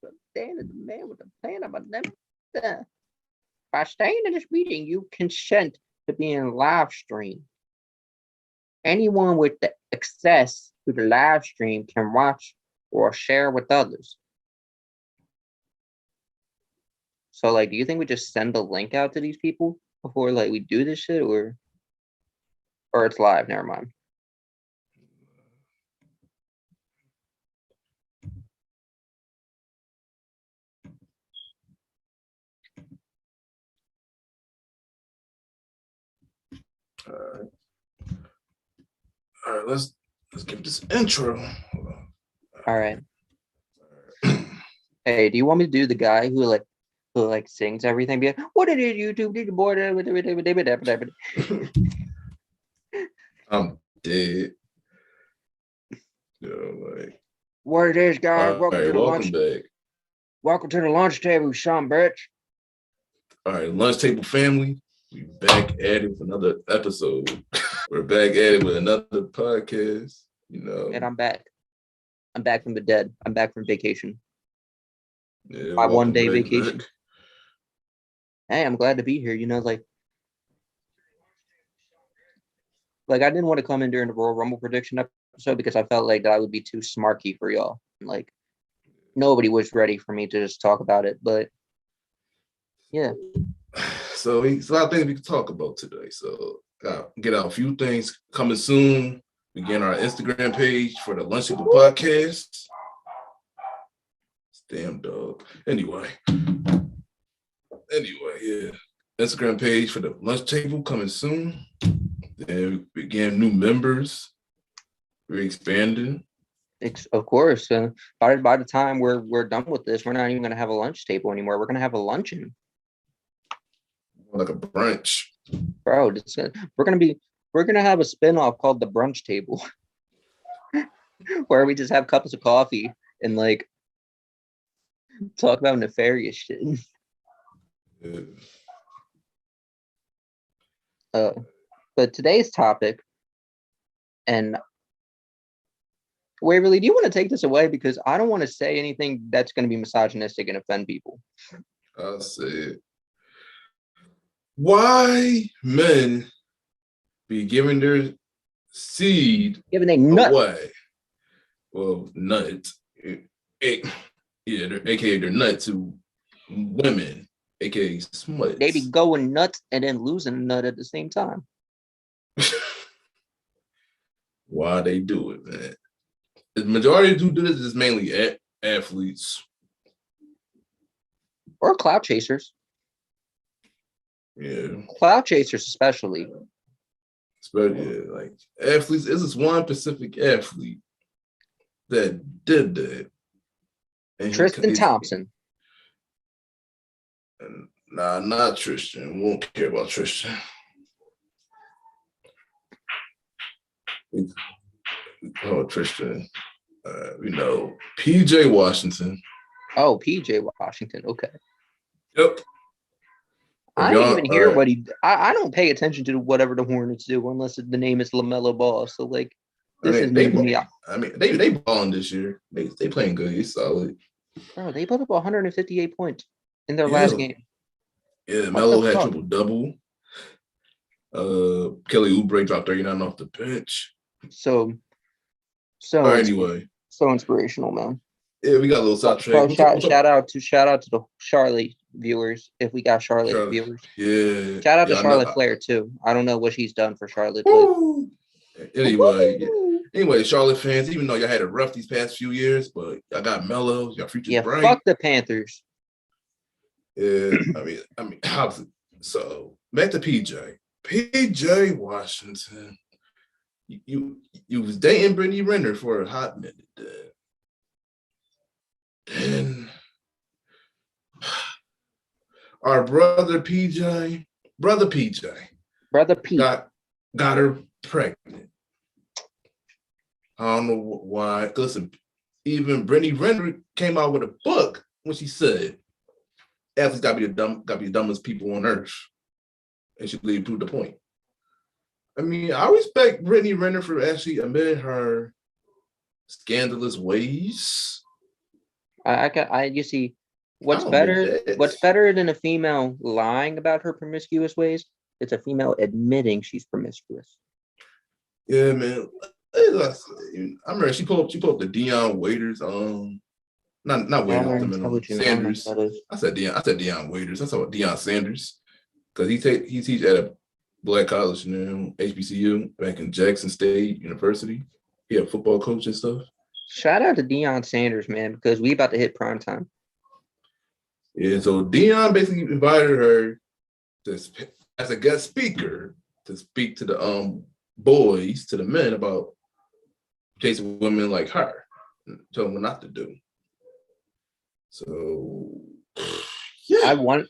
Dan is the man with the plan about them. By staying in this meeting, you consent to being live streamed. Anyone with the access to the live stream can watch or share with others. So, like, do you think we just send the link out to these people before, like, we do this shit, or it's live? Never mind. All right, let's give this intro. All right. Hey, do you want me to do the guy who sings everything? Be like, what did YouTube do? I'm dead. Yo, like, what it is, guys? all right, welcome back. Welcome to the lunch table, Sean Birch. All right, lunch table family. We back at it with another episode. We're back at it with another podcast. You know, and I'm back. I'm back from the dead. I'm back from vacation. Yeah, my 1 day back, vacation. Back. Hey, I'm glad to be here. You know, like I didn't want to come in during the Royal Rumble prediction episode because I felt like I would be too smarky for y'all. Like nobody was ready for me to just talk about it, but yeah. So it's a lot of things we can talk about today. So get out a few things coming soon. Begin our Instagram page for the Lunch Table Podcast. Damn dog. Anyway, yeah. Instagram page for the Lunch Table coming soon. Then we begin new members. We're expanding. Of course. By the time we're done with this, we're not even going to have a lunch table anymore. We're going to have a luncheon. Like a brunch. Bro, we're going to have a spinoff called the Brunch Table where we just have cups of coffee and like talk about nefarious shit. Yeah. But today's topic, and Waverly, do you want to take this away? Because I don't want to say anything that's going to be misogynistic and offend people. I'll say it. Why men be giving their seed away? Well, nut. AKA their nut to women, AKA smuts. They be going nuts and then losing a nut at the same time. Why they do it, man? The majority who do this is mainly athletes. Or clout chasers. Yeah. Clout chasers especially. Like athletes, this is one specific athlete that did that. And Tristan Thompson. Nah, not Tristan. We won't care about Tristan. Oh, Tristan. We know PJ Washington. Oh, PJ Washington. Okay. Yep. I didn't even hear what he. I don't pay attention to whatever the Hornets do unless the name is LaMelo Ball. So like, this is new to me. I mean, they balling this year. They playing good. He's solid. Oh, they put up 158 points in their last game. Yeah, Melo had triple double. Kelly Oubre dropped 39 off the bench. So anyway, so inspirational, man. Yeah, we got a little sidetrack. Shout out to the Charlotte viewers if we got Charlotte viewers. Yeah. Shout out to Charlotte Flair too. I don't know what she's done for Charlotte. But... Anyway, Charlotte fans, even though y'all had it rough these past few years, but y'all got Melo, y'all future's bright. Fuck the Panthers. Yeah, I mean, so back to PJ Washington. You was dating Brittany Renner for a hot minute. Then our brother Pete got her pregnant. I don't know why. Listen, even Brittany Renner came out with a book when she said athletes gotta be the dumbest people on earth. And she really proved the point. I mean, I respect Brittany Renner for actually admitting her scandalous ways. You see, I don't admit what's that. better than a female lying about her promiscuous ways? It's a female admitting she's promiscuous. Yeah, man. I remember she pulled up the Dion Waiters, not Younger Waiters, I mean intelligent. I don't know what Sanders. that is. I said Dion Waiters. I saw Dion Sanders. Because he teach at a black college now, HBCU, back in Jackson State University. He a football coach and stuff. Shout out to Deion Sanders, man, because we about to hit prime time. Yeah, so Dion basically invited her to as a guest speaker to speak to the boys, to the men about chasing women like her, and tell them what not to do. So I yeah, want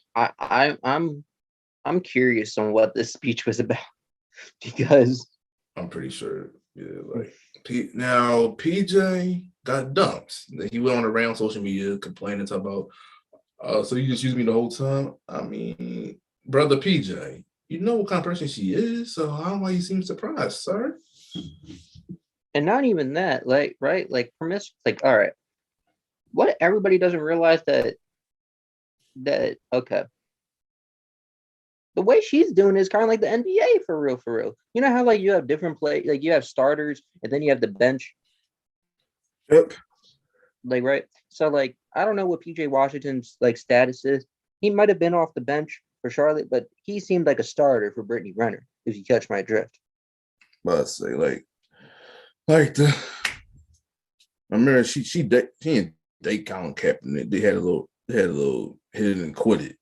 I'm curious on what this speech was about because I'm pretty sure. Yeah, like now PJ got dumped. He went on around social media complaining about, so you just used me the whole time. I mean, brother PJ, you know what kind of person she is, so how why you seem surprised, sir? and not even that, like right, like like all right. What everybody doesn't realize that okay, the way she's doing is kind of like the NBA for real, for real. You know how like you have different play, like you have starters and then you have the bench, Yep. like right. So like I don't know what PJ Washington's like status is. He might have been off the bench for Charlotte, but he seemed like a starter for Brittany Renner. If you catch my drift. But I say like the I remember she and date Colin Kaepernick. They had a little hit it and quit it.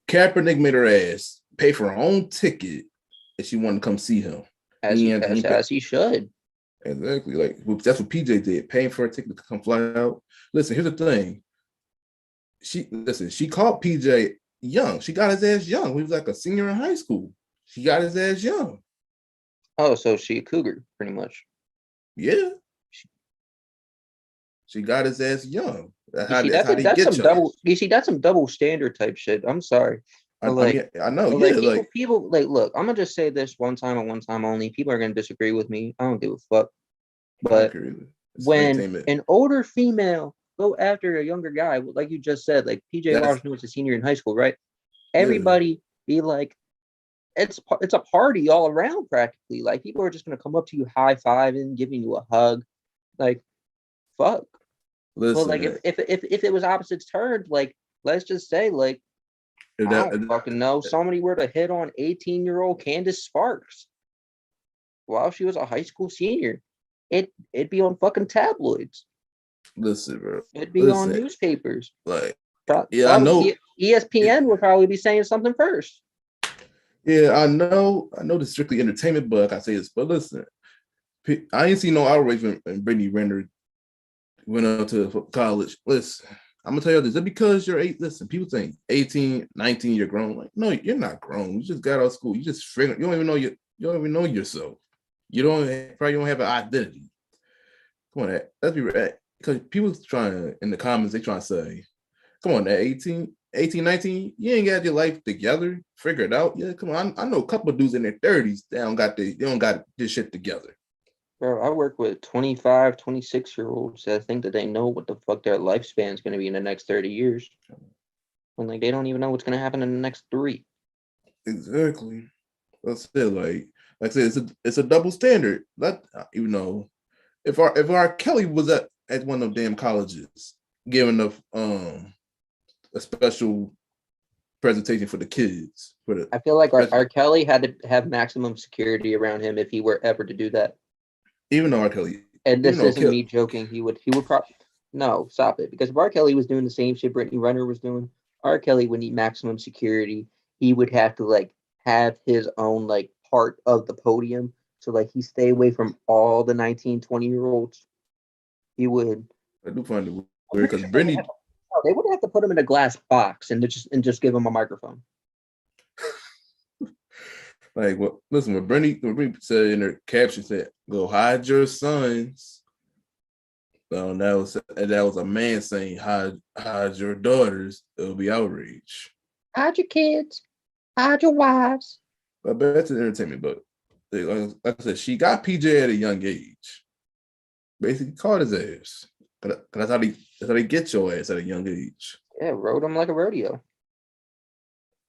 Kaepernick made her ass pay for her own ticket if she wanted to come see him. As He he ain't, he as, ain't pay, as he should. exactly like that's what PJ did, paying for a ticket to come fly out. Listen, here's the thing. She caught PJ young. She got his ass young. He was like a senior in high school. She got his ass young. Oh, so she a cougar, pretty much. Yeah, she got his ass young. That's You how see, that's how they that's get some young. double. You see, that's some double standard type shit. I'm sorry, but I mean, I know, yeah, like people like look. I'm gonna just say this one time and one time only. People are gonna disagree with me. I don't give a fuck. I don't But care either. It's when entertainment. an older female go after a younger guy, like you just said, like PJ That's Washington was a senior in high school, right? yeah. Everybody be like, it's a party all around practically. Like people are just gonna come up to you, high fiving, giving you a hug, like fuck. But Listen, like man. if it was opposites turned, like let's just say like If I that, don't fucking know, somebody were to hit on 18-year-old Candace Sparks while she was a high school senior, it'd be on fucking tabloids. listen, bro. It'd be on Listen, newspapers. like, yeah, I Probably know. ESPN would probably be saying something first. Yeah, I know. The strictly entertainment bug. I say this, but listen, I ain't seen no outrage when Brittany Renner went up to college. Listen, I'm gonna tell you this. Just because you're eight, listen, people think 18, 19, you're grown. Like, no, you're not grown. You just got out of school. You just figuring. You don't even know yourself. Probably don't have an identity. Come on, let's be right. Because people trying to, in the comments, they trying to say, come on, that 18, 19, you ain't got your life together, figure it out. Yeah, come on. I know a couple of dudes in their 30s, they don't got this shit together. Bro, I work with 25, 26-year-olds that think that they know what the fuck their lifespan is going to be in the next 30 years. When like they don't even know what's going to happen in the next three. Exactly. That's it. Like I said, it's a double standard. That even though if R. Kelly was at one of them damn colleges giving a special presentation for the kids for the I feel like special, R. Kelly had to have maximum security around him if he were ever to do that. even though R. Kelly, And even this though isn't Kelly, me joking. He would probably no stop it because if R. Kelly was doing the same shit Brittany Renner was doing, R. Kelly would need maximum security. He would have to like have his own like part of the podium. So like he stay away from all the 19, 20-year-olds. He would I do find it I'm weird pretty because sure Brittany, they would have to put him in a glass box and just give him a microphone. like, well, listen, when Brittany said in her caption said, "Go hide your sons." No, that was a man saying hide your daughters. It'll be outrage. Hide your kids, hide your wives. But back to the entertainment, but like I said, she got PJ at a young age. Basically caught his ass. 'Cause that's how they get your ass at a young age. Yeah, rode him like a rodeo.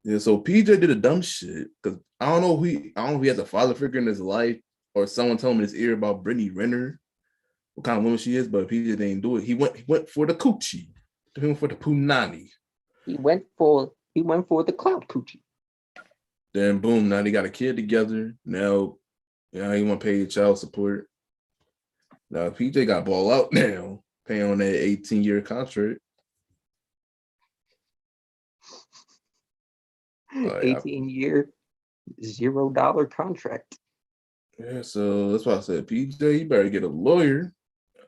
Yeah, so PJ did a dumb shit because I don't know if he has a father figure in his life or someone told him in his ear about Brittany Renner, what kind of woman she is, but PJ didn't do it. He went for the coochie. He went for the punani. He went for the cloud coochie. Then boom, now they got a kid together. Now he want to pay child support. Now PJ got ball out now, paying on that 18-year contract. 18-year, $0 contract. Yeah, so that's why I said, PJ, you better get a lawyer.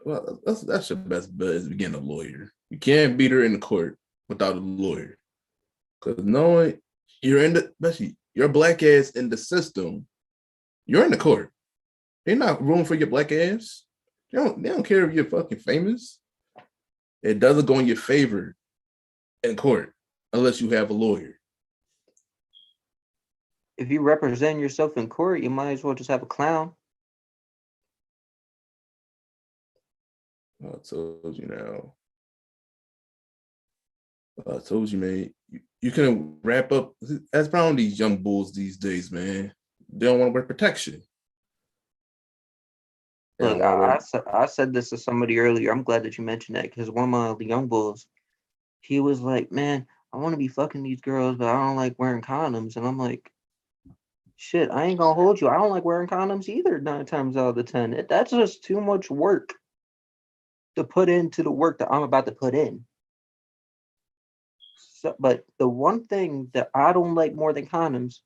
Well, that's your best bet is getting a lawyer. You can't beat her in the court without a lawyer. Because knowing especially your black ass in the system, you're in the court. They're not room for your black ass. They don't care if you're fucking famous. It doesn't go in your favor in court unless you have a lawyer. If you represent yourself in court, you might as well just have a clown. I told you now. I told you, man. You can wrap up. That's probably these young bulls these days, man. They don't want to wear protection. Look, I said this to somebody earlier. I'm glad that you mentioned that because one of the young bulls, he was like, "Man, I want to be fucking these girls, but I don't like wearing condoms." And I'm like, "Shit, I ain't gonna hold you. I don't like wearing condoms either. 9 times out of the 10, that's just too much work to put into the work that I'm about to put in." So, but the one thing that I don't like more than condoms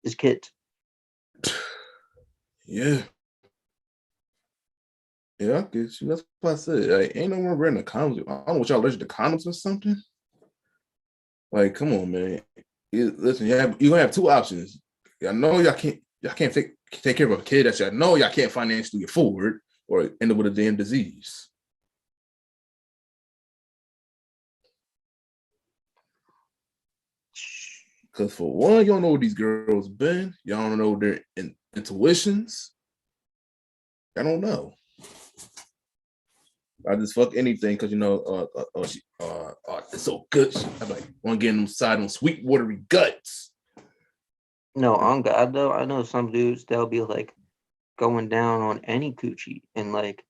is kids. Yeah. Yeah, I get you. That's what I said. Like, ain't no one wearing a condoms. I don't know what y'all allergic to condoms or something. Like, come on, man. Listen, you're gonna have two options. I know y'all can't take care of a kid that y'all know y'all can't financially afford, or end up with a damn disease. Because for one, you don't know where these girls been. Y'all don't know their intuitions. I don't know. I just fuck anything because it's so good. I'm like, want to get inside on sweet watery guts. No, on God though, I know some dudes they'll be like going down on any coochie, and like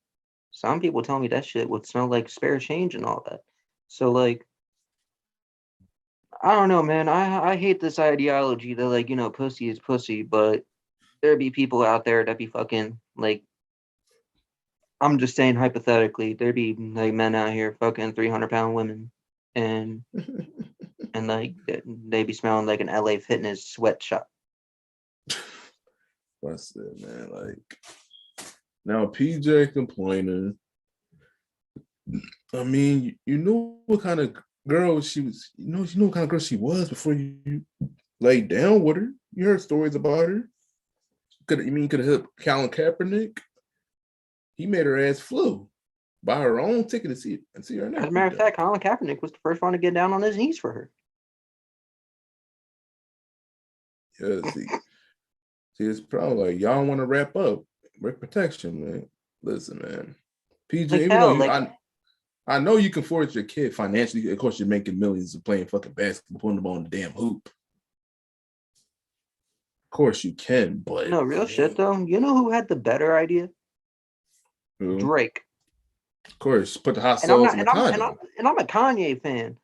some people tell me that shit would smell like spare change and all that. So like, I don't know, man. I hate this ideology that like pussy is pussy, but there be people out there that be fucking like. I'm just saying hypothetically, there be like men out here fucking 300-pound women, and like they be smelling like an LA Fitness sweatshop. That's it, man. Like now, PJ complaining. I mean, you know what kind of girl she was. You know what kind of girl she was before you laid down with her. You heard stories about her. Could have hit Colin Kaepernick? He made her ass flew. Buy her own ticket to see her next. As a matter of fact, Colin Kaepernick was the first one to get down on his knees for her. Yeah, see, it's probably like y'all want to wrap up. Break protection, man. Listen, man. PJ, Like, even though hell, I know you can force your kid financially. Of course, you're making millions of playing fucking basketball, putting them on the damn hoop. Of course, you can, but no, real shit though. You know who had the better idea? who? Drake. Of course, put the hot And I'm sauce not, in the and I'm, and condom. I'm, and I'm a Kanye fan,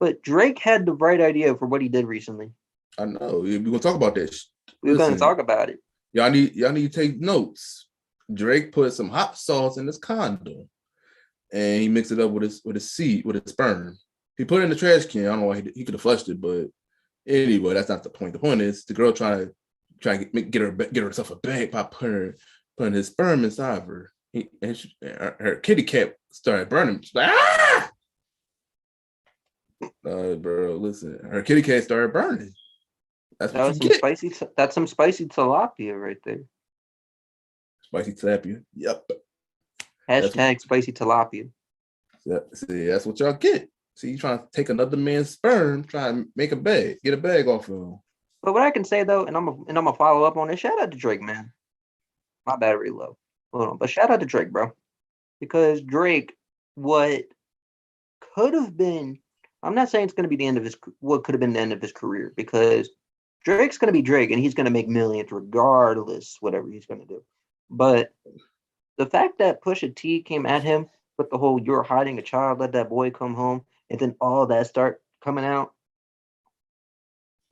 but Drake had the right idea for what he did recently. I know. We're gonna talk about this. We're gonna Listen, talk about it. y'all need to take notes. Drake put some hot sauce in his condom, and he mixed it up with his sperm. He put it in the trash can. I don't know why he could have flushed it, but anyway, that's not the point. The point is the girl trying to get herself a bag by putting his sperm inside of her. Her kitty cat started burning. She's like, ah! Bro, listen, her kitty cat started burning. That's what you get. That's some spicy tilapia right there. Spicy tilapia. Yep. Hashtag spicy tilapia. See, that's what y'all get. See, you trying to take another man's sperm, trying to make get a bag off of him. But what I can say though, and I'm gonna follow up on it. Shout out to Drake, man. My battery low. Hold on, but shout out to Drake, bro. because Drake, what could have been, I'm not saying it's going to be the end of his, what could have been the end of his career, because Drake's going to be Drake and he's going to make millions regardless, whatever he's going to do. But the fact that Pusha T came at him with the whole "you're hiding a child, let that boy come home," and then all that start coming out,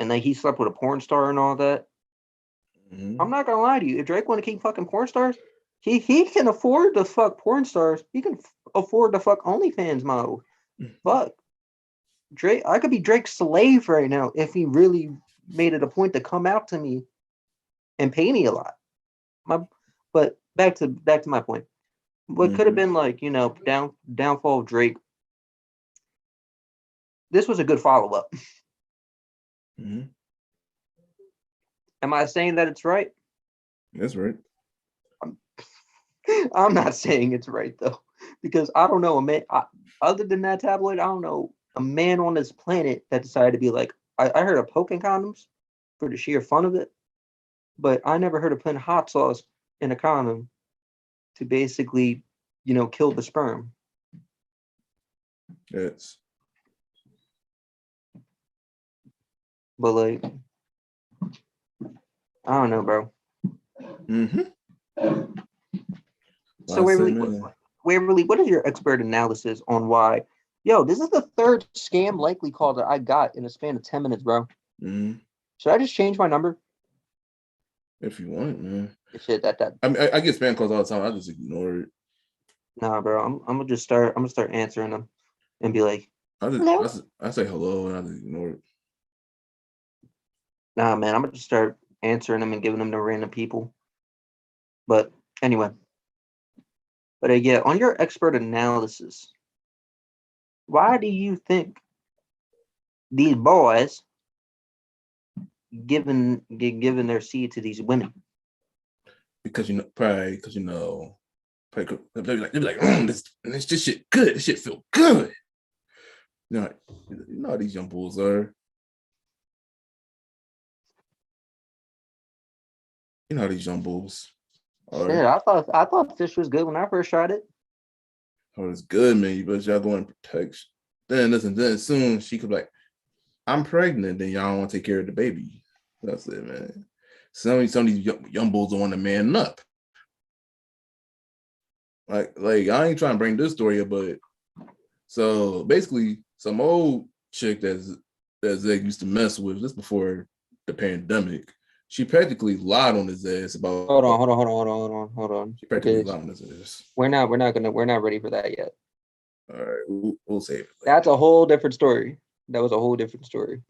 and then he slept with a porn star and all that. Mhm. I'm not gonna lie to you. If Drake want to keep fucking porn stars, he can afford to fuck porn stars. He can afford to fuck OnlyFans model. Fuck Drake. I could be Drake's slave right now if he really made it a point to come out to me and pay me a lot. My, but back to my point. What could have Mhm. been like, downfall of Drake. This was a good follow up. Mhm. Am I saying that it's right? That's right. I'm not saying it's right though, because I don't know a man. Other than that tabloid, I don't know a man on this planet that decided to be like. I heard of poking condoms for the sheer fun of it, but I never heard of putting hot sauce in a condom to basically, kill the sperm. Yes. But like, I don't know, bro. Mm-hmm. So I say, Waverly, man. what is your expert analysis on why? Yo, this is the third scam likely call that I got in a span of 10 minutes, bro. Mm-hmm. Should I just change my number? If you want, man. Shit, that I mean, I get spam calls all the time. I just ignore it. nah, bro. I'm gonna just start. I'm gonna start answering them and be like, "Hello." I say hello and I just ignore it. Nah, man. I'm gonna just start answering them and giving them to random people. But anyway, yeah, on your expert analysis, why do you think these boys giving their seed to these women? Because probably because probably, they'll be like, this shit good. This shit feel good. You know, you know how these young bulls are. You know how these young bulls Shit, are. I thought fish was good when I first tried it. Oh, it's good, man. You better y'all go in protection. Then listen, then soon she could be like, I'm pregnant, then y'all don't want to take care of the baby. That's it, man. Some of these young bulls don't want to man up. Like I ain't trying to bring this story up, but so basically some old chick that Zach used to mess with just before the pandemic, she practically lied on his ass about Hold on, she practically because lied on his ass. we're not ready for that yet. All right, we'll save it later. That's a whole different story. That was a whole different story.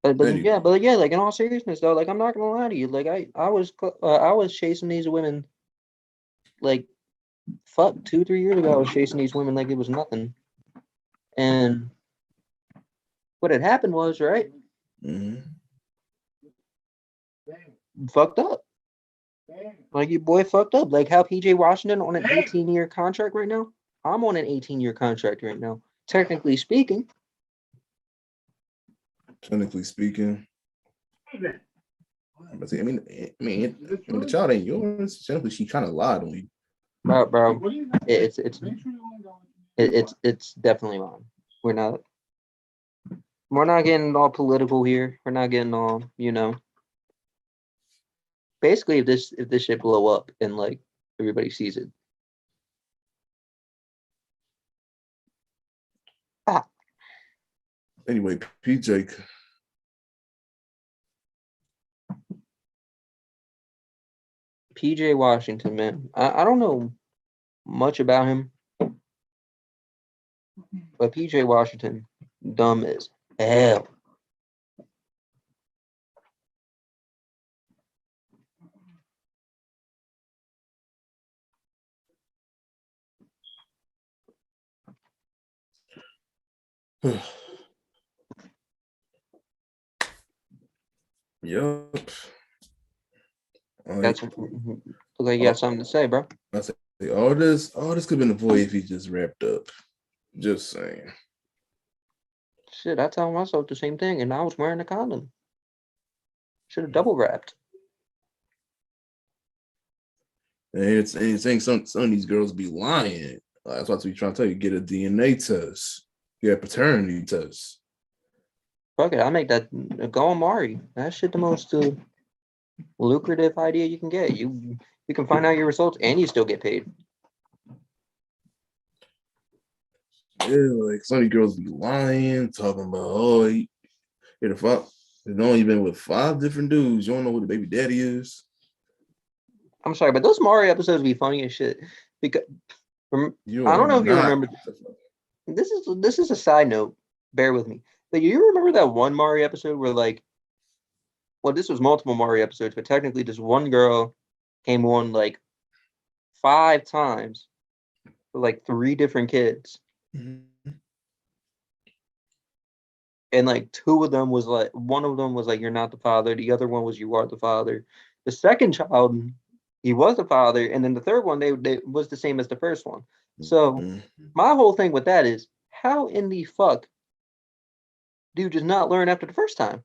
Anyway, But yeah, like in all seriousness though, like I'm not gonna lie to you, like I was chasing these women like fuck 2 3 years ago. I was chasing these women like it was nothing, and what had happened was right, mm-hmm. fucked up. Like your boy fucked up. Like how PJ Washington on an 18-year contract right now. I'm on an 18-year contract right now. Technically speaking, Technically speaking, but see, the child ain't yours. Technically, she kind of lied on you. bro, it's definitely mine. We're not we're not getting all political here. We're not getting all, basically if this shit blow up and like everybody sees it. Ah, Anyway, PJ, PJ Washington, man. I don't know much about him, but PJ Washington, dumb as hell. yep. That's Like, look like you got all, something to say, bro. I say all this could have been avoided if he just wrapped up. Just saying. Shit, I tell myself the same thing, and I was wearing a condom. Should have double wrapped. And it's saying some of these girls be lying. That's what we trying to tell you. Get a DNA test. Get a paternity test. Fuck it, I make that go on Mari. That shit the most lucrative idea you can get. You can find out your results and you still get paid. Yeah, like some of these girls be lying, talking about they've only been with 5 different dudes. You don't know who the baby daddy is. I'm sorry, but those Mari episodes be funny as shit. Because You I are don't know if you not. remember. This is a side note. Bear with me. But you remember that one Mari episode where like, well, this was multiple Mari episodes, but technically this one girl came on like 5 times with like 3 different kids. Mm-hmm. And like 2 of them was like, one of them was like, you're not the father. The other one was, you are the father. The second child, he was the father. And then the third one, they was the same as the first one. So my whole thing with that is, how in the fuck do you just not learn after the first time?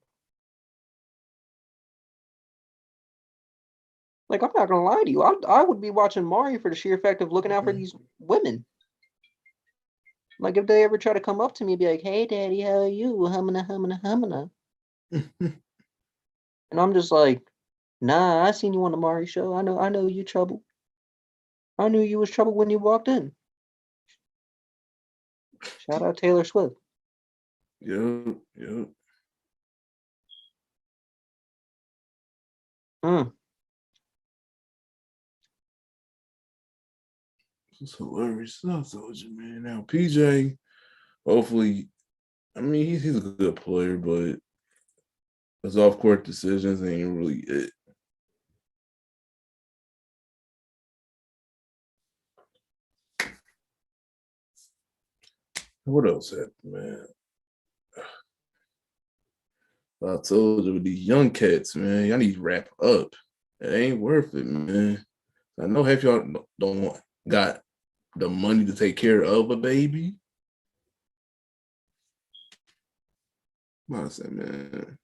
Like, I'm not gonna lie to you. I would be watching Mari for the sheer fact of looking out for these women. Like, if they ever try to come up to me and be like, "Hey, daddy, how are you? Humana, humana, humana." And I'm just like, "Nah, I seen you on the Mari show. I know you trouble. I knew you was trouble when you walked in." Shout out Taylor Swift. Yep. Mm. It's hilarious. I told you, man. Now PJ, hopefully, I mean he's a good player, but his off court decisions ain't really it. What else happened, man? I told you with these young cats, man, y'all need to wrap up. It ain't worth it, man. I know half y'all don't got the money to take care of a baby. I said, man.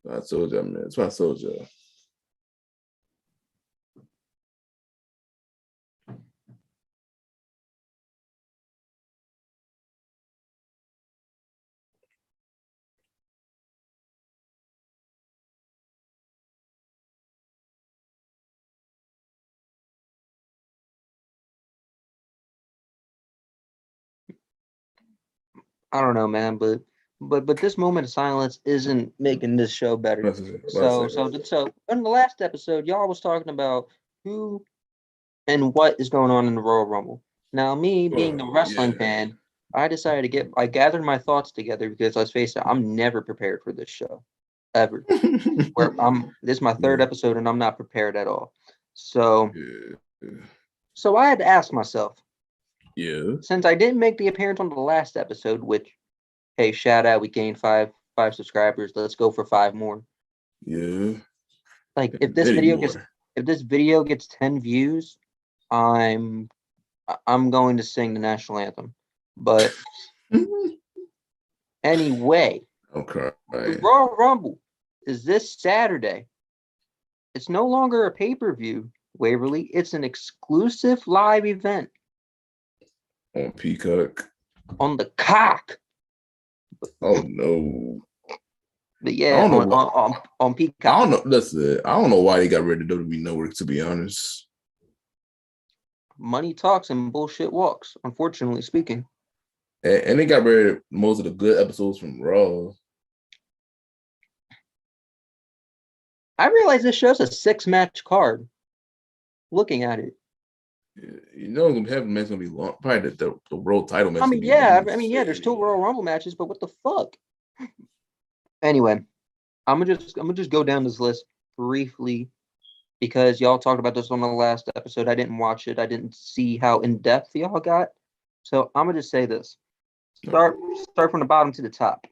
I told y'all, man. That's what I told y'all. I don't know, man, but this moment of silence isn't making this show better. So in the last episode, y'all was talking about who and what is going on in the Royal Rumble. Now, me being the wrestling fan, I decided I gathered my thoughts together because let's face it, I'm never prepared for this show, ever. This is my 3rd episode and I'm not prepared at all. So I had to ask myself, since I didn't make the appearance on the last episode, which, hey, shout out, we gained five subscribers. Let's go for 5 more. Yeah. Like if this video gets 10 views, I'm going to sing the national anthem. But anyway, okay. the Royal Rumble is this Saturday. It's no longer a pay-per-view, Waverly. It's an exclusive live event On Peacock. on the cock. Oh no. But yeah, on Peacock. I don't know. That's it. I don't know why they got rid of WWE Network, to be honest. Money talks and bullshit walks, unfortunately speaking. And they got rid of most of the good episodes from Raw. I realize this show's a 6-match card. Looking at it. You know, match gonna be long. Probably the world title match. There's 2 Royal Rumble matches, but what the fuck? Anyway, I'm gonna just go down this list briefly because y'all talked about this on the last episode. I didn't watch it. I didn't see how in depth y'all got. So I'm gonna just say this. Start from the bottom to the top.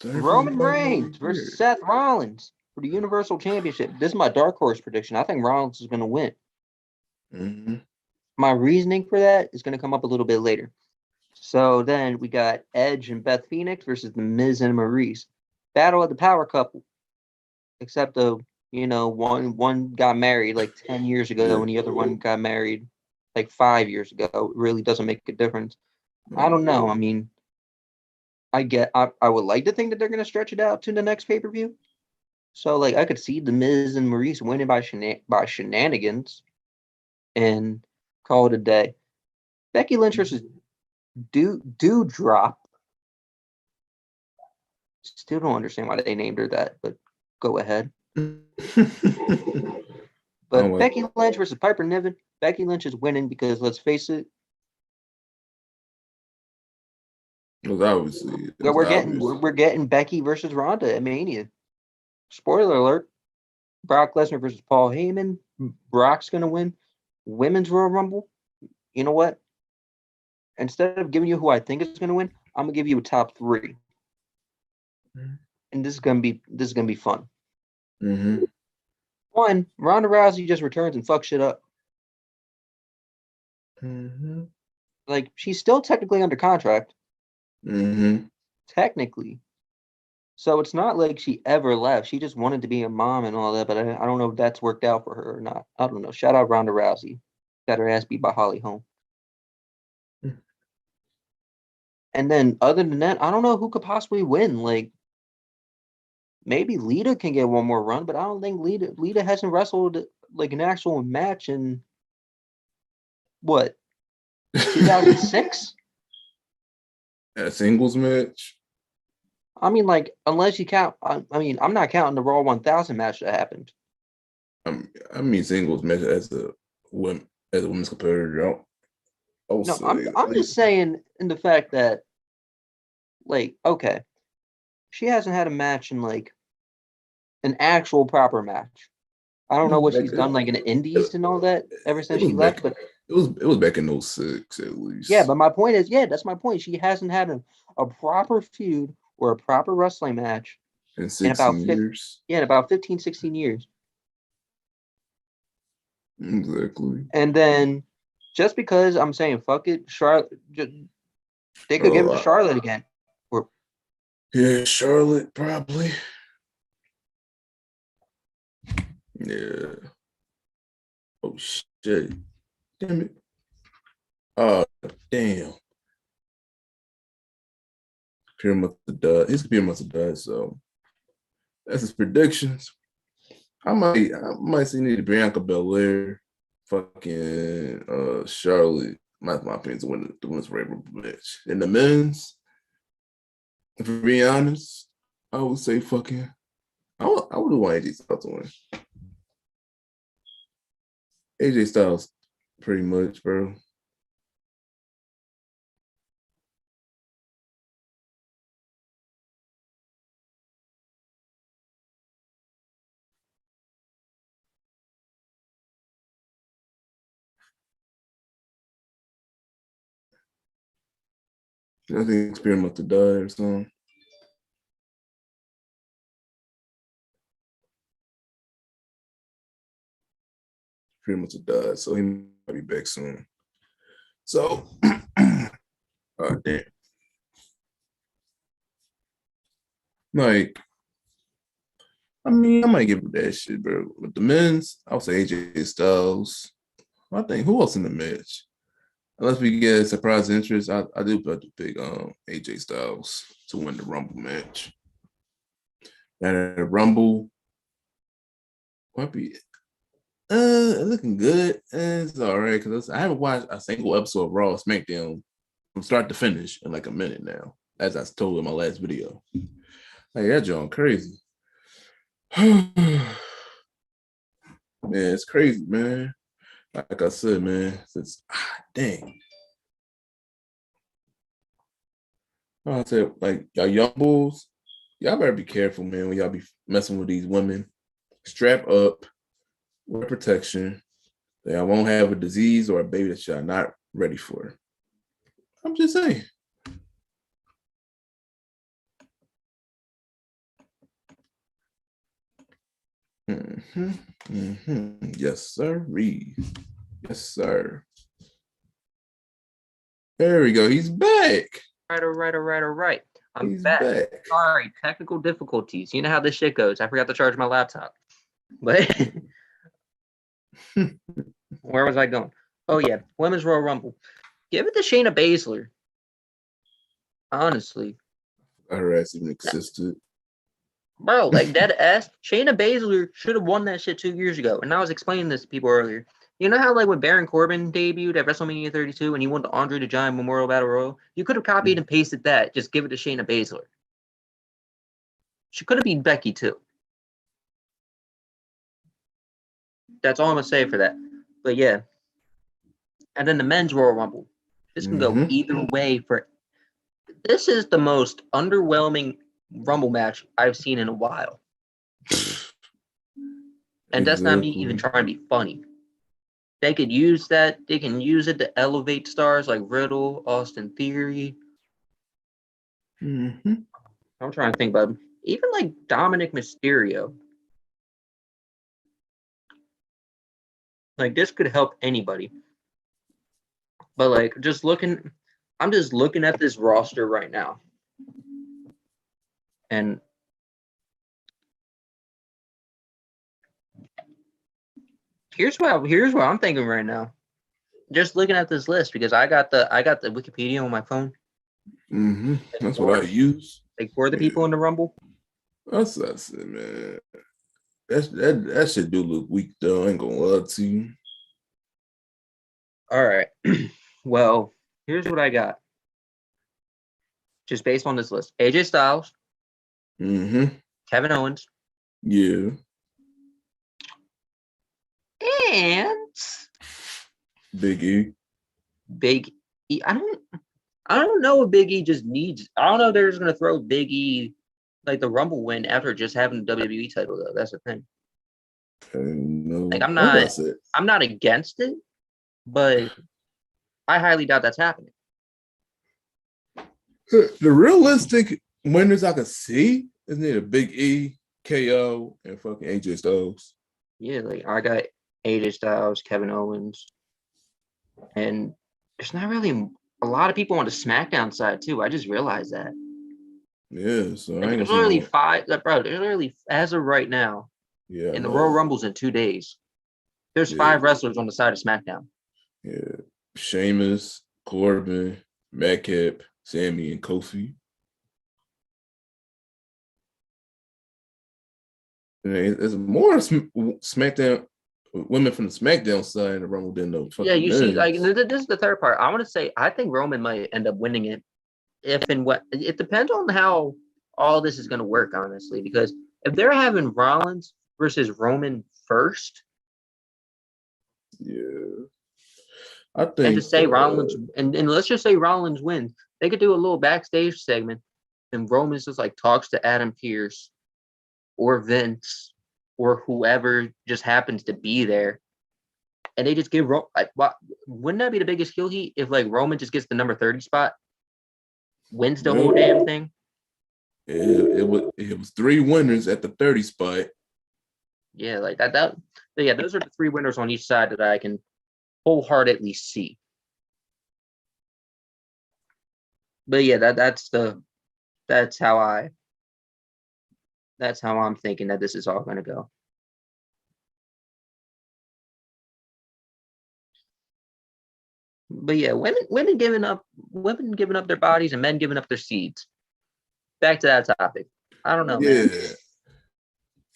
Roman Reigns versus Seth Rollins for the Universal Championship. This is my dark horse prediction. I think Rollins is gonna win. Mm-hmm. My reasoning for that is gonna come up a little bit later. So then we got Edge and Beth Phoenix versus The Miz and Maurice. Battle of the Power Couple. Except You know, one got married like 10 years ago, and the other one got married like 5 years ago. It really doesn't make a difference. I don't know. I mean, I would like to think that they're gonna stretch it out to the next pay-per-view. So like I could see the Miz and Maurice winning by shenanigans and call it a day. Becky Lynch versus Drop. Still don't understand why they named her that, but go ahead. But Becky Lynch versus Piper Niven. Becky Lynch is winning because let's face it, we're getting Becky versus Ronda at Mania. Spoiler alert: Brock Lesnar versus Paul Heyman. Brock's gonna win Women's Royal Rumble. You know what? Instead of giving you who I think is gonna win, I'm gonna give you a top 3, and this is gonna be fun. Mm-hmm. One, Ronda Rousey just returns and fucks shit up. Mm-hmm. Like she's still technically under contract. Mm-hmm. Technically. So it's not like she ever left. She just wanted to be a mom and all that, but I don't know if that's worked out for her or not. I don't know. Shout out Ronda Rousey. Got her ass beat by Holly Holm. And then other than that, I don't know who could possibly win. Like maybe Lita can get one more run, but I don't think Lita hasn't wrestled like an actual match in what 2006? A singles match. I mean, like, unless you count, I mean, I'm not counting the Raw 1000 match that happened. I mean, singles match as a women's competitor. No, I'm just saying in the fact that, like, okay, she hasn't had a match in like an actual proper match. I don't know what she's done like in the Indies and all that ever since she left, but it was back in 06 at least. yeah, but my point is, yeah, that's my point. She hasn't had a proper feud or a proper wrestling match in 16 years. Yeah, in about 15, 16 years. Exactly. And then just because I'm saying fuck it, Charlotte, they could give it to Charlotte again. Yeah, Charlotte probably. Yeah. Oh shit. Damn it. Oh damn. Computer must have died. His computer must have died. So that's his predictions. I might see need Bianca Belair, fucking Charlotte. My opinion is win the women's Royal match. In the men's, if we're being honest, I would say fucking I would want AJ Styles to win. AJ Styles, pretty much, bro. I think Spear must have died or something. Spear must have died, so he might be back soon. So, oh damn. Like, I mean, I might give him that shit, bro. With the men's, I would say AJ Styles. I think who else in the match? Unless we get a surprise interest, I do have to pick AJ Styles to win the Rumble match. And the Rumble might be looking good. It's all right because I haven't watched a single episode of Raw or SmackDown from start to finish in like a minute now, as I told in my last video. Like that John crazy. Man, it's crazy, man. Like I said, man, it's dang. I said, like y'all young bulls, y'all better be careful, man, when y'all be messing with these women. Strap up, wear protection. Y'all won't have a disease or a baby that y'all not ready for. I'm just saying. Mm-hmm. Mm-hmm. Yes, sir. Yes, sir. There we go. He's back. All right. I'm back. Sorry, technical difficulties. You know how this shit goes. I forgot to charge my laptop. But where was I going? Oh yeah, Women's Royal Rumble. Give it to Shayna Baszler. Honestly, Her ass even existed. bro, like dead ass. Shayna Baszler should have won that shit 2 years ago. And I was explaining this to people earlier. You know how like when Baron Corbin debuted at WrestleMania 32 and he won the Andre the Giant Memorial Battle Royal, you could have copied and pasted that. Just give it to Shayna Baszler. She could have beat Becky too. That's all I'm gonna say for that. But yeah. And then the men's Royal Rumble. This can go either way for. This is the most underwhelming Rumble match I've seen in a while. And that's not me even trying to be funny. They could use that. They can use it to elevate stars like Riddle, Austin Theory. Mm-hmm. I'm trying to think about them. Even like Dominic Mysterio. Like this could help anybody. But like I'm just looking at this roster right now. And here's what I'm thinking right now. Just looking at this list because I got the Wikipedia on my phone. Mm-hmm. That's what I use. Like for the people in the Rumble. That's it, man. That shit do look weak though. I ain't gonna lie to you. All right. Well, here's what I got. Just based on this list. AJ Styles. Mm-hmm. Kevin Owens. Yeah. And Big E. Big E. I don't know if Big E just needs. I don't know if they're just gonna throw Big E like the Rumble win after just having the WWE title though. That's the thing. No, like I'm not against it, but I highly doubt that's happening. The realistic winners I can see is near Big E, KO, and fucking AJ Styles. Yeah, like I got AJ Styles, Kevin Owens, and there's not really a lot of people on the SmackDown side too. I just realized that. Yeah, so like, there's literally five. Like, bro, there's literally as of right now. Yeah, and the Royal Rumble's in 2 days. There's 5 wrestlers on the side of SmackDown. Yeah, Sheamus, Corbin, Madcap, Sammy, and Kofi. And there's more SmackDown women from the SmackDown side in the Rumble than the fucking. Yeah, you see, like this is the third part. I want to say I think Roman might end up winning it. If and what it depends on how all this is going to work, honestly. Because if they're having Rollins versus Roman first, yeah, I think. And just say Rollins, and let's just say Rollins wins. They could do a little backstage segment, and Roman's just like talks to Adam Pearce or Vince or whoever just happens to be there, and they just give wouldn't that be the biggest heel heat if like Roman just gets the number 30 spot, wins the whole damn thing? It was 3 winners at the 30 spot. Yeah, like that. Yeah, those are the 3 winners on each side that I can wholeheartedly see. But yeah, that's how I'm thinking that this is all going to go. But yeah, women giving up their bodies and men giving up their seeds. Back to that topic. I don't know, man.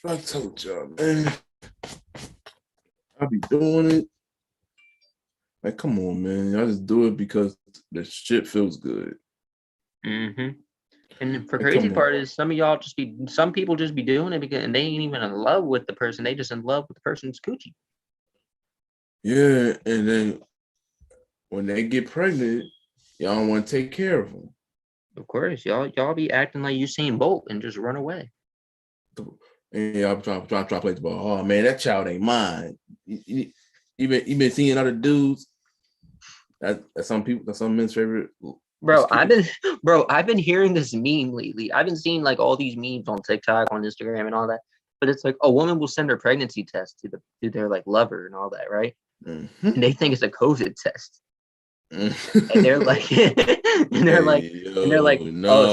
I told y'all, man. I'll be doing it. Like, come on, man. I just do it because the shit feels good. Mm-hmm. And the crazy part is some people just be doing it because and they ain't even in love with the person. They just in love with the person's coochie. Yeah, and then when they get pregnant, y'all want to take care of them. Of course, y'all be acting like Usain Bolt and just run away. And y'all trying to play the ball. Oh man, that child ain't mine. You been seeing other dudes. That's some men's favorite. Bro, I've been hearing this meme lately. I've been seeing like all these memes on TikTok, on Instagram, and all that. But it's like a woman will send her pregnancy test to their like lover and all that, right? Mm-hmm. And they think it's a COVID test. And they're like, oh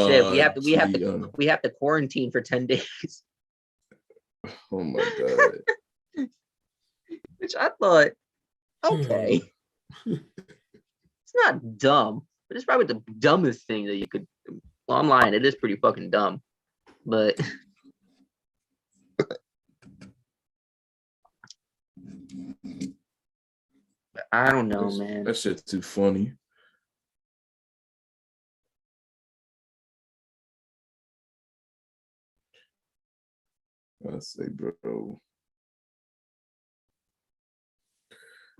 shit, we have to quarantine for 10 days. Oh my god. Which I thought, okay, it's not dumb, but it's probably the dumbest thing that you could. Well, I'm lying. It is pretty fucking dumb, but I don't know, man. That shit's too funny. I say, bro.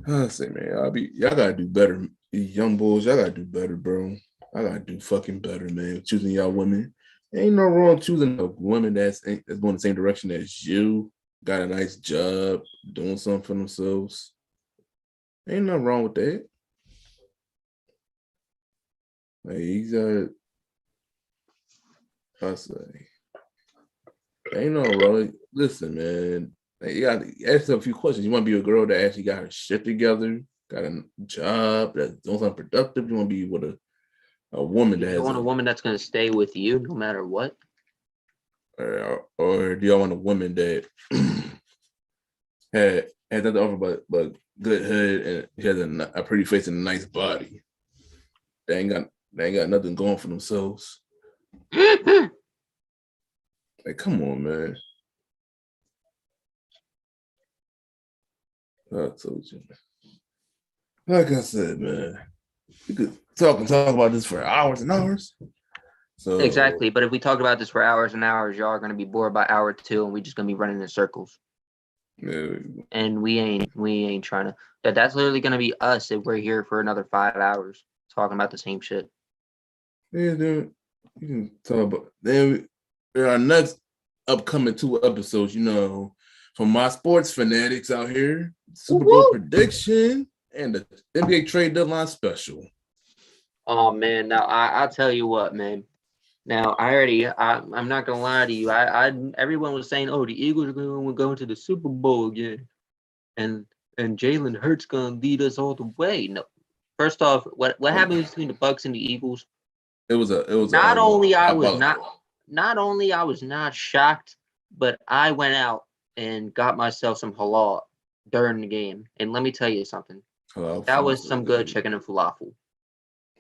I say, man, y'all gotta do better. These young boys, y'all gotta do better, bro. I gotta do fucking better, man. Choosing y'all women. Ain't no wrong choosing a woman that's going the same direction as you. Got a nice job, doing something for themselves. Ain't nothing wrong with that. Like he's I say, ain't no wrong. Listen, man. Like, you got to ask a few questions. You want to be a girl that actually got her shit together, got a job, that's doing something productive. You want to be with a woman that has You want a woman that's gonna stay with you no matter what, or do y'all want a woman that had nothing to offer but good head and she has a pretty face and a nice body? They ain't got nothing going for themselves. Like, come on, man. I told you. Like I said, man, you could talk about this for hours and hours. So exactly. But if we talk about this for hours and hours, y'all are gonna be bored by hour 2, and we just gonna be running in circles. yeah. And we ain't trying to. That's literally gonna be us if we're here for another 5 hours talking about the same shit. Yeah, then you can talk about then our next upcoming 2 episodes, from my sports fanatics out here, Super Bowl prediction and the NBA trade deadline special. Oh man, now I'll tell you what, man. Now I'm not gonna lie to you. Everyone was saying, oh, the Eagles are gonna go into the Super Bowl again, and Jalen Hurts gonna lead us all the way. No, first off, what happened between the Bucks and the Eagles? It was not only I was not shocked, but I went out and got myself some halal during the game, and let me tell you something. That was some good chicken and falafel.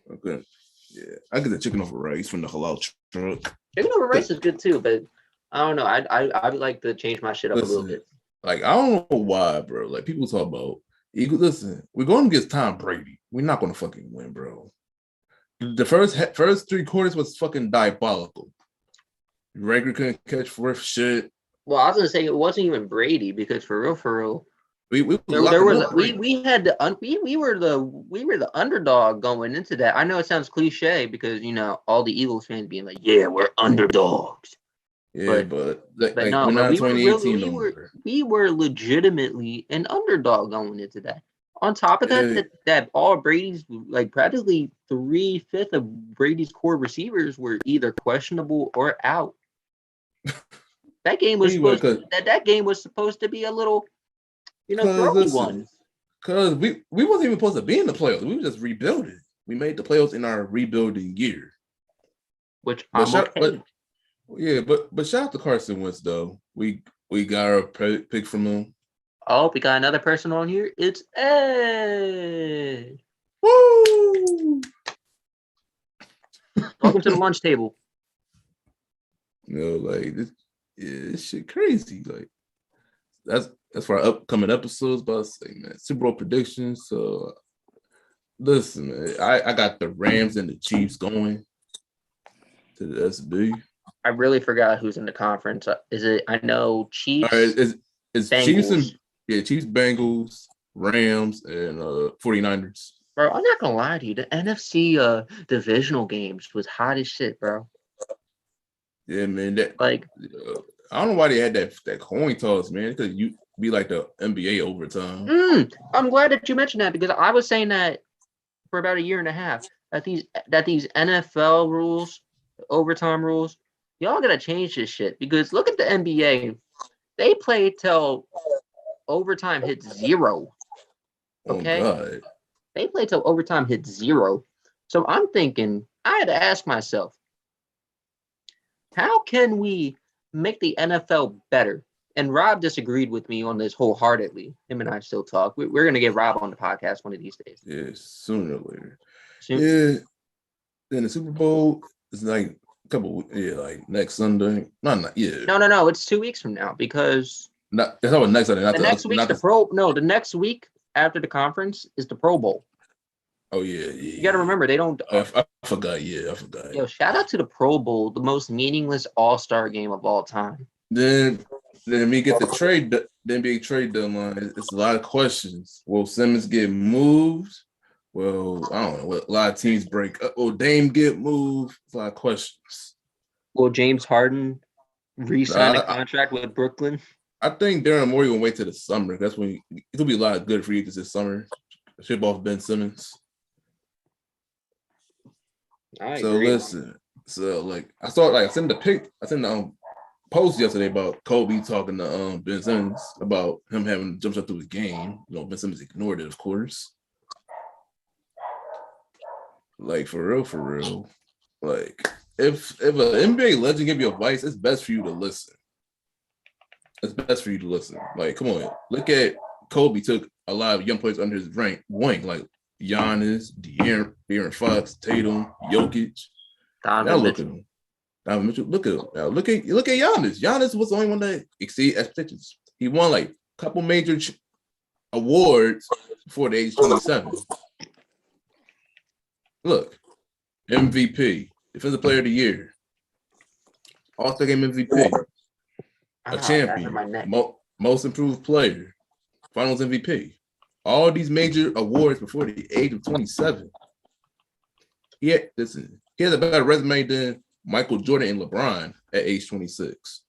Okay. Yeah, I get the chicken over rice from the halal truck. Chicken over rice is good too, but I don't know. I would like to change my shit up a little bit. Like, I don't know why, bro. Like, people talk about Eagles. Listen, we're going against Tom Brady. We're not going to fucking win, bro. The first 3 quarters was fucking diabolical. Rager couldn't catch worth shit. Well, I was gonna say it wasn't even Brady because for real, we were the underdog going into that. I know it sounds cliche because all the Eagles fans being like, yeah, we're underdogs. Yeah, but no, we're not 2018 no more. We were legitimately an underdog going into that. On top of that all Brady's like practically 3/5 of Brady's core receivers were either questionable or out. That game was supposed to be a little, throwy one. Because we wasn't even supposed to be in the playoffs. We were just rebuilding. We made the playoffs in our rebuilding year. Which I'm okay. But shout out to Carson Wentz though. We got our pick from him. Oh, we got another person on here. It's Ed. Woo! Welcome to the lunch table. Like this shit crazy. Like that's for our upcoming episodes. But I say, man, Super Bowl predictions. So listen, man, I got the Rams and the Chiefs going to the SB. I really forgot who's in the conference. Is it? I know Chiefs. All right, it's Bengals. Chiefs, Bengals, Rams, and 49ers. Bro, I'm not gonna lie to you. The NFC divisional games was hot as shit, bro. Yeah, man. I don't know why they had that coin toss, man. Because you be like the NBA overtime. I'm glad that you mentioned that because I was saying that for about a year and a half that these NFL rules, overtime rules, y'all gotta change this shit because look at the NBA. They play till overtime hits 0. Okay. Oh God. They play till overtime hits 0. So I'm thinking I had to ask myself, how can we make the NFL better And Rob disagreed with me on this wholeheartedly. Him and I still talk. We're gonna get Rob on the podcast one of these days. Yeah, sooner or later. Soon. Yeah. Then the Super Bowl is like a couple. Yeah, like next Sunday. Not yeah. No. It's 2 weeks from now because Not that's not next Sunday. Not the next week's the Pro. No, the next week after the conference is the Pro Bowl. Oh yeah. You got to remember they don't. I forgot. Yeah, I forgot. Yo, shout out to the Pro Bowl, the most meaningless All-Star game of all time. Then we get the trade. The NBA trade deadline. It's a lot of questions. Will Simmons get moved? Well, I don't know. A lot of teams break up. Will Dame get moved? It's a lot of questions. Will James Harden re-sign a contract with Brooklyn? I think Darren Morey will wait till the summer. That's when it'll be a lot of good free agents this summer. Ship off Ben Simmons. I so agree. Listen. So like I sent the post yesterday about Kobe talking to Ben Simmons about him having jump shot through his game. You know, Ben Simmons ignored it, of course. Like for real. Like if an NBA legend give you advice, it's best for you to listen. Like, come on, look at Kobe took a lot of young players under his wing, like Giannis, De'Aaron Fox, Tatum, Jokic. Now look at him. Donovan Mitchell. Look at him. Now look at Giannis. Giannis was the only one that exceeded expectations. He won like a couple major awards before the age of 27. Look, MVP, Defensive Player of the Year, All-Star Game MVP, a champion, most improved player, Finals MVP. All these major awards before the age of 27. He has a better resume than Michael Jordan and LeBron at age 26.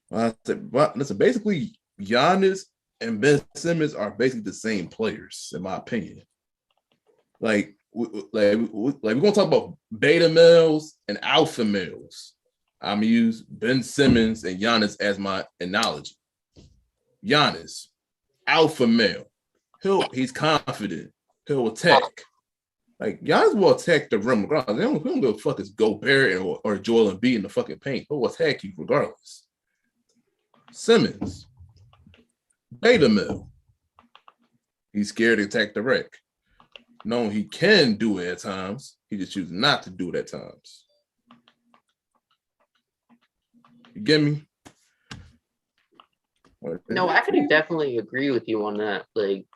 Listen, basically, Giannis and Ben Simmons are basically the same players, in my opinion. We're gonna talk about beta males and alpha males. I'm gonna use Ben Simmons and Giannis as my analogy. Giannis, alpha male. He's confident. He'll attack. Like Giannis will attack the rim regardless. He don't give a fuck is Gobert or Joel Embiid in the fucking paint. He'll attack you regardless. Simmons, beta male. He's scared to attack the wreck. No, he can do it at times. He just chooses not to do it at times. You get me? No, I could definitely agree with you on that. Like,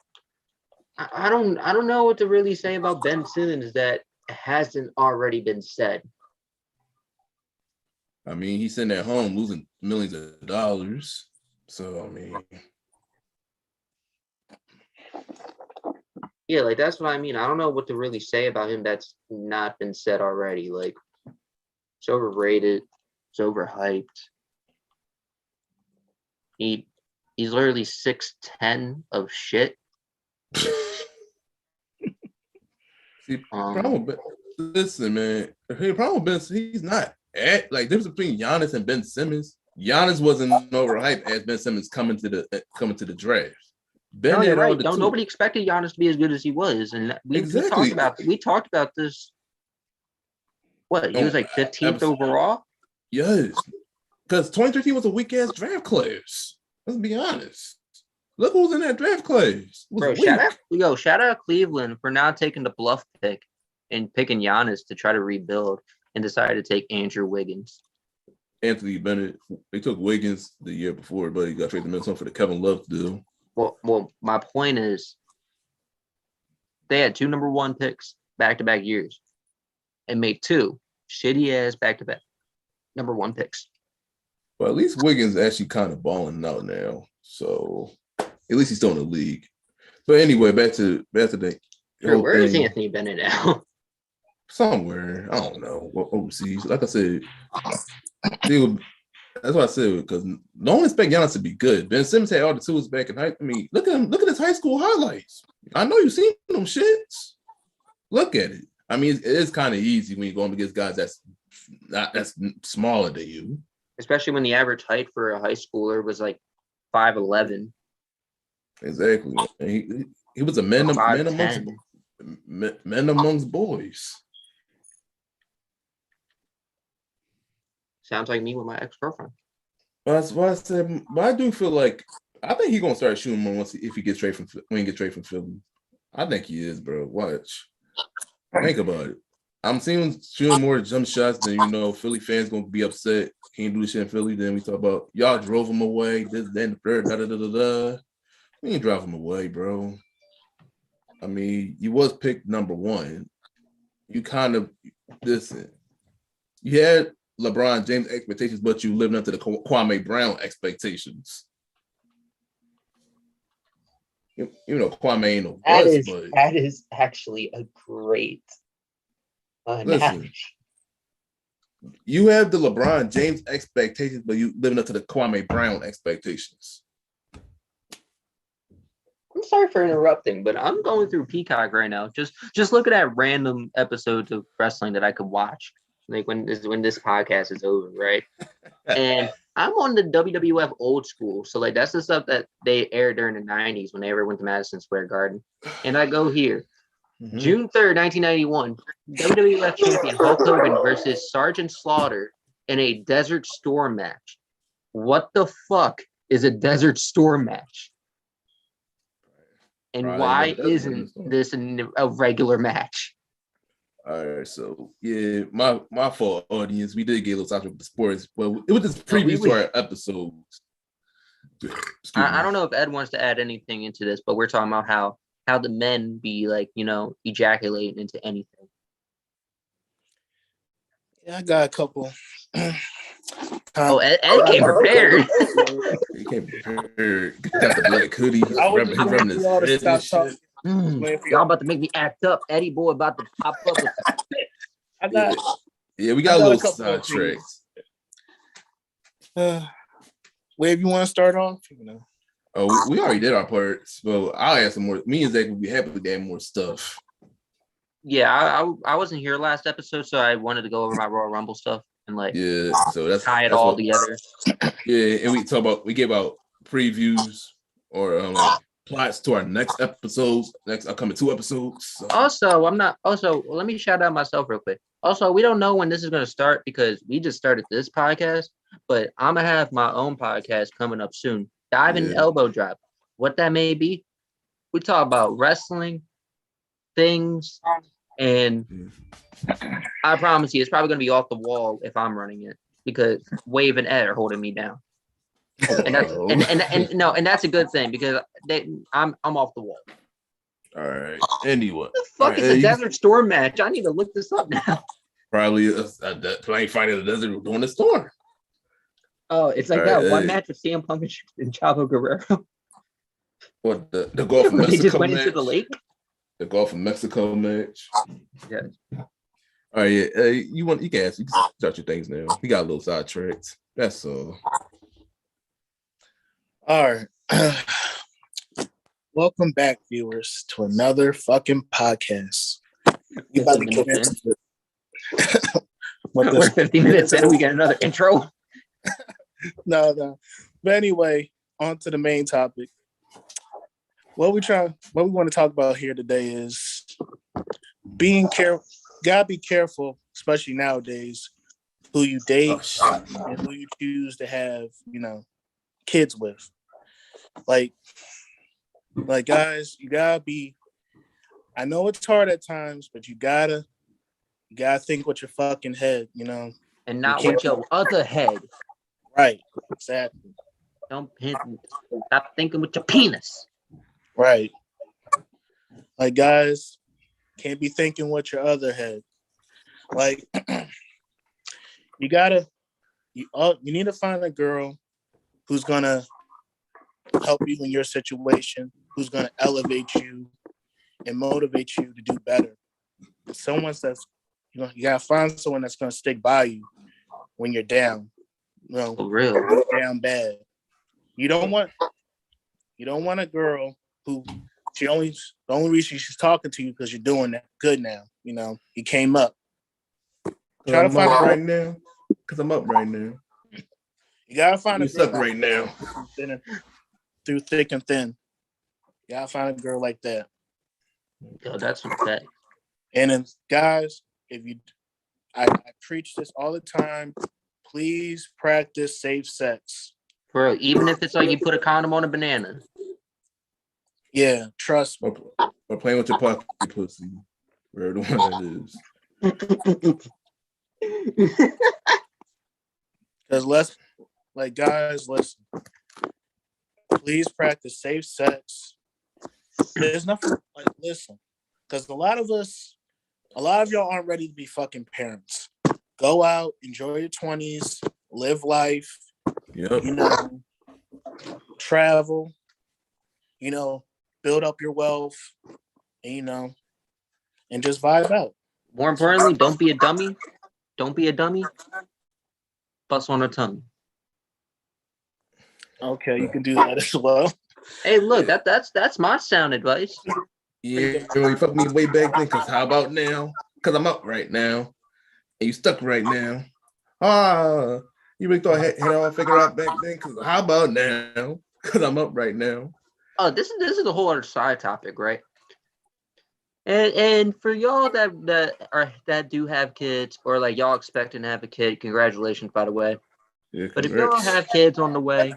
I don't know what to really say about Ben Simmons that hasn't already been said. I mean, he's sitting at home losing millions of dollars. So, I mean. Yeah, like, that's what I mean. I don't know what to really say about him that's not been said already. Like, it's overrated. It's overhyped. He's literally 6'10" of shit. See, listen, man. The problem with Ben, he's not at like difference between Giannis and Ben Simmons. Giannis wasn't overhyped as Ben Simmons coming to the draft. Ben, no, you're right. Nobody expected Giannis to be as good as he was, and we talked about this. What, he was like 15th overall? Yes, because 2013 was a weak ass draft class. Let's be honest. Look who's in that draft class. Bro, shout out Cleveland for now taking the bluff pick and picking Giannis to try to rebuild and decided to take Andrew Wiggins. Anthony Bennett. They took Wiggins the year before, but he got traded to Minnesota for the Kevin Love deal. Well, my point is they had 2 number 1 picks back-to-back years and made 2 shitty-ass back-to-back number 1 picks. Well, at least Wiggins actually kind of balling out now. So at least he's still in the league. But anyway, back to the where is Anthony Bennett now? Somewhere. I don't know. Overseas. Like I said, that's what I said, because no one expect Giannis to be good. Ben Simmons had all the tools back in high. I mean, look at his high school highlights. I know you've seen them shits. Look at it. I mean, it is kind of easy when you're going against guys that's smaller than you. Especially when the average height for a high schooler was like 5'11". Exactly. He was a man amongst boys. Sounds like me with my ex-girlfriend. That's why I said. But I do feel like I think he's gonna start shooting more if he gets straight from when he gets straight from Philly. I think he is, bro. Watch. Think about it. I'm seeing shooting more jump shots than Philly fans gonna be upset. Can't do this shit in Philly. Then we talk about y'all drove him away. This, then the third, da da da da da. We ain't drive him away, bro. I mean, you was picked number one. You kind of listen. You had LeBron James expectations, but you lived up to the Kwame Brown expectations. Kwame ain't no bust, but that is actually a great listen. You have the LeBron James expectations, but you living up to the Kwame Brown expectations. I'm sorry for interrupting, but I'm going through Peacock right now. Just looking at random episodes of wrestling that I could watch, like when this podcast is over, right? And I'm on the WWF old school, so like that's the stuff that they aired during the '90s when they ever went to Madison Square Garden. And I go here, June 3rd, 1991, WWF champion Hulk Hogan versus Sergeant Slaughter in a Desert Storm match. What the fuck is a Desert Storm match? And Probably why isn't this a regular match? All right, so yeah, my fault, audience. We did get a little topic with the sports, but it was just previews to our episodes. I don't know if Ed wants to add anything into this, but we're talking about how the men be like, ejaculating into anything. Yeah, I got a couple. Ed came prepared. He came prepared. Got the black hoodie. He's rubbing his head and shit. Y'all about to make me act up. Eddie boy about to pop up with spit. We got a little sidetracked. Wave, you want to start off? Oh, we already did our parts. Well, I'll add some more. Me and Zach will be happy to add more stuff. Yeah, I wasn't here last episode, so I wanted to go over my Royal Rumble stuff and so that's tie it all together. Yeah, and we gave out previews or plots to our next episodes, next upcoming 2 episodes. So. Also, let me shout out myself real quick. Also, we don't know when this is going to start because we just started this podcast, but I'm going to have my own podcast coming up soon. Dive and Elbow Drop. What that may be, we talk about wrestling, things, and I promise you, it's probably going to be off the wall if I'm running it because Wave and Ed are holding me down. And that's and that's a good thing because I'm off the wall. All right. Anyway, what the fuck is a Desert Storm match? I need to look this up now. Probably playing fighting the desert during the storm. Oh, it's like one match with CM Punk and Chavo Guerrero. What the Gulf of Mexico they just went match? Into the lake. The Gulf of Mexico match. Yeah. All right. Yeah. You can start your things now. We got a little sidetracked. That's all. All right. Welcome back, viewers, to another fucking podcast. We about to get into it. We're 15 minutes in. We get another intro. No. But anyway, on to the main topic. What we want to talk about here today is being careful. Gotta be careful, especially nowadays, who you date and who you choose to have, kids with. Like guys, you gotta be. I know it's hard at times, but you gotta think with your fucking head, and not with your other head. Right, exactly. Don't stop thinking with your penis. Right. Like guys, can't be thinking with your other head. Like you need to find a girl who's gonna help you in your situation, who's gonna elevate you and motivate you to do better. Someone that's you gotta find someone that's gonna stick by you when you're down. For real. Down bad. You don't want a girl who the only reason she's talking to you because you're doing that good now. You came up. Try to find it right now. Because I'm up right now. You gotta find a girl right now. Through thick and thin. You gotta find a girl like that. Yo, that's okay. And then guys, I preach this all the time. please practice safe sex. Bro, even if it's like you put a condom on a banana. Yeah, trust me. Or playing with your pocket pussy. Wherever the one that is. Because guys, listen. Please practice safe sex. There's nothing listen. Because a lot of y'all aren't ready to be fucking parents. Go out, enjoy your 20s, live life, Yep. Travel, build up your wealth, and just vibe out. More importantly, don't be a dummy. Don't be a dummy. Bust on her tongue. Okay, you can do that as well. Hey, look, that's my sound advice. Yeah, you fucked me way back then, because how about now? Because I'm up right now. And you stuck right now. You really thought I had all figured out back then? Because how about now? Because I'm up right now. Oh, this is a whole other side topic, right? And for y'all that do have kids, or like y'all expecting to have a kid, congratulations, by the way. Yeah, but if y'all have kids on the way,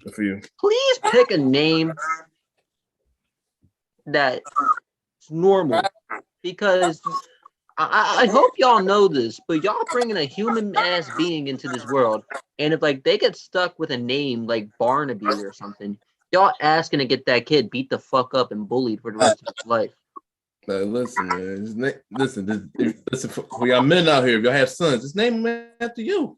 good for you. Please pick a name that's normal, because I hope y'all know this, but y'all bringing a human ass being into this world, and if like they get stuck with a name like Barnaby or something, y'all asking to get that kid beat the fuck up and bullied for the rest of his life. Listen, man. Listen. For y'all men out here, if y'all have sons, just name them after you.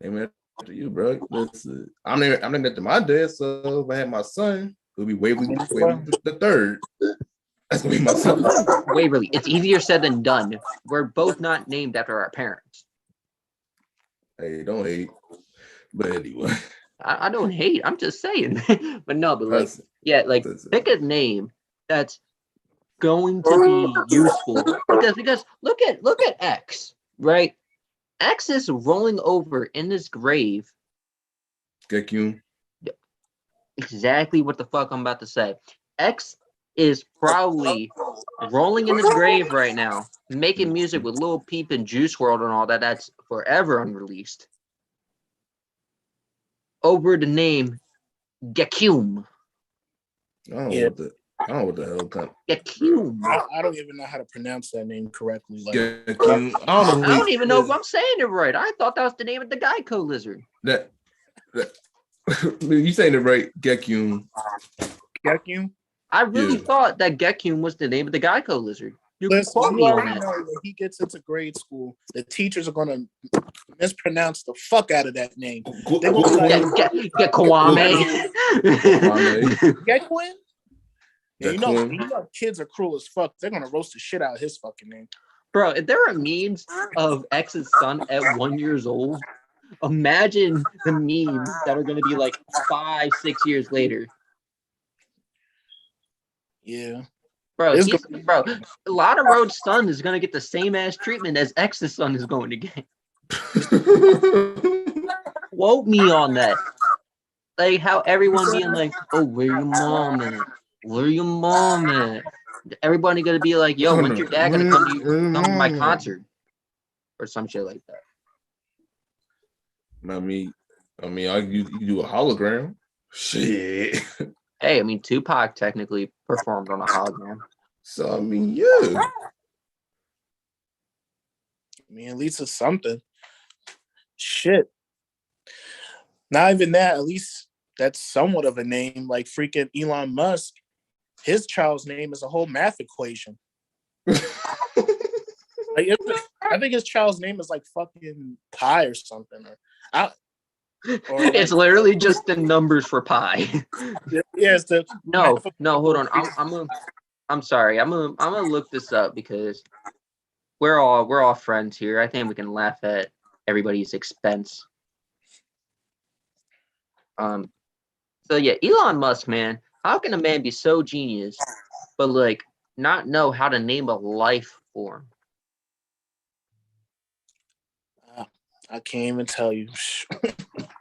Name them after you, bro. Listen, I'm named after my dad, so if I had my son, it would be Waverly the third. That's gonna be my son. Waverly. It's easier said than done. We're both not named after our parents. Hey, don't hate. But anyway, I don't hate. I'm just saying. but like, yeah, like pick a name that's going to be useful, because look at X, right? X is rolling over in this grave. Gekun. Exactly what the fuck I'm about to say. X is probably rolling in his grave right now, making music with Lil Peep and Juice WRLD and all that. That's forever unreleased. Over the name Gekun. I don't know what the hell comes. Gekun. I don't even know how to pronounce that name correctly. Gekun. I don't even know if I'm saying it right. I thought that was the name of the Geico lizard. That you saying it right, Gekun. Gekun? I really thought that Gekun was the name of the Geico lizard. You can Listen, quote me on that. Know when he gets into grade school, the teachers are going to mispronounce the fuck out of that name. They're going to be like, Kwame. Gekun? Yeah, you know, kids are cruel as fuck. They're going to roast the shit out of his fucking name. Bro, if there are memes of X's son at 1 year old, imagine the memes that are going to be like 5-6 years later. Yeah. Bro, a lot of Road's son is going to get the same ass treatment as X's son is going to get. Quote me on that. Like how everyone being like, oh, where your mom at? Where your mom at? Everybody going to be like, yo, when's your dad going to come to my concert? Or some shit like that. I mean, you do a hologram. Shit. Hey, I mean, Tupac technically performed on a hologram. So, I mean, yeah. I mean, at least it's something. Shit. Not even that. At least that's somewhat of a name. Like freaking Elon Musk, his child's name is a whole math equation. I think his child's name is like fucking pi or something. It's literally just the numbers for pi. Yeah, it's the no. Hold on. I'm sorry. I'm gonna look this up because we're all friends here. I think we can laugh at everybody's expense. So yeah, Elon Musk, man. How can a man be so genius, but like not know how to name a life form? I can't even tell you.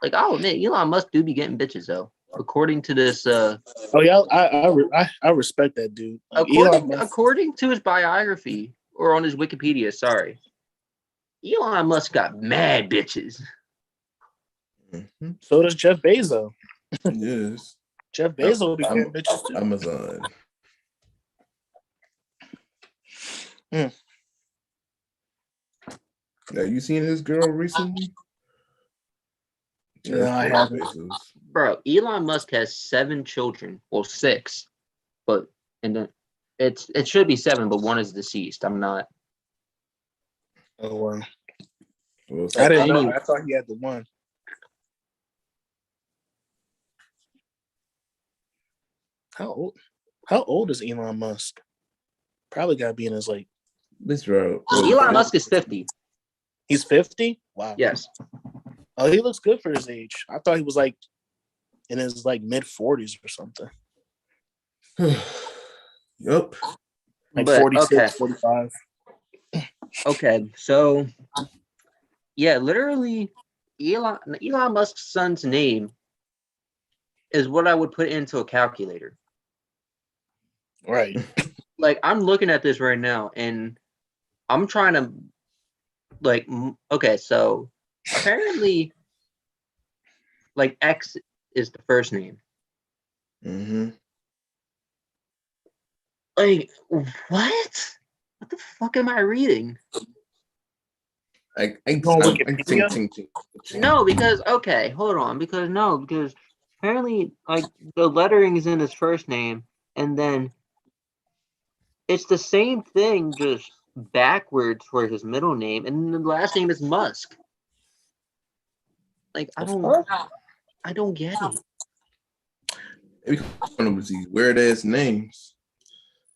Like, I'll admit, Elon Musk do be getting bitches though. According to this, oh yeah, I respect that dude. According to his biography or on his Wikipedia, sorry. Elon Musk got mad bitches. Mhm. So does Jeff Bezos. Yes. Jeff Bezos be getting bitches too. Amazon. Now you seen his girl recently? No, I Jeff haven't. Bezos. Bro, Elon Musk has 7 children. Well, 6. But and then it should be 7, but one is deceased. I'm not. Oh wow. Well, I didn't Any- know. I thought he had the one. How old is Elon Musk? Probably gotta be in his like this route. Elon Musk is 50. he's 50? Wow. Yes. Oh, he looks good for his age. I thought he was like in his like mid 40s or something. Yup. Like But, 46, okay. 45. Okay, so yeah, literally, Elon Musk's son's name is what I would put into a calculator. Right. Like, I'm looking at this right now, and I'm trying to, like, okay, so apparently, like, X is the first name. Mm-hmm. Like, what? What the fuck am I reading? I No, because okay, hold on. Because apparently, like, the lettering is in his first name, and then it's the same thing, just backwards for his middle name, and the last name is Musk. Like, I don't get it. One of these weird ass names.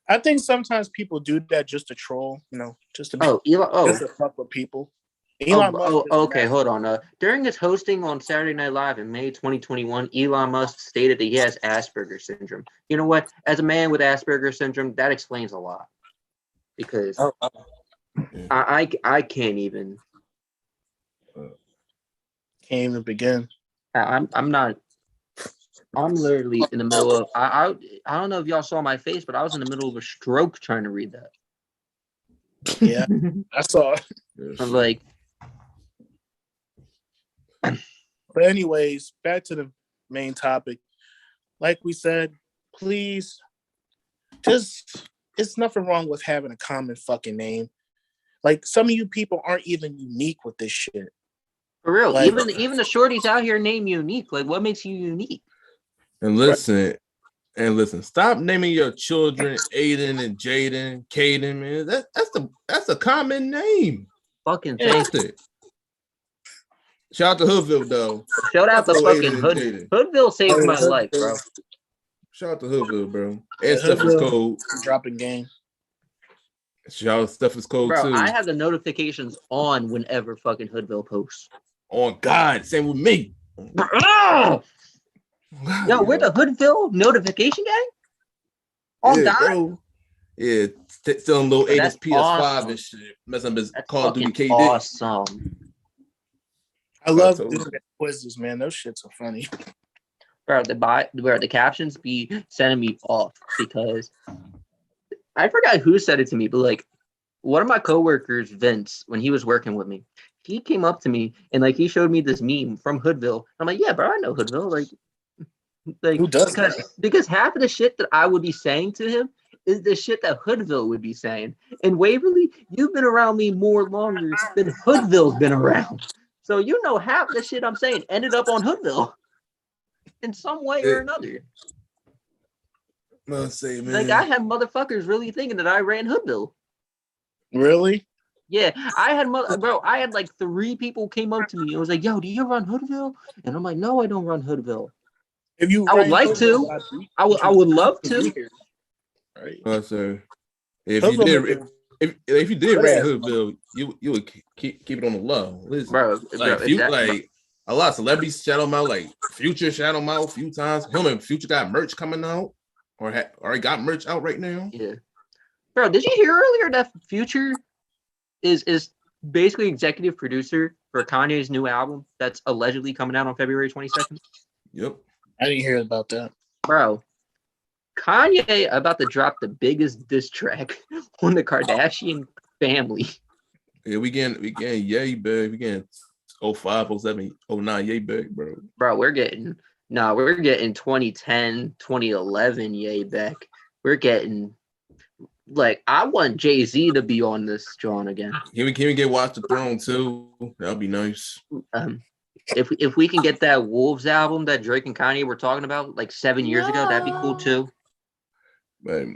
I think sometimes people do that just to troll, just to just to fuck with people. Elon Musk okay, hold on. During his hosting on Saturday Night Live in May 2021, Elon Musk stated that he has Asperger's syndrome. You know what? As a man with Asperger's syndrome, that explains a lot. Because I can't even begin. I'm literally in the middle of I don't know if y'all saw my face, but I was in the middle of a stroke trying to read that. Yeah, I saw it. I'm like, but anyways, back to the main topic. Like we said, please, it's nothing wrong with having a common fucking name. Like, some of you people aren't even unique with this shit. For real, like, even the shorties out here name unique. Like, what makes you unique? And listen, stop naming your children Aiden and Jaden, Caden, man. That's a common name. Fucking thank you. Shout out to Hoodville though. Shout out to fucking Hoodville saved my life, bro. Shout out to Hoodville, bro. And Steph is cold. Dropping game. Shout out Steph is cold too. I have the notifications on whenever fucking Hoodville posts. On God, same with me. Yo, we're the Hoodville notification gang? On God? Bro. Yeah, still little Aiden's PS5 awesome. and shit. Messing up his Call of Duty KD. Awesome. I love doing the quizzes, man. Those shits are funny. Bro, the captions be sending me off because I forgot who said it to me, but like one of my coworkers, Vince, when he was working with me, he came up to me and like he showed me this meme from Hoodville. I'm like, yeah, bro, I know Hoodville. Like who does because half of the shit that I would be saying to him is the shit that Hoodville would be saying. And Waverly, you've been around me more longer than Hoodville's been around. So you know half the shit I'm saying ended up on Hoodville in some way or another. Let's say, man. Like, I had motherfuckers really thinking that I ran Hoodville. Really? Yeah, I had like 3 people came up to me and was like, yo, do you run Hoodville? And I'm like, no, I don't run Hoodville. If you I would like to. I would love to. Right. So if you did run Hoodville, you would keep it on the low. Listen, bro, a lot of celebrities shout him out, like Future shout him out a few times. Him and Future got merch coming out, or got merch out right now. Yeah, bro. Did you hear earlier that Future is basically executive producer for Kanye's new album that's allegedly coming out on February 22nd? Yep. I didn't hear about that, bro. Kanye about to drop the biggest diss track on the Kardashian family. Yeah, we getting yay bag. We getting 05, 07, 09 yay bag, bro. Bro, we're getting 2010, 2011 yay back. We're getting like I want Jay-Z to be on this John again. Can we get Watch the Throne too? That'd be nice. If we can get that Wolves album that Drake and Kanye were talking about like 7 years ago, that'd be cool too. But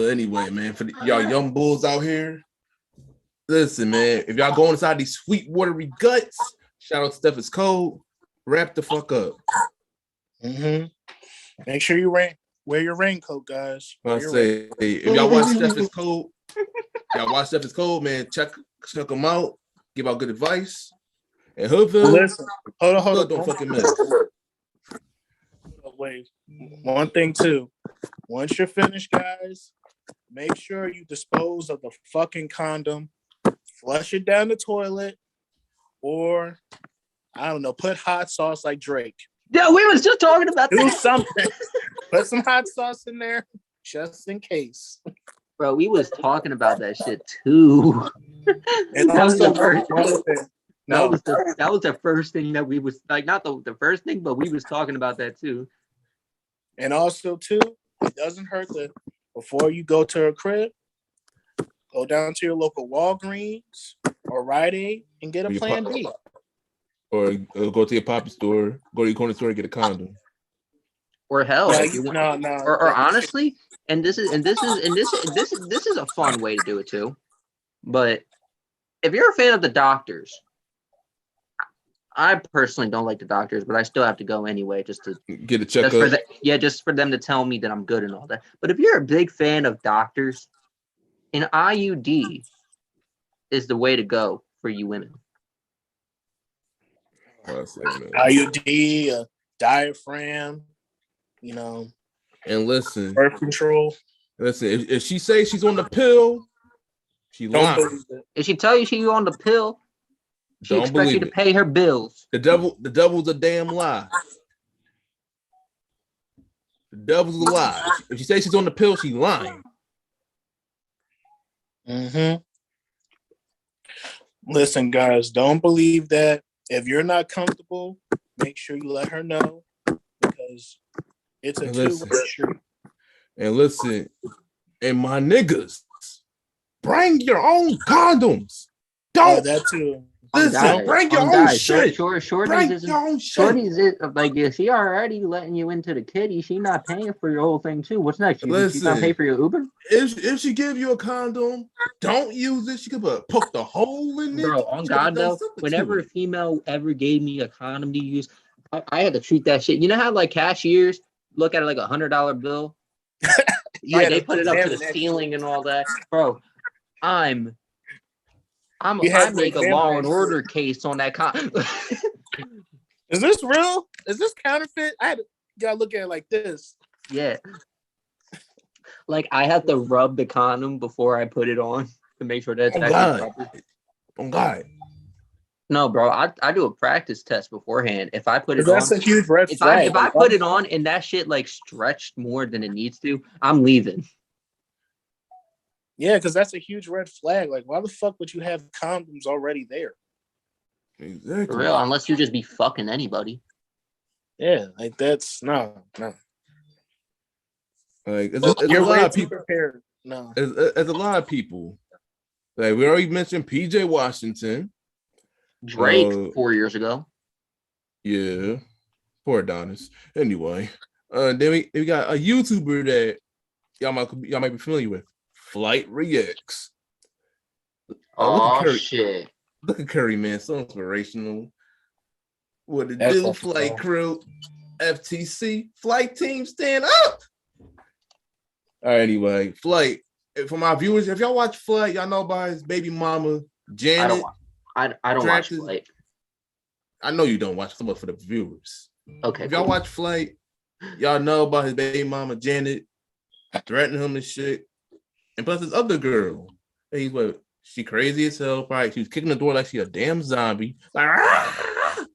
anyway, man, for y'all young bulls out here, listen, man, if y'all go inside these sweet watery guts, shout out to Steph is cold, wrap the fuck up. Mm-hmm. Make sure you wear your raincoat, guys. I say, if y'all watch Steph is cold, man, check them out, give out good advice. And Hoodville, listen, hold on. Don't fucking miss. Wait, one thing too. Once you're finished, guys, make sure you dispose of the fucking condom, flush it down the toilet, or I don't know, put hot sauce like Drake. Yeah, we was just talking about Do that. something. Put some hot sauce in there just in case. Bro, we was talking about that shit too. And That was also, the first- one other thing. That was the first thing that we was like, not the first thing, but we was talking about that too. And also, too, it doesn't hurt that before you go to a crib, go down to your local Walgreens or Rite Aid and get a Plan B. Or go to your poppy store, go to your corner store and get a condom. Or hell, No. Or honestly, this is a fun way to do it too. But if you're a fan of the doctors, I personally don't like the doctors, but I still have to go anyway just to get a checkup. Just for them to tell me that I'm good and all that. But if you're a big fan of doctors, an IUD is the way to go for you women. IUD, diaphragm, And listen, birth control. Listen, if she says she's on the pill, she lying. If she tell you she's on the pill, she expects you to pay her bills. The devil's a damn lie. The devil's a lie. If she says she's on the pill, she's lying. Mm-hmm. Listen, guys, don't believe that. If you're not comfortable, make sure you let her know because it's a two-way street. And listen, and my niggas, bring your own condoms. Don't that too. Listen, bring your own shit. Shorty's it like if she already letting you into the kitty, she not paying for your whole thing too. What's next? She's not pay for your Uber? If she give you a condom, don't use it. She could poke the hole in it. Bro, on God though, whenever a female ever gave me a condom to use, I had to treat that shit. You know how like cashiers look at it like $100 bill? Like they put it up to the ceiling and all that. Bro, I make a Law and Order case on that condom. Is this real? Is this counterfeit? Gotta look at it like this. Yeah. Like I have to rub the condom before I put it on to make sure that's actually proper. Oh God. No, bro. I do a practice test beforehand. If I put it that's on, a huge red flag. If I put it on and that shit like stretched more than it needs to, I'm leaving. Yeah, because that's a huge red flag. Like, why the fuck would you have condoms already there? Exactly. For real, unless you just be fucking anybody. Yeah, like that's no. Like, it's a lot of people. Prepared. No, it's a lot of people. Like we already mentioned, PJ Washington, Drake 4 years ago. Yeah, poor Adonis. Anyway, then we got a YouTuber that y'all might be familiar with. Flight Reacts. Shit. Look at Curry, man. So inspirational. What it do, Flight Crew, FTC, Flight Team, stand up. All right, anyway, Flight. For my viewers, if y'all watch Flight, y'all know about his baby mama, Janet. I don't watch Flight. I know you don't watch so much for the viewers. Okay. If y'all watch Flight, y'all know about his baby mama, Janet, threatening him and shit. And plus this other girl, she crazy as hell. Probably she was kicking the door like she a damn zombie. Like, I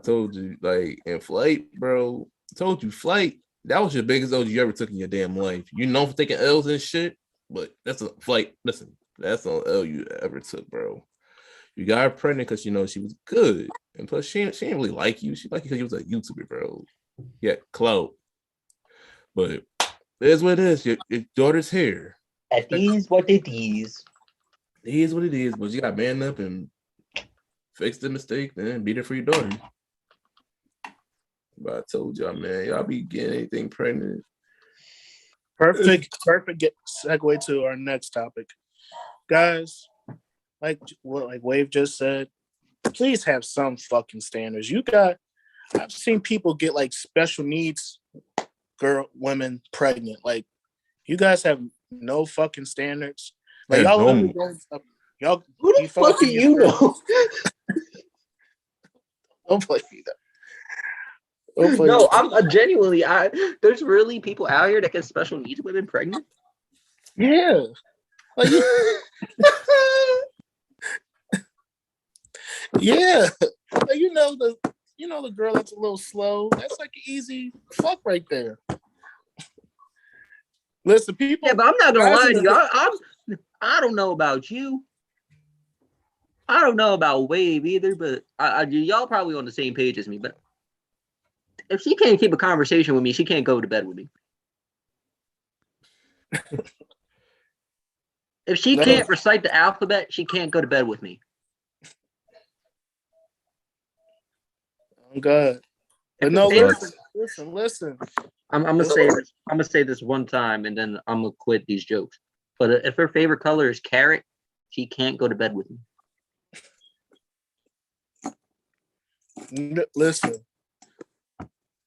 told you, like in Flight, bro. I told you, Flight. That was your biggest L you ever took in your damn life. You known for taking L's and shit, but that's a Flight. Listen, That's the only L you ever took, bro. You got her pregnant because she was good, and plus she didn't really like you. She liked you because you was a YouTuber, bro. Yeah, clout. But it is what it is. Your daughter's here. It is what it is. It is what it is. But you got to man up and fix the mistake, then be there for your daughter. But I told y'all, man, y'all be getting anything pregnant. Perfect segue to our next topic, guys. Like Wave just said, please have some fucking standards. I've seen people get like special needs women pregnant. Like, you guys have no fucking standards. Like, y'all literally y'all. Who the fuck do you know? Don't play me that. No, I'm genuinely. There's really people out here that get special needs women pregnant. Yeah. Like, yeah. Like, the girl that's a little slow. That's like an easy fuck right there. Listen, people. Yeah, but I'm not gonna lie to you. I don't know about you. I don't know about Wave either, but y'all probably on the same page as me. But if she can't keep a conversation with me, she can't go to bed with me. If she can't recite the alphabet, she can't go to bed with me. I'm good. But no, listen. I'm gonna say this. I'm gonna say this one time, and then I'm gonna quit these jokes. But if her favorite color is carrot, she can't go to bed with me. Listen,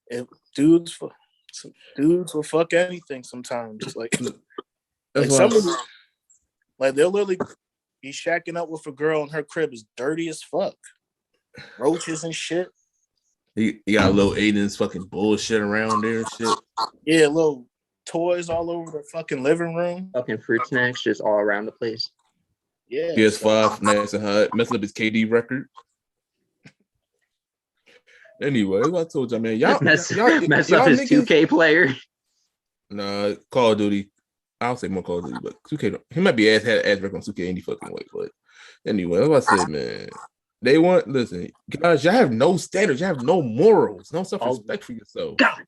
if dudes will fuck anything sometimes. Like somebody, like they'll literally be shacking up with a girl and her crib is dirty as fuck, roaches and shit. You got little Aiden's fucking bullshit around there and shit. Yeah, little toys all over the fucking living room. Fucking fruit snacks just all around the place. Yeah. PS5, nice and hot, messing up his KD record. Anyway, I told y'all, man, y'all mess y'all up his niggas, 2K player. Nah, Call of Duty. I'll say more Call of Duty, but 2K, he might be had ass record on 2K any fucking way. But anyway, that's what I said, man. Listen, guys, y'all have no standards, y'all have no morals, no self-respect for yourself. God.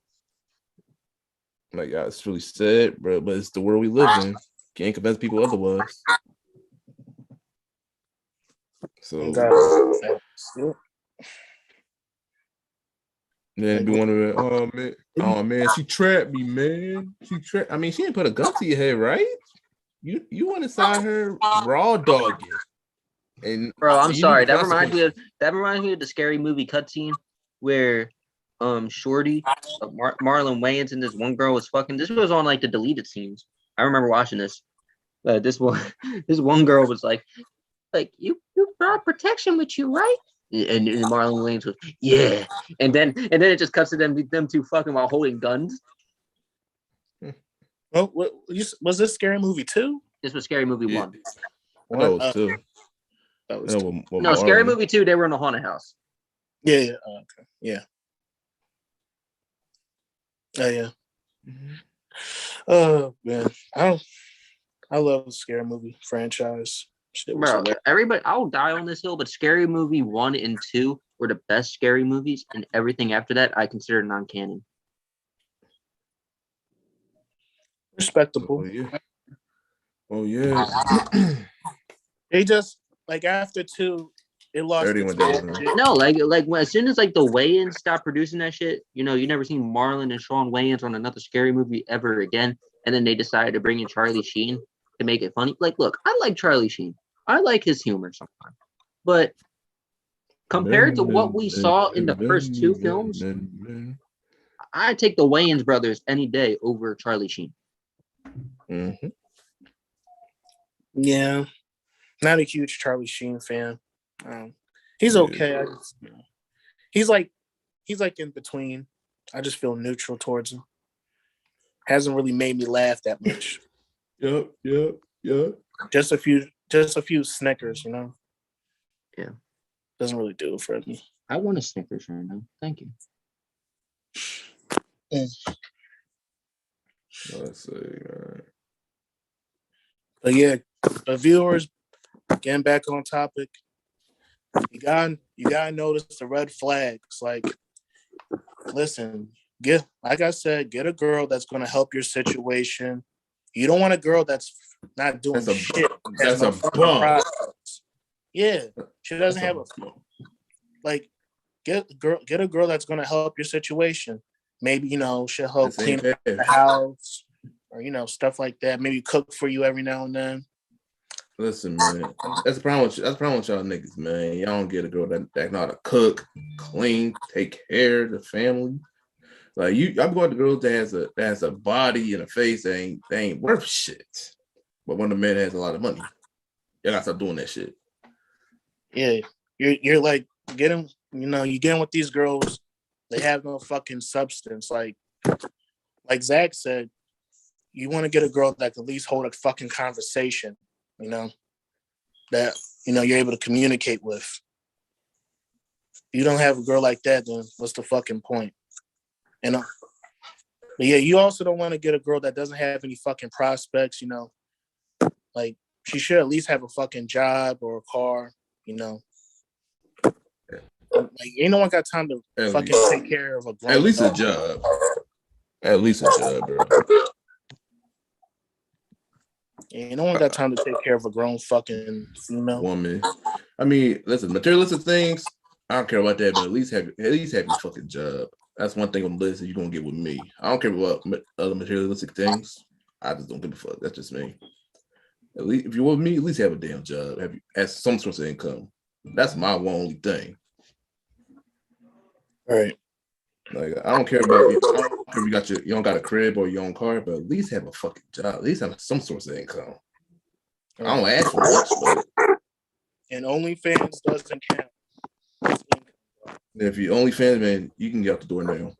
Like, it's really sad, bro, but it's the world we live in. Can't convince people otherwise. So then be wondering, oh man, she trapped me, man. She didn't put a gun to your head, right? You went inside her raw dogging. And bro, I'm sorry. That reminds me of the Scary Movie cutscene where Shorty, Marlon Wayans, and this one girl was fucking. This was on like the deleted scenes. I remember watching this. This one girl was like you brought protection with you, right? And Marlon Wayans was, yeah. And then it just cuts to them two fucking while holding guns. Oh, was this Scary Movie 2? This was Scary Movie 1. No, it was 2. No, Scary Movie 2, they were in a haunted house. Yeah. Okay. Yeah. Oh, yeah. Mm-hmm. Oh, man. I love the Scary Movie franchise. Bro, everybody, I'll die on this hill, but Scary Movie 1 and 2 were the best scary movies, and everything after that I consider non-canon. Respectable. Oh yeah. They just like after 2, it lost its magic. No, like as soon as like the Wayans stopped producing that shit, you never seen Marlon and Sean Wayans on another scary movie ever again. And then they decided to bring in Charlie Sheen to make it funny. Like, look, I like Charlie Sheen. I like his humor sometimes. But compared to what we saw in the first 2 films, I take the Wayans brothers any day over Charlie Sheen. Mm-hmm. Yeah. Not a huge Charlie Sheen fan. He's okay. He's like in between. I just feel neutral towards him. Hasn't really made me laugh that much. Yep. Just a few Snickers, Yeah. Doesn't really do it for me. I want a Snickers right now. Thank you. Let's see. But yeah, But viewers, getting back on topic, you gotta notice the red flags. Like, listen, like I said, get a girl that's gonna help your situation. You don't want a girl that's not doing shit. That's a bum. Yeah, she doesn't have a like. Get a girl that's gonna help your situation. Maybe she'll help clean up the house or stuff like that. Maybe cook for you every now and then. Listen, man, that's the problem with y'all niggas, man. Y'all don't get a girl that know how to cook, clean, take care of the family. Like I'm going to girls that has a body and a face that ain't worth shit. But when the man has a lot of money, y'all gotta stop doing that shit. Yeah, you're like getting, you getting with these girls. They have no fucking substance. Like Zach said, you want to get a girl that can at least hold a fucking conversation. That you're able to communicate with. If you don't have a girl like that, then what's the fucking point? But yeah, you also don't want to get a girl that doesn't have any fucking prospects. Like she should at least have a fucking job or a car. Like ain't no one got time to take care of a grown at least adult. a job. At least a job, bro. Yeah, no one got time to take care of a grown fucking female woman. I mean, listen, materialistic things, I don't care about that, but at least have your fucking job. That's one thing on the list that you're gonna get with me. I don't care about other materialistic things. I just don't give a fuck. That's just me. At least if you're with me, at least have a damn job. Have some sort of income. That's my one only thing. All right. Like I don't care about you. I don't care if you don't got a crib or your own car, but at least have a fucking job. At least have some source of income. I don't ask for much, but and OnlyFans doesn't count. If you're OnlyFans, man, you can get out the door now.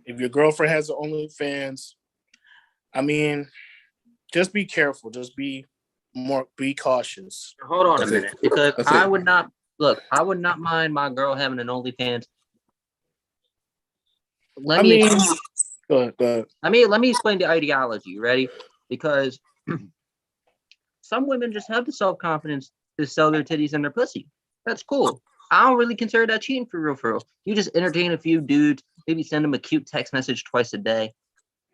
If your girlfriend has an OnlyFans, I mean, just be careful. Just be cautious. Hold on a minute, because I would not mind my girl having an OnlyFans. Go ahead. Let me explain the ideology. You ready? Because some women just have the self-confidence to sell their titties and their pussy. That's cool. I don't really consider that cheating for real. You just entertain a few dudes, maybe send them a cute text message twice a day.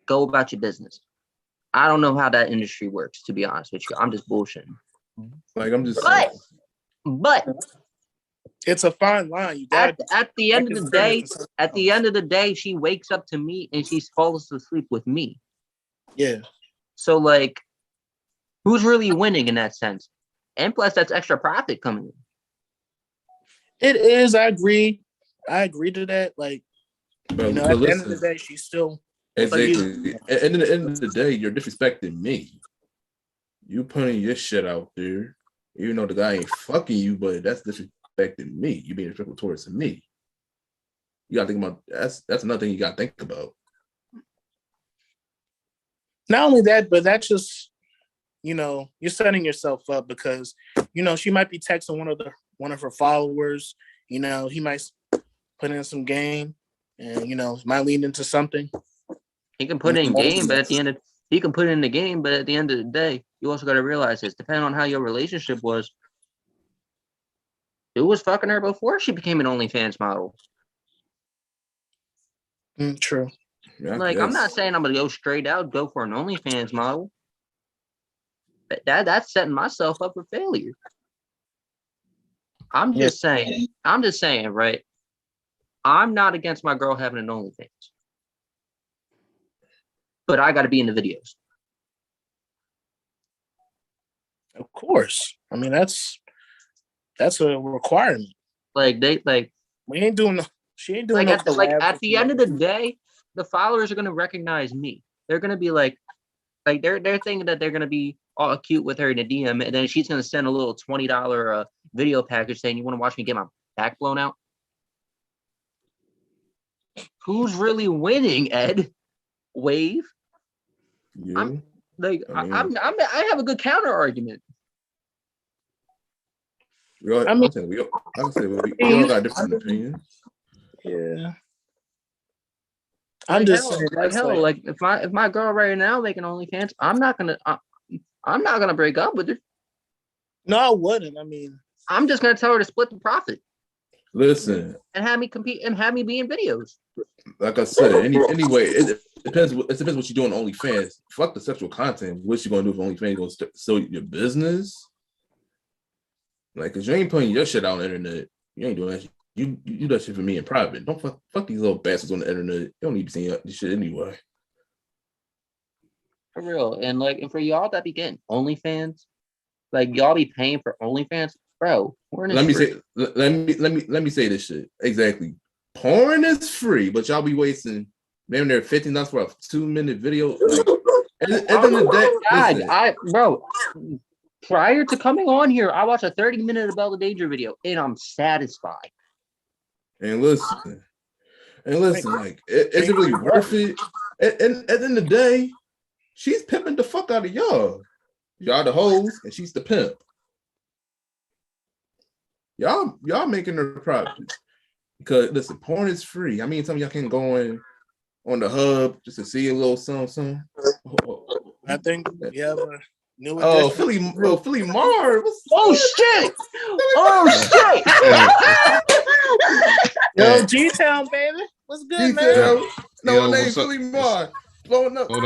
Go about your business. I don't know how that industry works, to be honest with you. I'm just bullshitting. Like I'm just but it's a fine line. At the end of the day, she wakes up to me and she falls asleep with me. Yeah. So like, who's really winning in that sense? And plus, that's extra profit coming in. It is. I agree to that. Like, but at the end of the day, she's still exactly. And at the end of the day, you're disrespecting me. You putting your shit out there, even though the guy ain't fucking you, but that's disrespecting me. You being disrespectful towards me. You gotta think about that's another thing you gotta think about. Not only that, but that's just you're setting yourself up because she might be texting one of her followers. He might put in some game, and might lead into something. He can put in game, but at the end of the day, you also got to realize this. Depending on how your relationship was, who was fucking her before she became an OnlyFans model? True. Yeah, like, I'm not saying I'm gonna go straight out, go for an OnlyFans model. That's setting myself up for failure. I'm just saying, right? I'm not against my girl having an OnlyFans, but I got to be in the videos. Of course. I mean, that's a requirement. She ain't doing at the end of the day, the followers are gonna recognize me. They're gonna be like they're thinking that they're gonna be all cute with her in a DM, and then she's gonna send a little $20 video package saying, "You want to watch me get my back blown out?" Who's really winning, Ed? Wave. You? I have a good counter argument. We all got different opinions. Yeah. If my girl right now making OnlyFans, I'm not gonna. I'm not gonna break up with her. No, I wouldn't. I mean, I'm just gonna tell her to split the profit Listen, and have me compete and have me be in videos. like I said, anyway, it depends. It depends what you're doing on OnlyFans. Fuck the sexual content. What you gonna do for OnlyFans? You gonna sell your business? Like, cause you ain't putting your shit out on the internet. You ain't doing that. You do that shit for me in private. Don't fuck these little bastards on the internet. You don't need to see this shit anyway. For real. And like, and for y'all that be getting OnlyFans, like y'all be paying for OnlyFans, bro. Let me say this shit exactly. Porn is free, but y'all be wasting maybe they're $15 for a 2-minute video. Like, at the end of the day, bro. Prior to coming on here, I watched a 30-minute Abella Danger video, and I'm satisfied. And listen, like, is it really worth it? And at the end of the day, she's pimping the fuck out of y'all. Y'all the hoes, and she's the pimp. Y'all making her profit. Because listen, porn is free. I mean, some of y'all can go on the hub just to see a little something. I think we have a new addition. Philly Mar. Shit! Oh shit! Yo, G-Town, baby. What's good, man? No name Philly Mar. Blowing up. Yo,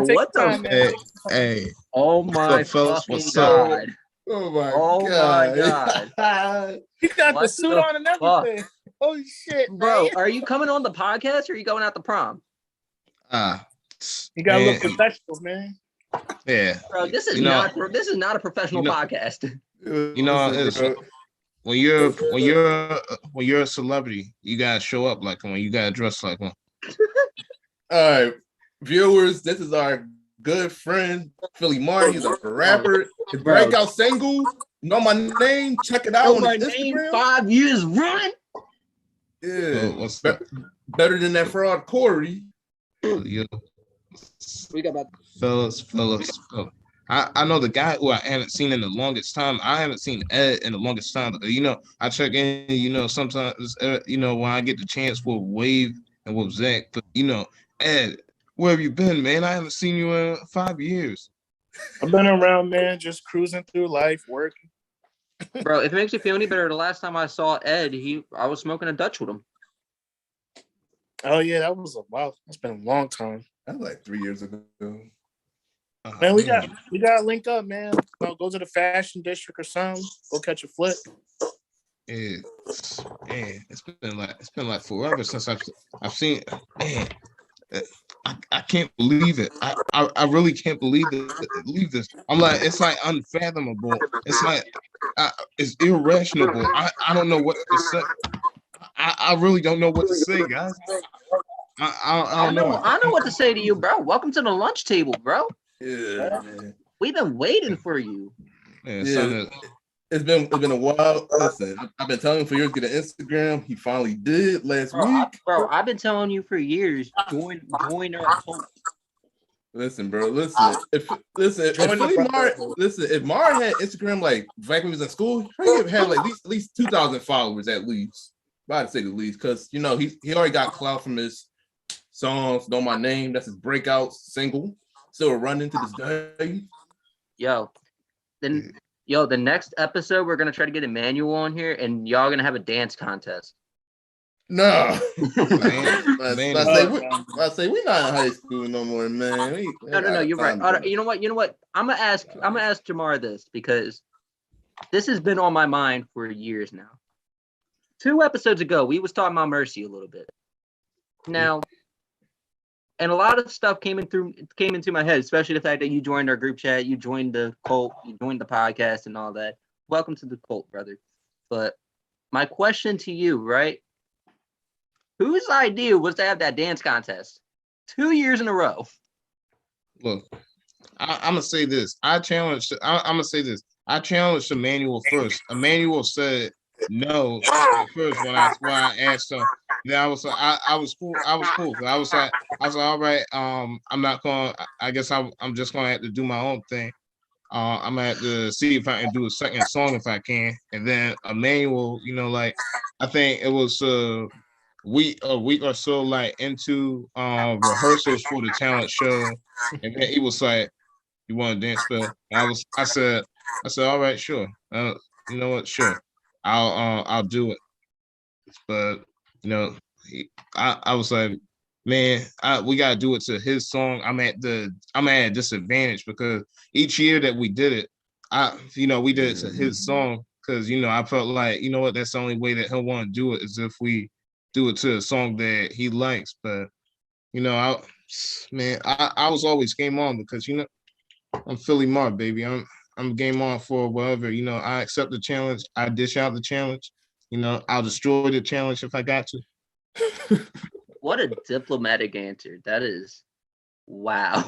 what the the? Hey. Oh my fucking god. Oh my god. You got the suit on and everything. Holy shit, bro. Man. Are you coming on the podcast or are you going out the prom? You gotta look professional, man. Yeah. Bro, this is not a professional podcast. You know, when you're a celebrity, you gotta show up like one. You gotta dress like one. All right, viewers, this is our good friend Philly Mar. He's a rapper. His breakout single, Know My Name. Check it out on his Instagram. 5 years run. Yeah, what's better than that fraud Corey. Yo. We got about fellas. I know the guy who I haven't seen in the longest time. I haven't seen Ed in the longest time. You know, I check in. Sometimes when I get the chance, we'll wave and we'll Zach. But Ed, where have you been, man? I haven't seen you in 5 years. I've been around, man, just cruising through life, working. Bro, if it makes you feel any better, the last time I saw Ed, I was smoking a Dutch with him. Oh yeah, that was a while. It's been a long time. That was like 3 years ago. Man, we got to link up, man. Go to the fashion district or something. Go catch a flip. Yeah, it's been like forever since I've seen. Man, I can't believe it. I really can't believe this. I'm like, it's like unfathomable. It's like it's irrational. I don't know what to say. I really don't know what to say, guys. I don't know. I know what to say to you, bro. Welcome to the lunch table, bro. Yeah, man. We've been waiting for you. Yeah, it's been a while. Listen, I've been telling him for years to get an Instagram. He finally did last week. Bro, I've been telling you for years. Join our cult. Listen, bro. If Mar had Instagram like back when he was in school, he would have like at least 2,000 followers at least. I'd say the least, because he already got clout from his songs. Know My Name. That's his breakout single. Still running to this day. The next episode we're gonna try to get Emmanuel on here, and y'all gonna have a dance contest. No, I say we're not in high school no more, man. No, you're right. You know what? I'm gonna ask Jamar this because this has been on my mind for years now. 2 episodes ago, we was talking about Mercy a little bit. Now, and a lot of stuff came into my head, especially the fact that you joined our group chat, you joined the cult, you joined the podcast and all that. Welcome to the cult, brother. But my question to you, right? Whose idea was to have that dance contest 2 years in a row? Look, I'm gonna say this. I'm gonna say this. I challenged Emmanuel first. Emmanuel said no at first when I asked him. Then I was cool. I was like, all right. I'm not going. I guess I'm just gonna have to do my own thing. I'm gonna have to see if I can do a second song if I can. And then Emmanuel, I think it was a week or so like into rehearsals for the talent show, and then he was like, You want a dance spell? I said, all right, sure. You know what? Sure. I'll do it. But you know, I was like, man, we gotta do it to his song. I'm at a disadvantage because each year that we did it, we did it to his song because I felt like that's the only way that he'll want to do it is if we do it to a song that he likes. But I was always game on because I'm Philly Mark, baby. I'm game on for whatever. I accept the challenge. I dish out the challenge. I'll destroy the challenge if I got to. What a diplomatic answer. That is wow.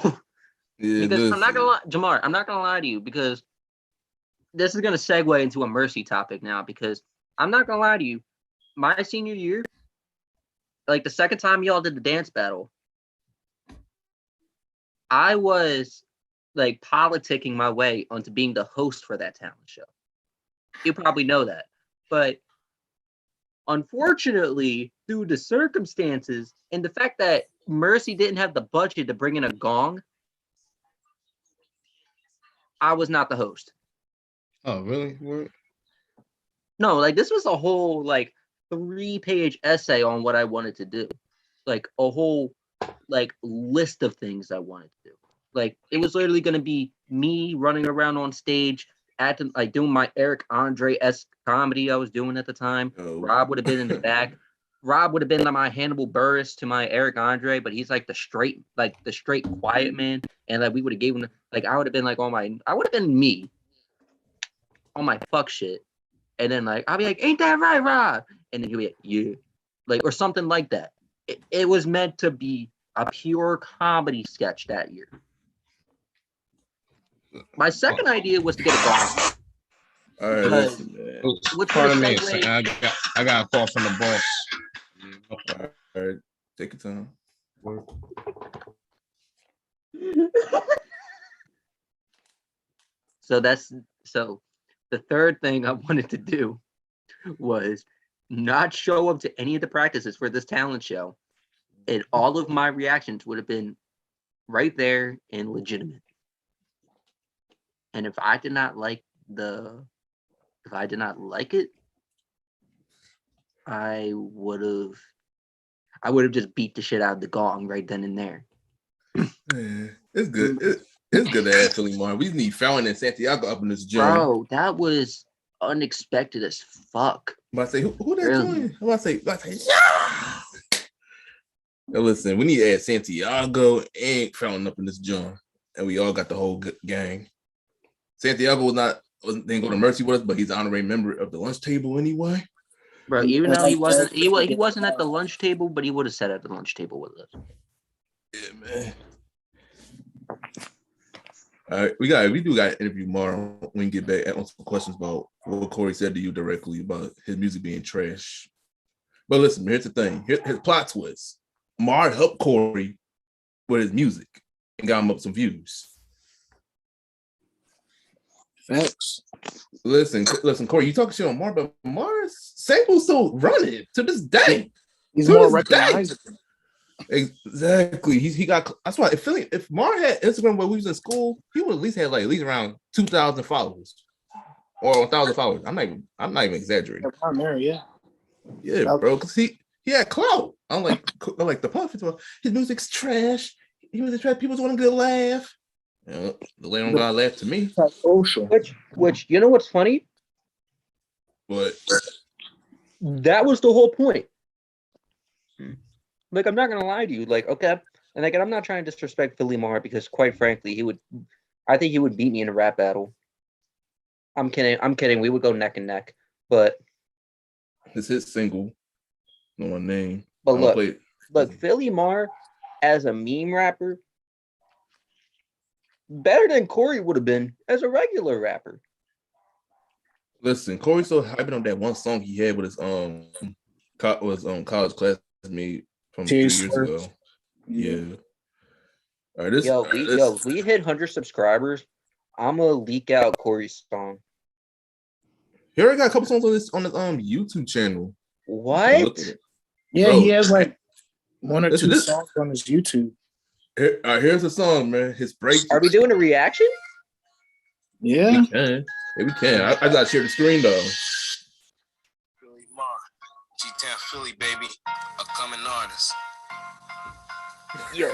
Yeah, Because I'm not listen. gonna lie, Jamar, I'm not gonna lie to you because this is gonna segue into a mercy topic now because I'm not gonna lie to you. My senior year, like the second time y'all did the dance battle, I was like politicking my way onto being the host for that talent show. You probably know that. But unfortunately, due to circumstances and the fact that Mercy didn't have the budget to bring in a gong, I was not the host. Oh, really? No, like this was a whole like 3-page essay on what I wanted to do. Like a whole like list of things I wanted to do. Like it was literally gonna be me running around on stage, acting like doing my Eric Andre-esque comedy I was doing at the time. Oh. Rob would have been in the back. Rob would have been like my Hannibal Buress to my Eric Andre, but he's like the straight quiet man. And like we would have given like I would have been like I would have been me on my fuck shit. And then like I'll be like, ain't that right, Rob? And then he'll be like, yeah. Like or something like that. It was meant to be a pure comedy sketch that year. My second idea was to get a gong. All right, Because- listen, man. Which Pardon would me, segue- son. I got a call from the boss. All right, take your time. So the third thing I wanted to do was not show up to any of the practices for this talent show. And all of my reactions would have been right there and legitimate. And if I did not like it, I would have just beat the shit out of the gong right then and there. Man, it's good. It's good to have Philly Mark. We need Fallon and Santiago up in this joint. Bro, that was unexpected as fuck. I'm about to say, who that Really? joint? I'm about to say, yeah. Now listen, we need to add Santiago and Fallon up in this joint, and we all got the whole gang. Santiago didn't go to Mercy with us, but he's an honorary member of the lunch table anyway. Bro, even though he wasn't at the lunch table, but he would have sat at the lunch table with us. Yeah, man. All right, we do got to interview tomorrow when we get back and answer some questions about what Corey said to you directly about his music being trash. But listen, here's the thing. His plot twist. Mar helped Corey with his music and got him up some views. Facts. Listen, Corey, you talking shit on Mar, but Mar's sample still running to this day. He's To more this day. recognizable. Exactly. He got. That's why if Mar had Instagram where we was in school, he would at least have at least around 2,000 followers or 1,000 followers. I'm not even exaggerating. Around there, yeah. Yeah, bro. Because he had clout. Unlike the Puffins. His music's trash. He was trash. People just want to get a laugh. The lay on God laugh to me. Social. Which you know what's funny? But That was the whole point. Like, I'm not gonna lie to you. Like, okay, and like, I'm not trying to disrespect Philly Mar because, quite frankly, I think he would beat me in a rap battle. I'm kidding. We would go neck and neck. But it's his single. No one name. but I'll play look, Philly Mar as a meme rapper, better than Corey would have been as a regular rapper. Listen, Corey's so hyping on that one song he had with his college classmate from 2 years ago. Yeah. All right, we hit 100 subscribers. I'm gonna leak out Corey's song. He already got a couple songs on his YouTube channel. What? Yeah, Bro, he has like one or listen, two songs on his YouTube. Here's the song, man. His break. Are we doing a reaction? Yeah. We can. Yeah, we can. I gotta share the screen though. Philly Mar, G-Town Philly, baby, upcoming artist. Yo,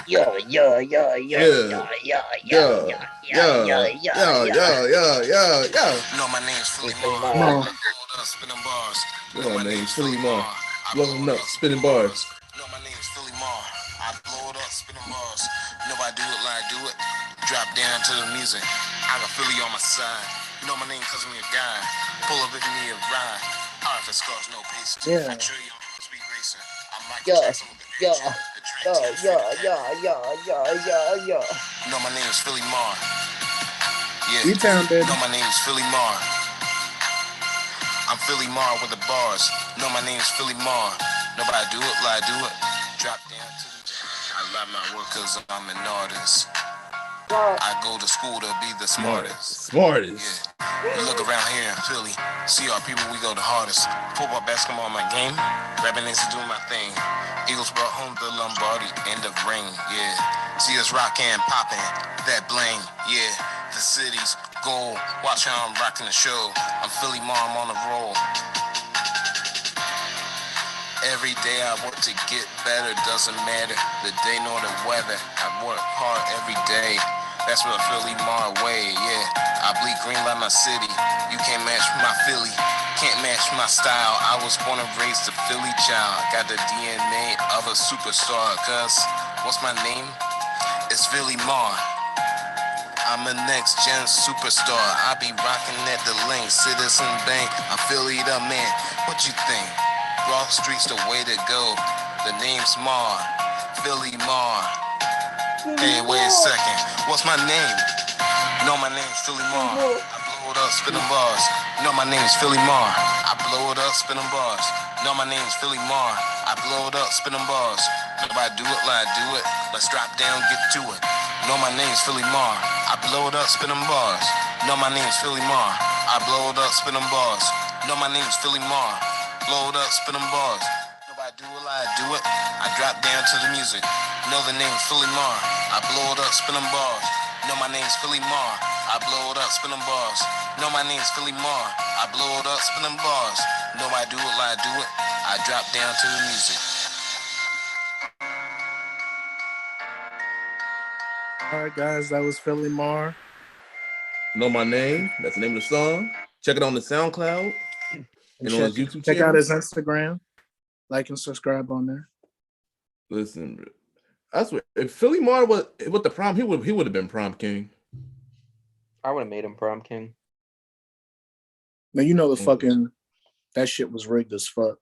yo, yo, yo, yo, yo, yo, yo, yo, yo, yo, yo. No, my name's Philly Philly Mar. Mar. Mar. Blowed up, spinning bars. No, my name's Philly Mar. Blowing up, spinning bars. No, my name's Philly Mar. I blow it up, spinning bars. Nobody do it like I do it. Drop down to the music. I got Philly on my side. You know my name cause me a guy. Pull up with me a ride. Hard for scars, no patience. Yeah. I trillion speed racer. I'm Michael Yeah, Jackson with the yeah, nature. The dream yo, team yo, fit the yo, pack. yo, yo, yo, yo. You know my name is Philly Mar. Yeah. G-Town, baby. You know my name is Philly Mar. I'm Philly Mar with the bars. You know my name is Philly Mar. Nobody do it like I do it. Drop down to the. I love my work cause I'm an artist. I go to school to be the smartest. Smartest. You look around here in Philly, see our people, we go the hardest. Football, basketball, my game. Rapping is doing my thing. Eagles brought home the Lombardi and the ring, yeah. See us rockin' and poppin', that bling, yeah. The city's gold. Watch how I'm rocking the show. I'm Philly Mom on the roll. Every day I work to get better, doesn't matter the day nor the weather. I work hard every day. That's what Philly Mar way, yeah. I bleed green like my city. You can't match my Philly, can't match my style. I was born and raised a Philly child. Got the DNA of a superstar. Cause what's my name? It's Philly Mar. I'm a next gen superstar. I be rocking at the link, Citizen Bank. I'm Philly the man. What you think? Broad Street's the way to go. The name's Mar, Philly Mar. Hey, wait a second. What's my name? You know my name's Philly Mar. I blow it up, spinning bars. You know my name's Philly Mar. I blow it up, spinning bars. You know my name's Philly Mar. I blow it up, spinning bars. Nobody do it like I do it. Let's drop down, get to it. You know my name's Philly Mar. I blow it up, spinning bars. You know my name's Philly Mar. I blow it up, spinning bars. You know my name's Philly Mar. Blow it up, spinning bars. Nobody do it like I do it. I drop down to the music. You know the name's Philly Mar. I blow it up, spinning bars. You know my name's Philly Mar. I blow it up, spinning bars. You know my name's Philly Mar. I blow it up, spinning bars. Nobody do it like I do it. I drop down to the music. All right, guys, that was Philly Mar. Know my name. That's the name of the song. Check it on the SoundCloud and on his YouTube check channel. out his Instagram. Like and subscribe on there. Listen, that's what if Philly Mar was with the prom, he would have been prom king. I would have made him prom king. Now you know the fucking that shit was rigged as fuck.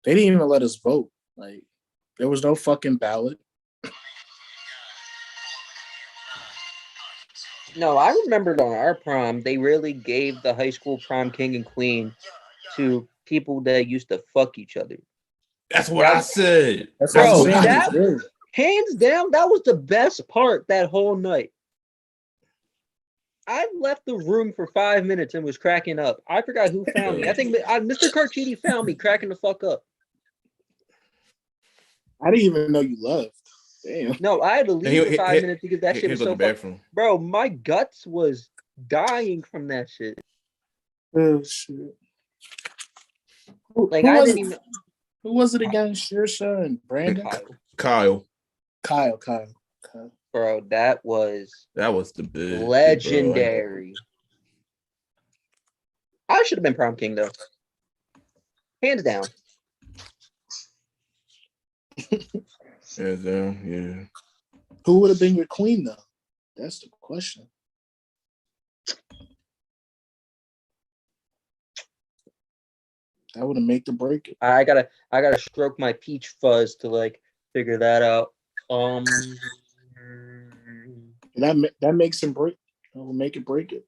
They didn't even let us vote. Like there was no fucking ballot. No, I remembered on our prom, they really gave the high school prom king and queen to people that used to fuck each other. That's what I said. That's Bro, what I'm saying. that- It's rigged. Hands down, that was the best part that whole night. I left the room for 5 minutes and was cracking up. I forgot who found me. I think Mr. Carchidi found me cracking the fuck up. I didn't even know you left. Damn. No, I had to leave for 5 minutes because that He shit was go to so the bathroom. Bro, my guts was dying from that shit. Oh shit. Like Who I was didn't it? even Who was it again? Shersha and Brandon? Kyle. Kyle. bro, that was That was the big legendary. I should have been prom king though. Hands down. Yeah. Who would have been your queen though? That's the question. That would have made the break it. I gotta stroke my peach fuzz to like figure that out. That makes him break. That will make it break it.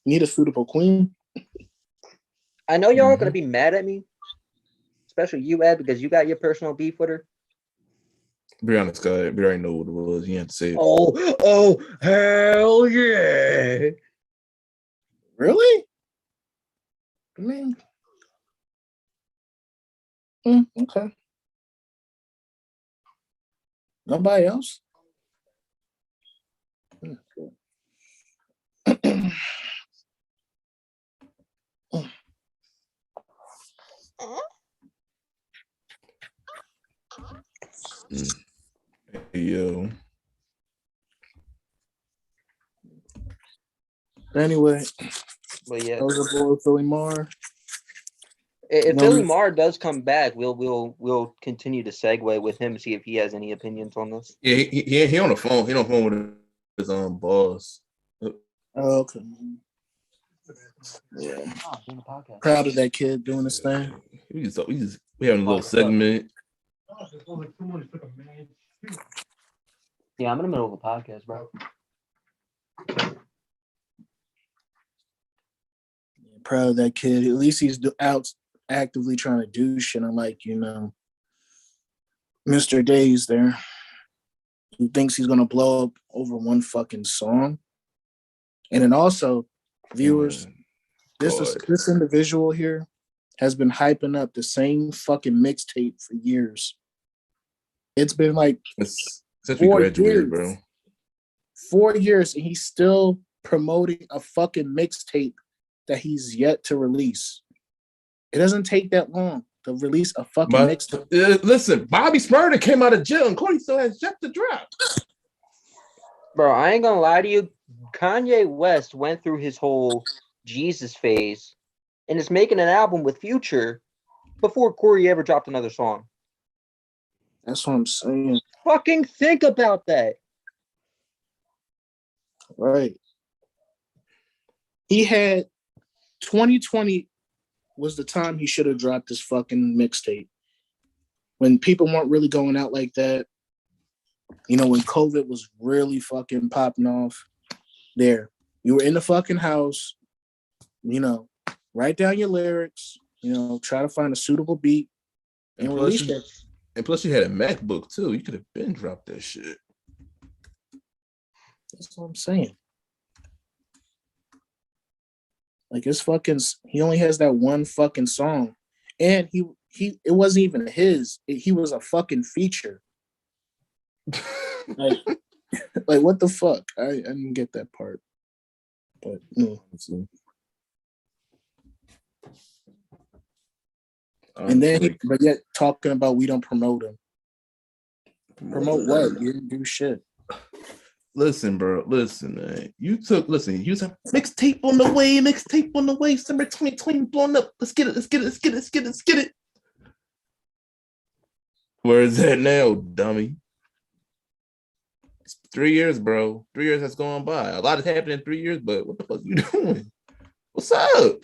Need a suitable queen. I know y'all are gonna be mad at me, especially you, Ed, because you got your personal beef with her. Be honest, guy. We already know what it was. You had to say it. Oh, hell yeah! Really? I mean, okay. Nobody else? Hey, yo. Anyway, But yeah, those are boy Philly Mar. if No, Billy no. Maher does come back, we'll continue to segue with him, see if he has any opinions on this. Yeah, he on the phone. He on the phone with his boss. Oh, okay. Yeah. Proud of that kid doing his thing. We having a little segment. Yeah, I'm in the middle of a podcast, bro. Proud of that kid. At least he's out actively trying to do shit. Unlike, Mr. Days there, who thinks he's gonna blow up over one fucking song. And then also, viewers, this individual here has been hyping up the same fucking mixtape for years. It's been like since we graduated, bro. 4 years, and he's still promoting a fucking mixtape that he's yet to release. It doesn't take that long to release a fucking mixtape. Listen, Bobby Smurder came out of jail, and Corey still has yet to drop. Bro, I ain't gonna lie to you. Kanye West went through his whole Jesus phase and is making an album with Future before Corey ever dropped another song. That's what I'm saying. Fucking think about that. Right. He had 2020 was the time he should have dropped this fucking mixtape. When people weren't really going out like that. When COVID was really fucking popping off. There. You were in the fucking house. Write down your lyrics. Try to find a suitable beat and release it. And plus, you had a MacBook too. You could have been dropped that shit. That's what I'm saying. Like he only has that one fucking song, and he it wasn't even his. He was a fucking feature. like what the fuck? I didn't get that part. But and then, but yet talking about we don't promote him. Promote what? You didn't do shit. Listen, bro. Listen, man. You was a mixtape on the way. Summer 2020 blowing up. Let's get it. Where is that now, dummy? It's 3 years, bro. 3 years has gone by. A lot has happened in 3 years, but what the fuck you doing? What's up?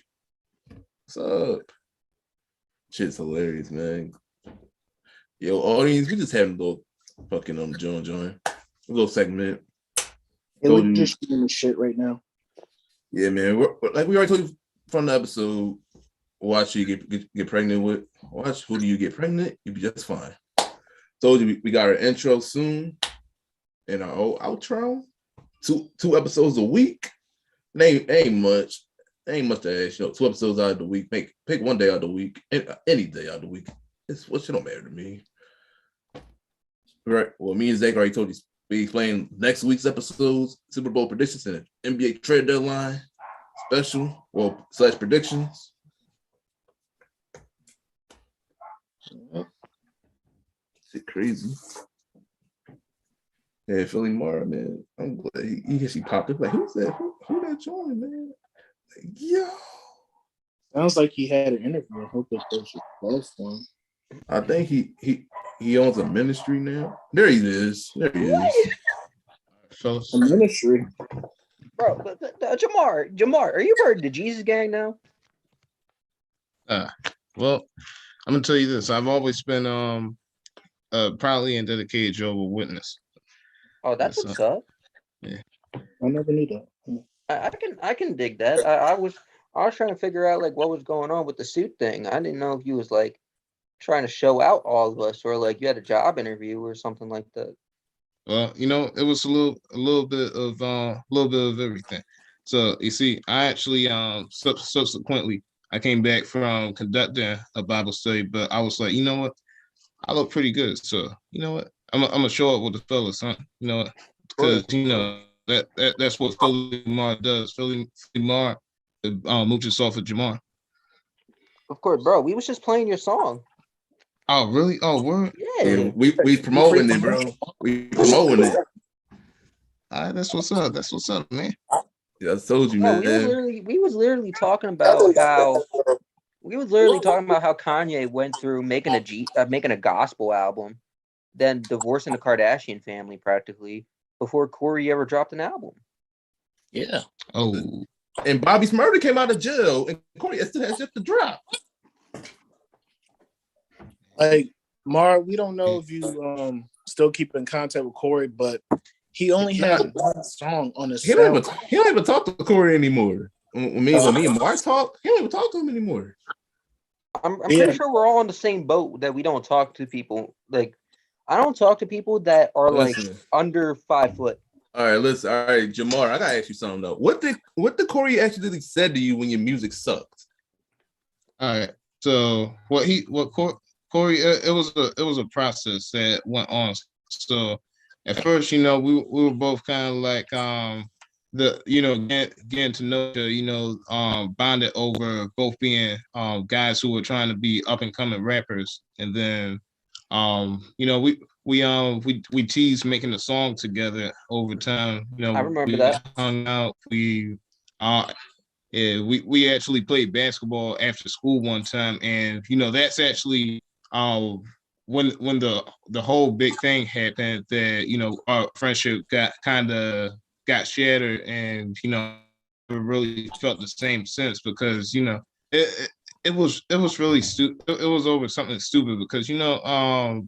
Shit's hilarious, man. Yo, audience, we just having a little fucking join. A little segment. Yeah, we're just doing the shit right now. Yeah, man. Like we already told you from the episode, watch who you get pregnant with. Watch who do you get pregnant, you'll be just fine. Told you we got our intro soon and our old outro. Two episodes a week. Ain't much to ask. 2 episodes out of the week. Pick one day out of the week. Any day out of the week. It don't matter to me. Right. Well, me and Zach already told you we explain next week's episodes, Super Bowl predictions, and NBA trade deadline special / predictions. Shit crazy. Yeah, Philly Mara, man. I'm glad he popped up. Like, who's that? Who that joined, man? Like, yo. Sounds like he had an interview. I hope it's close for him. I think he owns a ministry now. There he is. A ministry. Bro, Jamar, are you part of the Jesus gang now? Well, I'm gonna tell you this. I've always been proudly and dedicated Jehovah's Witness. Oh, that's what's up. Yeah. I never knew that. I can dig that. I was trying to figure out like what was going on with the suit thing. I didn't know if you was like trying to show out all of us or like you had a job interview or something like that. Well, it was a little bit of everything. So you see, I actually subsequently I came back from conducting a Bible study, but I was like, you know what? I look pretty good. So you know what? I'm gonna show up with the fellas, son. You know, because you know that's what Philly Mar does. Philly Mar mooches off of Jamar. Of course, bro. We was just playing your song. Oh, really? Oh, word. Yeah. We promoting it, bro. We promoting it. All right, that's what's up. That's what's up, man. Yeah, I told you, No, man. we was literally talking about how Kanye went through making making a gospel album, then divorcing the Kardashian family practically before Corey ever dropped an album. Yeah. Oh, And Bobby Smurder came out of jail, and Corey still has just to drop. Like Mar, we don't know if you still keep in contact with Corey, but he only had one song on his He don't even talk to Corey anymore. When me and Mark talk, he don't even talk to him anymore. I'm pretty sure we're all on the same boat that we don't talk to people. Like, I don't talk to people that are like under 5 foot. All right, listen. All right, Jamar, I gotta ask you something though. What did Corey actually said to you when your music sucked? all right. So Corey, it was a process that went on. So at first, you know, we were both kind of like getting to know bonded over both being guys who were trying to be up and coming rappers, and then we teased making a song together over time. You know, I remember we that. hung out. We actually played basketball after school one time, and you know that's actually when the whole big thing happened that you know our friendship got shattered, and you know we really felt the same sense because you know it was really stupid. It was over something stupid because you know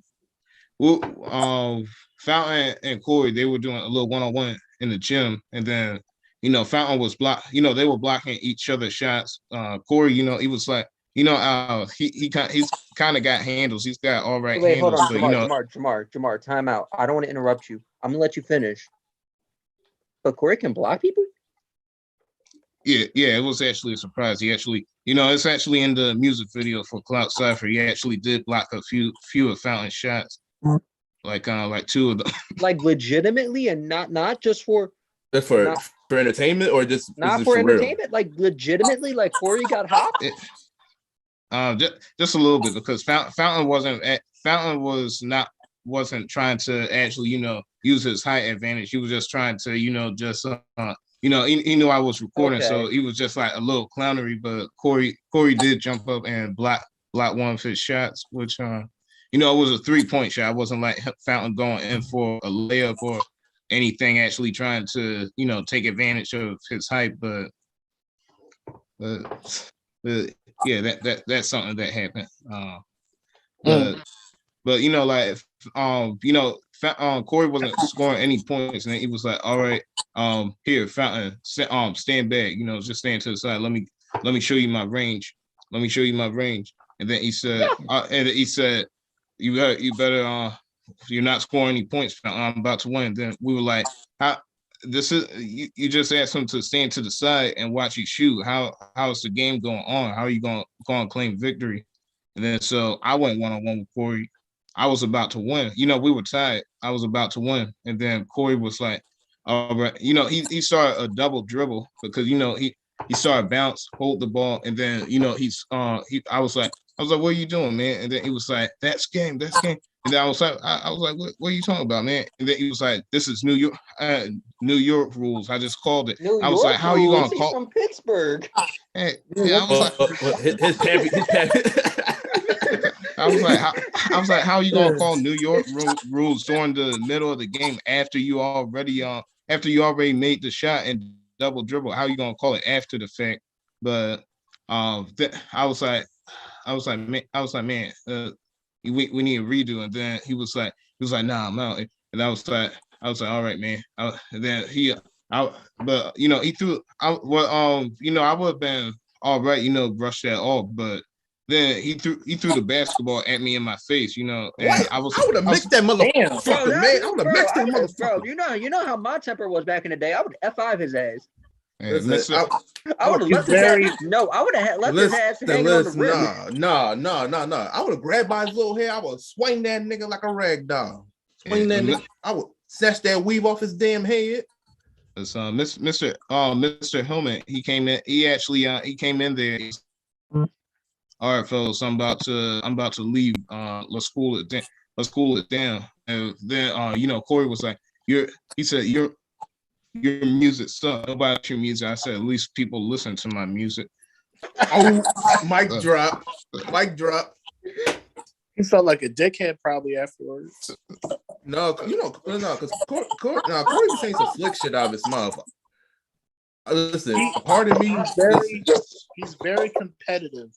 Fountain and Corey, they were doing a little one-on-one in the gym, and then you know Fountain was they were blocking each other's shots. Corey, you know, he was like, you know, he's kind of got handles. He's got all right Wait, handles. hold on, But, Jamar, time out. I don't want to interrupt you. I'm gonna let you finish. But Corey can block people? Yeah, it was actually a surprise. He actually, you know, it's actually in the music video for Clout Cypher. He actually did block a few of Fountain's shots, like 2 of them. Like legitimately, and not just for for entertainment, or just not for entertainment. Real? Like legitimately, like Corey got hopped. Just a little bit because Fountain wasn't trying to actually, you know, use his height advantage. He was just trying to, you know, just you know, he knew I was recording, so he was just like a little clownery. But Corey did jump up and block one of his shots, which you know, it was a 3-point shot. It wasn't like Fountain going in for a layup or anything, actually trying to, you know, take advantage of his height. But yeah, that's something that happened. But you know, like you know, Corey wasn't scoring any points, and then he was like, "All right, here, Fountain, stand back. You know, just stand to the side. Let me show you my range. Let me show you my range." And then he said, "You better, you're not scoring any points. Fountain. I'm about to win." Then we were like, "How? This is you just asked him to stand to the side and watch you shoot. How's the game going on? How are you going to claim victory?" And then so I went 1-on-1 with Corey. I was about to win. You know, we were tied. I was about to win. And then Corey was like, all right, you know, he started a double dribble because, you know, he started bounce, hold the ball, and then, you know, I was like, what are you doing, man? And then he was like, that's game. And then I was like, what are you talking about, man? And then he was like, this is New York rules. I just called it. I was like, how are you gonna call? From Pittsburgh. Hey, yeah, I was like, his I was like, how are you gonna call New York rules during the middle of the game after you already made the shot and double dribble? How are you gonna call it after the fact? But I was like, man, we need a redo. And then he was like, nah, I'm out. And I was like, all right, man. And then but you know, he threw. You know, I would have been all right, you know, brush that off, but then he threw the basketball at me in my face, you know. And I would have mixed that motherfucker, man. I would have mixed that motherfucker. Bro, you know how my temper was back in the day. I would F5 his ass. Listen, I would have left his ass. No, I would have left his ass hanging on the rim. No. I would have grabbed by his little hair. I would swing that nigga like a rag doll. Swing that And nigga. I would snatch that weave off his damn head. it's Mr. Hillman. He came in. He came in there. All right, fellas, I'm about to leave. Let's cool it down. Let's cool it down. And then Corey was like, he said, your music sucks. Nobody your music. I said, at least people listen to my music. Oh, mic drop. Mic drop. He felt like a dickhead probably afterwards. No, because Corey was saying some slick shit out of his mouth. Listen, pardon me. He's very competitive,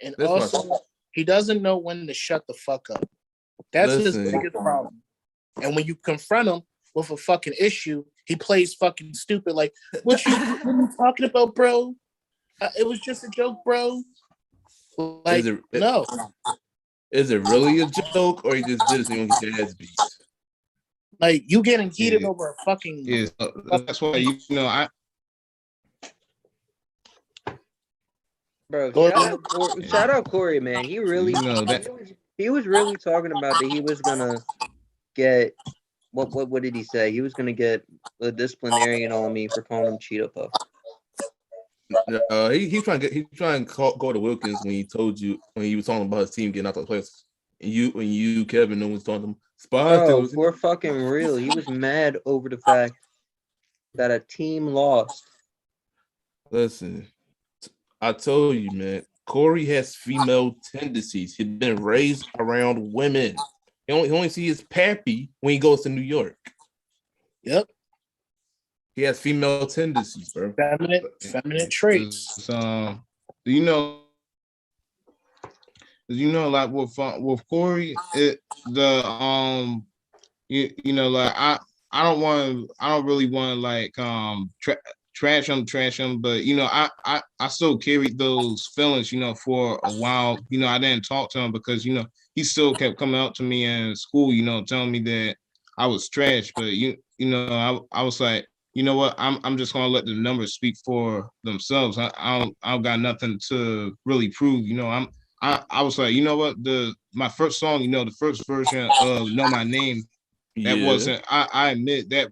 and This also he doesn't know when to shut the fuck up. That's his biggest problem. And when you confront him with a fucking issue, he plays fucking stupid. Like, what you talking about, bro? It was just a joke, bro. Like, no. Is it really a joke, or he just did it so you don't get your ass beat? Like, you getting heated over a fucking. Yeah, that's why I. Bro, shout out Corey, man. He really, he was really talking about that he was gonna get what did he say? He was gonna get a disciplinarian on me for calling him Cheeto Puff. He's trying to go to Wilkins when he was talking about his team getting out the playoffs. And you, Kevin, no one's talking to him. Bro, for fucking real, he was mad over the fact that a team lost. Listen, I told you, man. Corey has female tendencies. He's been raised around women. He only see his pappy when he goes to New York. Yep. He has female tendencies, bro. Feminine traits. Like with Corey, I don't really want to like trash him, but I still carried those feelings, for a while. I didn't talk to him because he still kept coming up to me in school, telling me that I was trash. But I was like, you know what? I'm just gonna let the numbers speak for themselves. I don't got nothing to really prove. I was like, you know what? My first song, the first version of Know My Name, that wasn't. I admit that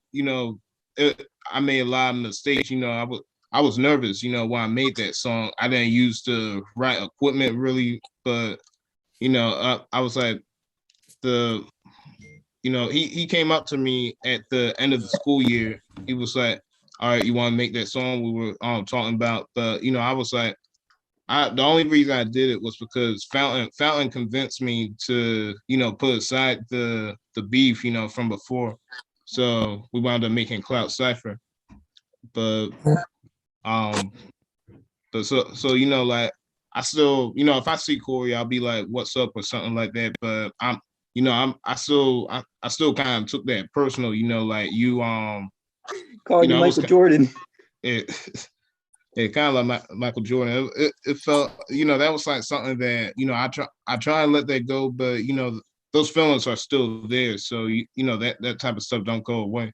I made a lot of mistakes. I was nervous. When I made that song, I didn't use the right equipment really, but I was like he came up to me at the end of the school year. He was like, all right, you want to make that song we were talking about? But I was like, the only reason I did it was because Fountain convinced me to put aside the beef from before. So we wound up making Clout Cypher. But like I still, if I see Corey, I'll be like, what's up or something like that. But I still kind of took that personal, like you called you Michael Jordan. It kind of like Michael Jordan. It felt, that was like something that, I try and let that go, but those feelings are still there. So that type of stuff don't go away.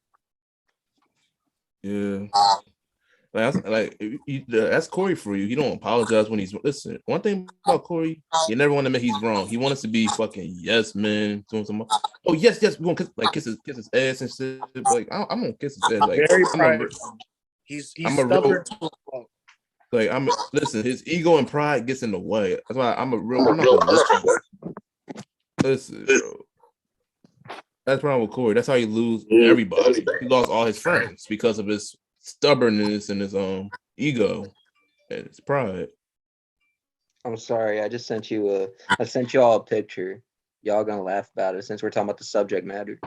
Yeah. That's Corey for you. He don't apologize when he's listen. One thing about Corey, you never want to admit he's wrong. He wants us to be fucking yes man. Oh yes, we're gonna kiss his ass and shit. Like I'm gonna kiss his ass. Like very private. He's stubborn. Listen, his ego and pride gets in the way. That's why I'm not gonna listen, bro. That's the problem with Corey. That's how he lose everybody. He lost all his friends because of his stubbornness and his ego and his pride. I'm sorry, I just sent you I sent y'all a picture. Y'all gonna laugh about it since we're talking about the subject matter.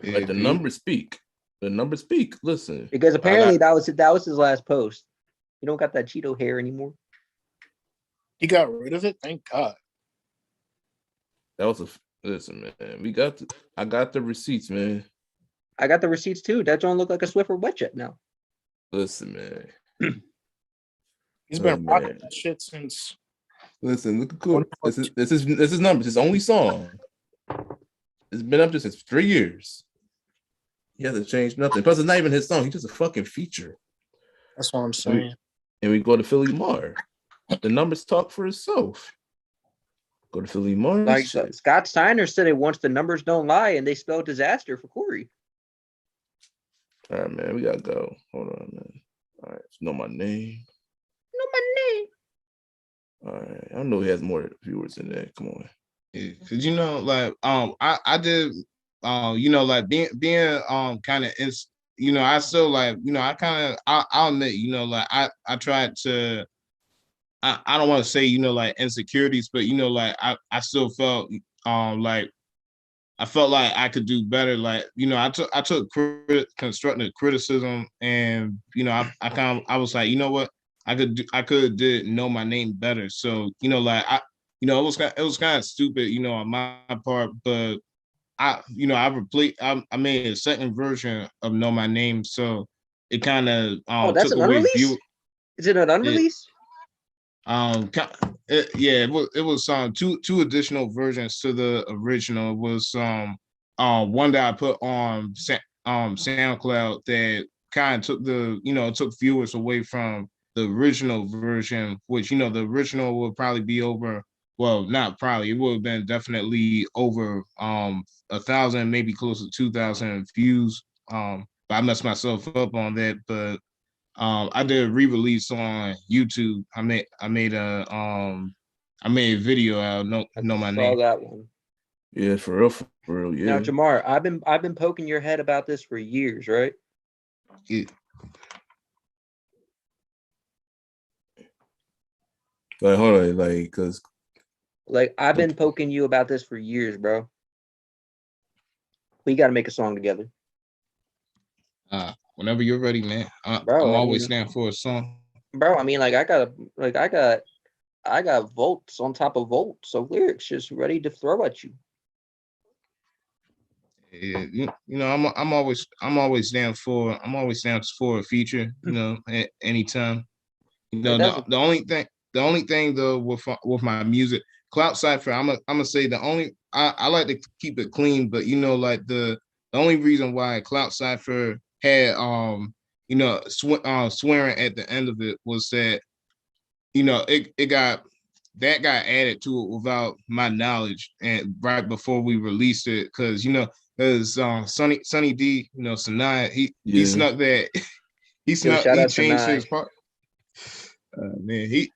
Like the numbers speak. The numbers speak. Listen. Because apparently that was his last post. You don't got that Cheeto hair anymore. He got rid of it? Thank God. That was listen, man. I got the receipts, man. I got the receipts too. That don't look like a Swiffer wet jet now. Listen, man. He's been rocking that shit since. Listen, look at cool. This is numbers. His only song. It's been up there since 3 years. He hasn't changed nothing. Plus, it's not even his song. He's just a fucking feature. That's what I'm saying. And we go to Philly Mar. The numbers talk for itself. Go to Philly March. Like Scott Steiner said it once, the numbers don't lie, and they spelled disaster for Corey. All right, man, we gotta go. Hold on, man. All right, know my name. Know my name. All right, I know he has more viewers than that. Come on. Yeah, cause like I did like being kind of I still like I kind of I'll admit like I tried to I don't want to say like insecurities, but like I still felt like I felt like I could do better. Like I took constructive criticism, and I was like, you know what, I could did know my name better. So like it was kind of stupid on my part, but I made a second version of Know My Name, so it kind of That's took an away unreleased? Is it an unreleased? It was two additional versions to the original. It was one that I put on SoundCloud that kind of took took viewers away from the original version, which the original would probably be over, well, not probably, it would have been definitely over 1,000, maybe close to 2,000 views. But I messed myself up on that. But I did a re-release on YouTube. I made a video out. Know My Name. Saw that one. Yeah, for real. Yeah. Now, Jamar, I've been poking your head about this for years, right? Yeah. Like, hold on, like, cause like I've been poking you about this for years, bro. We got to make a song together. Whenever you're ready, man. Bro, I'm always down for a song. Bro, I mean, like I got volts on top of volts of lyrics just ready to throw at you. Yeah, I'm always down for a feature. At anytime. The only thing though with my music, Clout Cypher, I'm gonna say I like to keep it clean, but like the only reason why Clout Cypher had swearing at the end of it was that it got added to it without my knowledge, and right before we released it, because Sonny D, Sanaa, he snuck that he changed his part. Man, he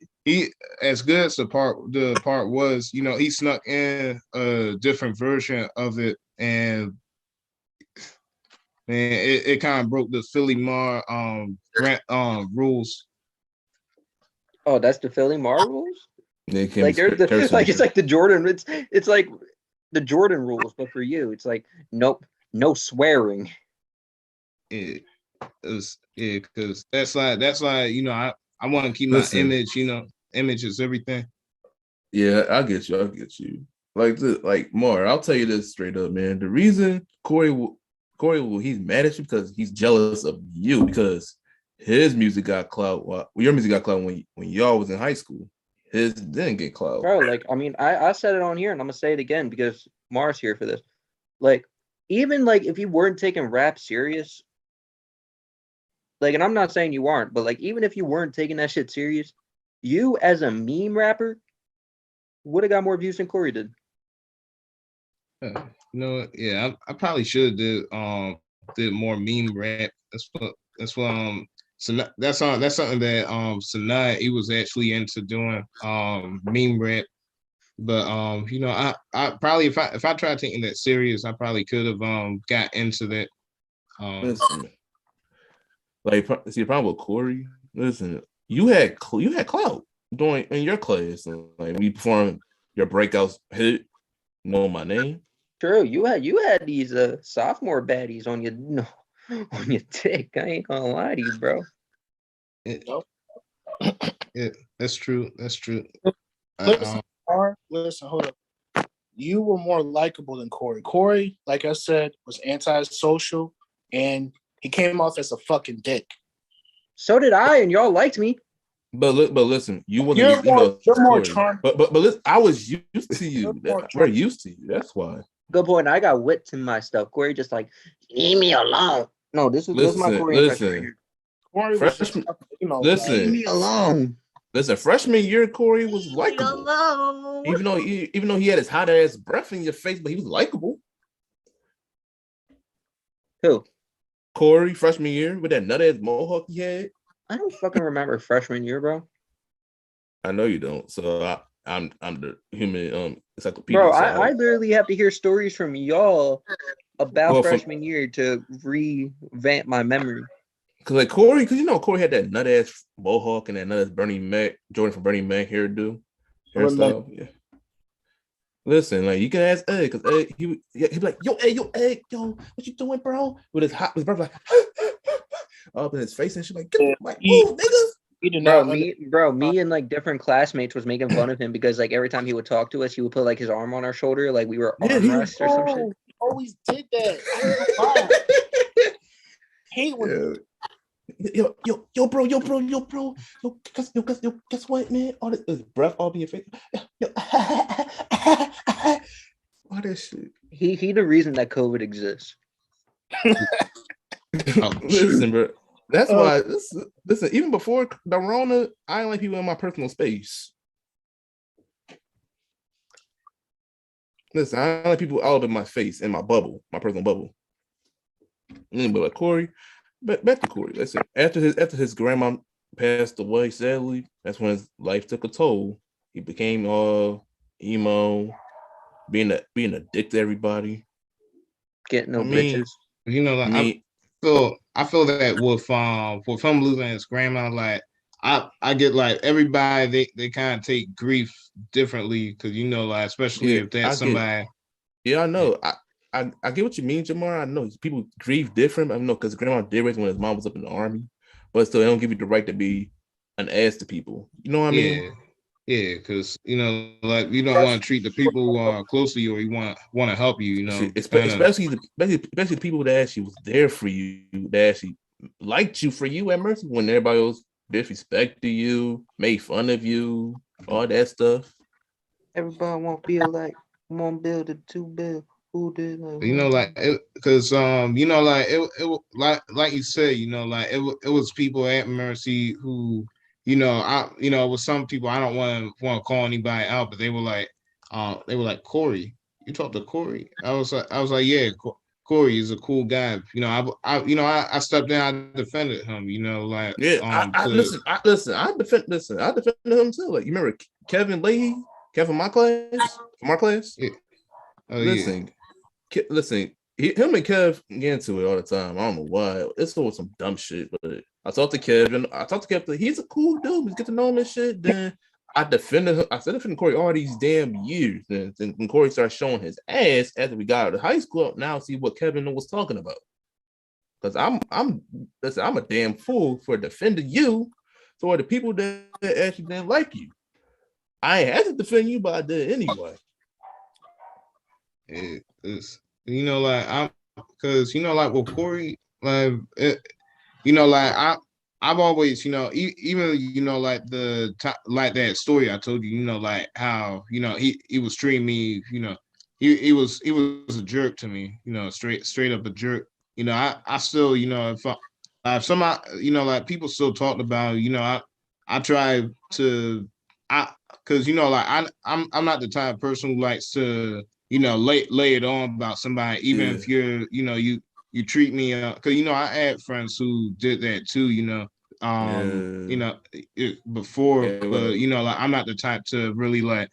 as good as the part was, he snuck in a different version of it, and man, it kind of broke the Philly Mar rules. Oh, that's the Philly Mar rules? Yeah, like there's it's like the Jordan, it's like the Jordan rules, but for you, it's like nope, no swearing. Because that's why I want to keep my image. Image is everything. Yeah, I get you. Like Mar, I'll tell you this straight up, man. The reason Corey he's mad at you because he's jealous of you, because his music got clout. Well, your music got clout when y'all was in high school. His didn't get clout. Bro, like, I mean, I said it on here, and I'm gonna say it again because Mar's here for this. Like, even like if you weren't taking rap serious, like, and I'm not saying you aren't, but like even if you weren't taking that shit serious, you as a meme rapper would have got more views than Corey did. Yeah, I probably should have did more meme rap. So that's something that Sanaa, he was actually into doing meme rap. But I probably if I tried taking that serious, I probably could have got into that. Listen, like, see the problem with Corey. Listen, you had clout doing in your class, and like we performed your breakouts hit Know My Name. True, you had these sophomore baddies on your on your dick. I ain't gonna lie to you, bro. Yeah, that's true. Listen, hold up. You were more likable than Corey. Corey, like I said, was antisocial, and he came off as a fucking dick. So did I, and y'all liked me. But listen, you wasn't. You're more charming. But listen, I was used to you. We're used to you. That's why. Good point. I got wits in my stuff. Corey just like, leave me alone. No, this is my Corey impression right here. Corey was just, listen, leave me alone. Listen, freshman year, Corey was Leave me likable. alone. Even though he had his hot ass breath in your face, but he was likable. Who? Corey, freshman year, with that nut ass mohawk he had. I don't fucking remember freshman year, bro. I know you don't. So I'm the human encyclopedia. Bro, So I literally have to hear stories from y'all about Well, from- freshman year to revamp my memory. Cause like Corey, cause you know Corey had that nut ass mohawk and that nut ass Bernie Mac, Jordan from Bernie Mac hairdo, hairstyle. Yeah. Listen, like you can ask Egg, cause Egg, he'd be like, yo, Egg, what you doing, bro? With his breath like up in his face and shit, like, get like, move, nigga. He did Bro, not. me and like different classmates was making fun of him because like every time he would talk to us, he would put like his arm on our shoulder, like we were armrests or some shit. He always did that. I ain't gonna lie. Hate when Yo, bro, guess what, man? All this breath all in your face. All that shit. He the reason that COVID exists. Listen, bro. That's why. Listen, even before the Rona, I didn't like people in my personal space. Listen, I don't like people all up in my face, in my bubble, my personal bubble. But like Corey, back to Corey. Listen, after his grandma passed away, sadly, that's when his life took a toll. He became emo, being a dick to everybody. Getting no bitches. You know, like I feel that with him losing his grandma, like I get like everybody they kind of take grief differently because you know, like especially if that's somebody. I know. I get what you mean, Jamar. I know people grieve different. I know because grandma did raise when his mom was up in the army, but still, they don't give you the right to be an ass to people. You know what I mean? Yeah, because you know, like you don't want to treat the people who are close to you, or you want to help you. You know, especially the people that actually was there for you, that actually liked you for you at Mercy when everybody else disrespected you, made fun of you, all that stuff. Everybody won't feel like 1 bill to 2 bill. Who did like you know, like because you know, like it like you said, you know, like it was people at Mercy who. You know, it was some people I don't want to call anybody out, but they were like, Corey, you talked to Corey. I was like, yeah, Corey is a cool guy. You know, I stepped down, I defended him. You know, like yeah. I defended him too. Like you remember Kevin Leahy, Kevin from our class. Yeah. Oh, listen, him and Kev get into it all the time. I don't know why. It's always some dumb shit, but I talked to Kevin. He's a cool dude. He's get to know him and shit. Then I defended him. I defended Corey all these damn years. Then when Corey started showing his ass after we got out of high school, now see what Kevin was talking about. Because I'm a damn fool for defending you. So are the people that actually didn't like you. I ain't had to defend you, but I did anyway. It's you know, like I'm because you know, like with Corey, like you know, like I've always, you know, even you know, like like that story I told you, you know, like how you know he was treating me, you know, he was a jerk to me, you know, straight up a jerk. You know, I still, you know, if somebody, you know, like people still talked about, you know, I try to because you know, like I'm not the type of person who likes to, you know, lay it on about somebody, even if you're, you know, you treat me because you know I had friends who did that too, you know, you know, before, but you know, like I'm not the type to really like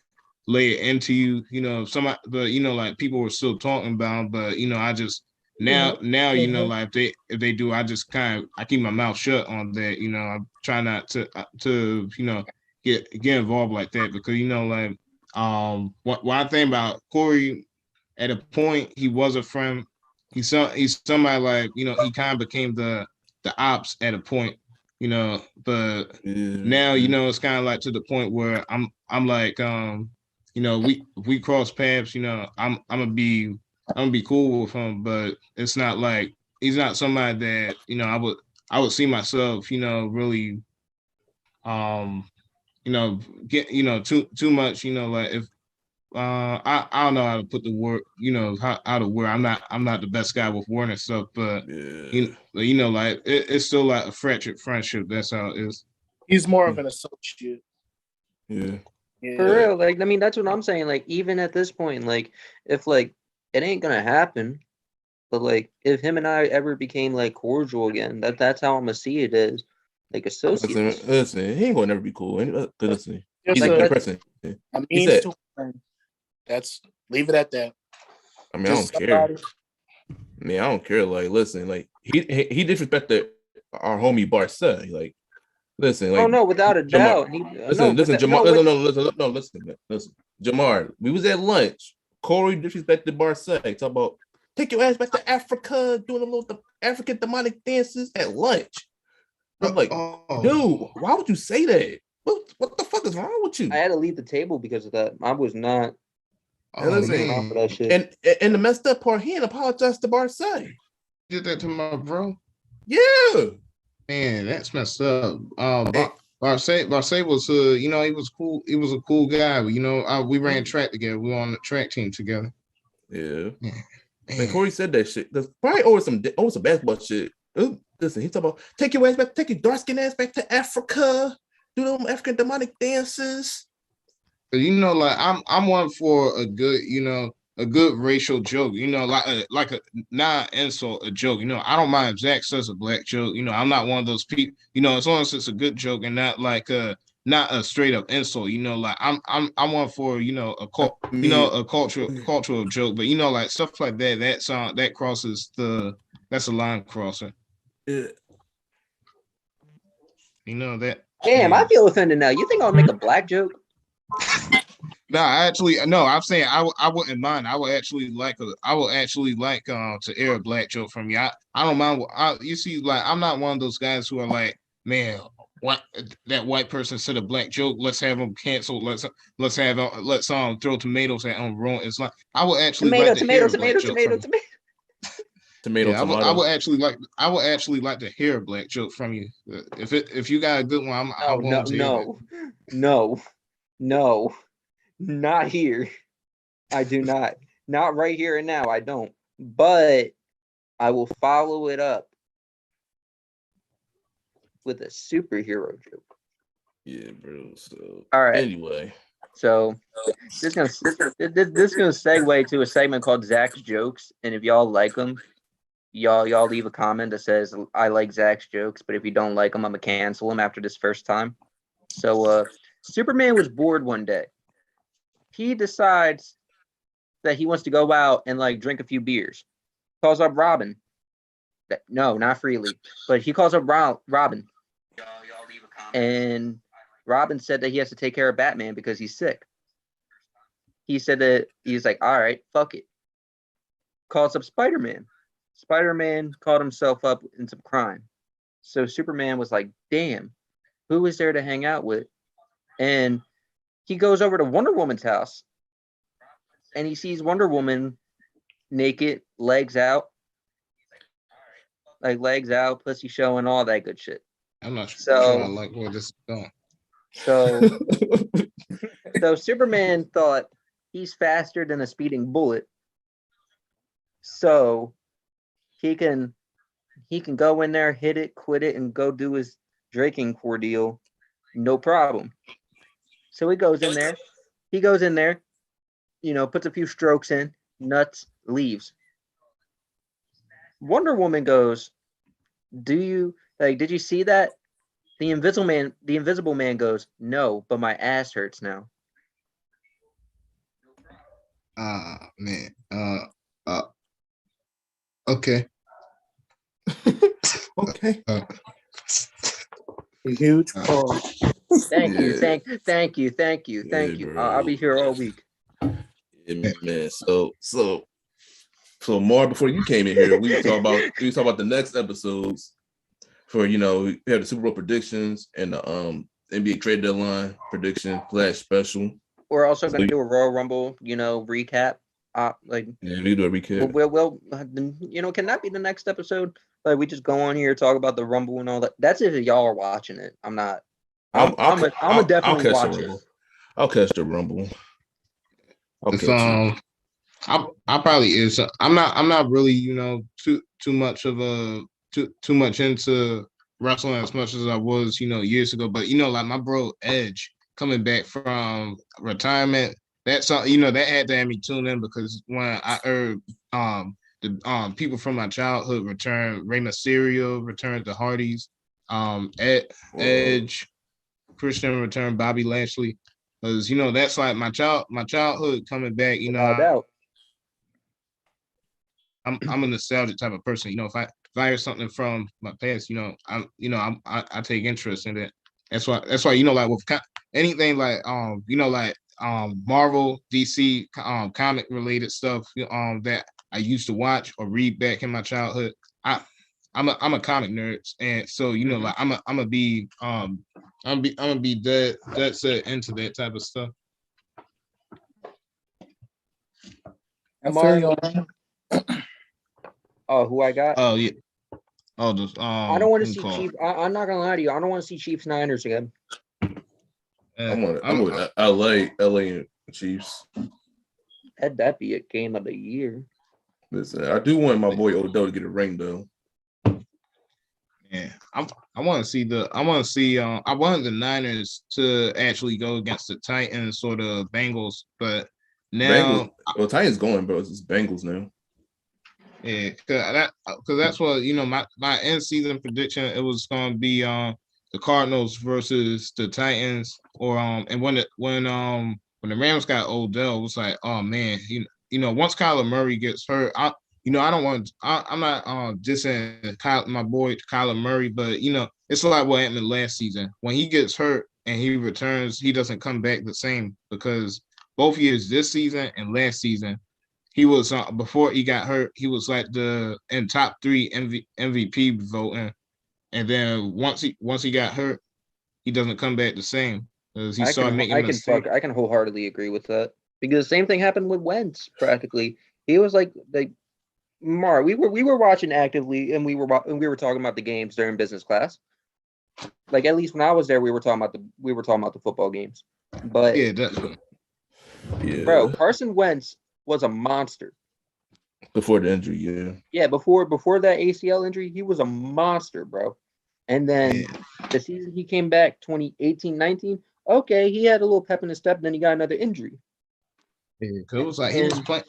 lay it into you, you know, somebody, but you know, like people were still talking about, but you know, I just now you know, like if they do, I just I keep my mouth shut on that, you know, I try not to you know get involved like that because you know, like what I think about Corey, at a point he was a friend. He's somebody like, you know, he kind of became the ops at a point, you know, but now, you know, it's kind of like to the point where I'm like, you know, if we cross paths, you know, I'm gonna be cool with him, but it's not like he's not somebody that, you know, I would see myself, you know, really you know, get, you know, too much, you know, like if I don't know how to put the word, you know, how to word. I'm not the best guy with word and stuff, but you know, like it's still like a friendship. That's how it is. He's more of an associate. Yeah. Yeah. For real, like I mean, that's what I'm saying. Like even at this point, like if like it ain't gonna happen, but like if him and I ever became like cordial again, that's how I'm gonna see it as like associates. Listen, he ain't gonna never be cool. Listen, Just he's a Like good that, person. a He means said, to an end. That's leave it at that. I mean, I don't Just care. somebody. Man, I don't care. Like, listen, like he disrespected our homie Barca. Like, listen, oh like no, without a Jamar. doubt. He no, Listen, with listen, that, no, Jamar. with, Listen. Jamar, we was at lunch. Corey disrespected Barca. Talk about take your ass back to Africa, doing a little African demonic dances at lunch. I'm like, dude, why would you say that? What the fuck is wrong with you? I had to leave the table because of that. I was not And listen, off for that shit. and the messed up part, he didn't apologize to Barca. Did that to my bro. Yeah. Man, that's messed up. Barce was, you know, he was cool. He was a cool guy. You know, we ran track together. We were on the track team together. Yeah. Man. And Corey said that shit. There's probably over some basketball shit. Listen, he's talking about take your dark skin ass back to Africa, do them African demonic dances. You know, like I'm one for a good, you know, a good racial joke. You know, like a not insult, a joke. You know, I don't mind if Zach says a black joke. You know, I'm not one of those people. You know, as long as it's a good joke and not like not a straight up insult. You know, like I'm one for you know a cultural joke. But you know, like stuff like that. That crosses that's a line crosser. Yeah. You know that. Damn, Yeah. I feel offended now. You think I'll make a black joke? No, I'm saying I wouldn't mind. I would actually like to air a black joke from you. I don't mind. You see, like I'm not one of those guys who are like, man, what that white person said a black joke. Let's have them canceled. Let's throw tomatoes at them. Ruin. It's like I would actually like to hear a black joke from you. Yeah, I would actually like to hear a black joke from you. If you got a good one, I'm willing to hear it. No, not here. I do not. Not right here and now. I don't. But I will follow it up with a superhero joke. Yeah, bro. So all right. Anyway. So this is gonna segue to a segment called Zach's Jokes. And if y'all like them, y'all leave a comment that says I like Zach's jokes, but if you don't like them, I'm gonna cancel them after this first time. So Superman was bored one day. He decides that he wants to go out and like drink a few beers. Calls up Robin. No, not freely, but he calls up Robin. And Robin said that he has to take care of Batman because he's sick. He said that he's like, all right, fuck it. Calls up Spider-Man. Spider-Man caught himself up in some crime. So Superman was like, damn, who is there to hang out with? And he goes over to Wonder Woman's house and he sees Wonder Woman naked, legs out, pussy showing, all that good shit. I'm not sure I like where this is going. So Superman thought he's faster than a speeding bullet. So he can go in there, hit it, quit it, and go do his drinking ordeal, no problem. So he goes in there, you know, puts a few strokes in, nuts, leaves. Wonder Woman goes, did you see that? The invisible man goes, no, but my ass hurts now. Man. Okay. Okay. A huge pause. Thank you. I'll be here all week. Yeah, man. So Mar, before you came in here, we was talking about the next episodes for, you know, we had the Super Bowl predictions and the NBA trade deadline prediction / special. We're also going to do a Royal Rumble, you know, recap. Yeah, we do a recap. Well, you know, can that be the next episode? Like we just go on here, talk about the Rumble and all that. That's if y'all are watching it. I'm not. I'm definitely watch it. I'll catch the Rumble. I probably is. I'm not really, you know, too much into wrestling as much as I was, years ago. But like my bro Edge coming back from retirement, that's that had to have me tune in because when I heard the people from my childhood return, Rey Mysterio returned, the Hardys, Edge, Christian returned, Bobby Lashley, because that's like my childhood coming back. Without a doubt. I'm a nostalgic type of person. If I hear something from my past, I take interest in it. That's why like with anything like Marvel, DC, comic related stuff that I used to watch or read back in my childhood. I'm a comic nerd, and so like I'm gonna be dead set into that type of stuff. I feel Mario. you. Oh, who I got? Oh yeah. Oh, just I don't want to see Chiefs. I'm not gonna lie to you. I don't want to see Chiefs Niners again. I'm with LA and Chiefs. That'd be a game of the year. Listen, I do want my boy Odell to get a ring though. Yeah, I want to see I wanted the Niners to actually go against the Titans or the Bengals, but now Titans going, bro. It's Bengals now. Yeah, because that's what my end season prediction. It was going to be the Cardinals versus the Titans, or and when the Rams got Odell, it was like, oh man, once Kyler Murray gets hurt, I'm not dissing my boy Kyler Murray, but it's like what happened last season when he gets hurt and he returns, he doesn't come back the same because both years this season and last season. He was before he got hurt. He was like in top 3 MVP voting, and then once he got hurt, he doesn't come back the same because he started making mistakes. I can wholeheartedly agree with that because the same thing happened with Wentz. Practically, he was like Mar. We were watching actively, and we were talking about the games during business class. Like at least when I was there, we were talking about the football games. But yeah, definitely. Yeah, bro, Carson Wentz was a monster before the injury. Yeah, before that ACL injury, he was a monster, bro. And then the season he came back, 2018-19, okay, he had a little pep in his step, then he got another injury. Yeah, because it was like he was playing.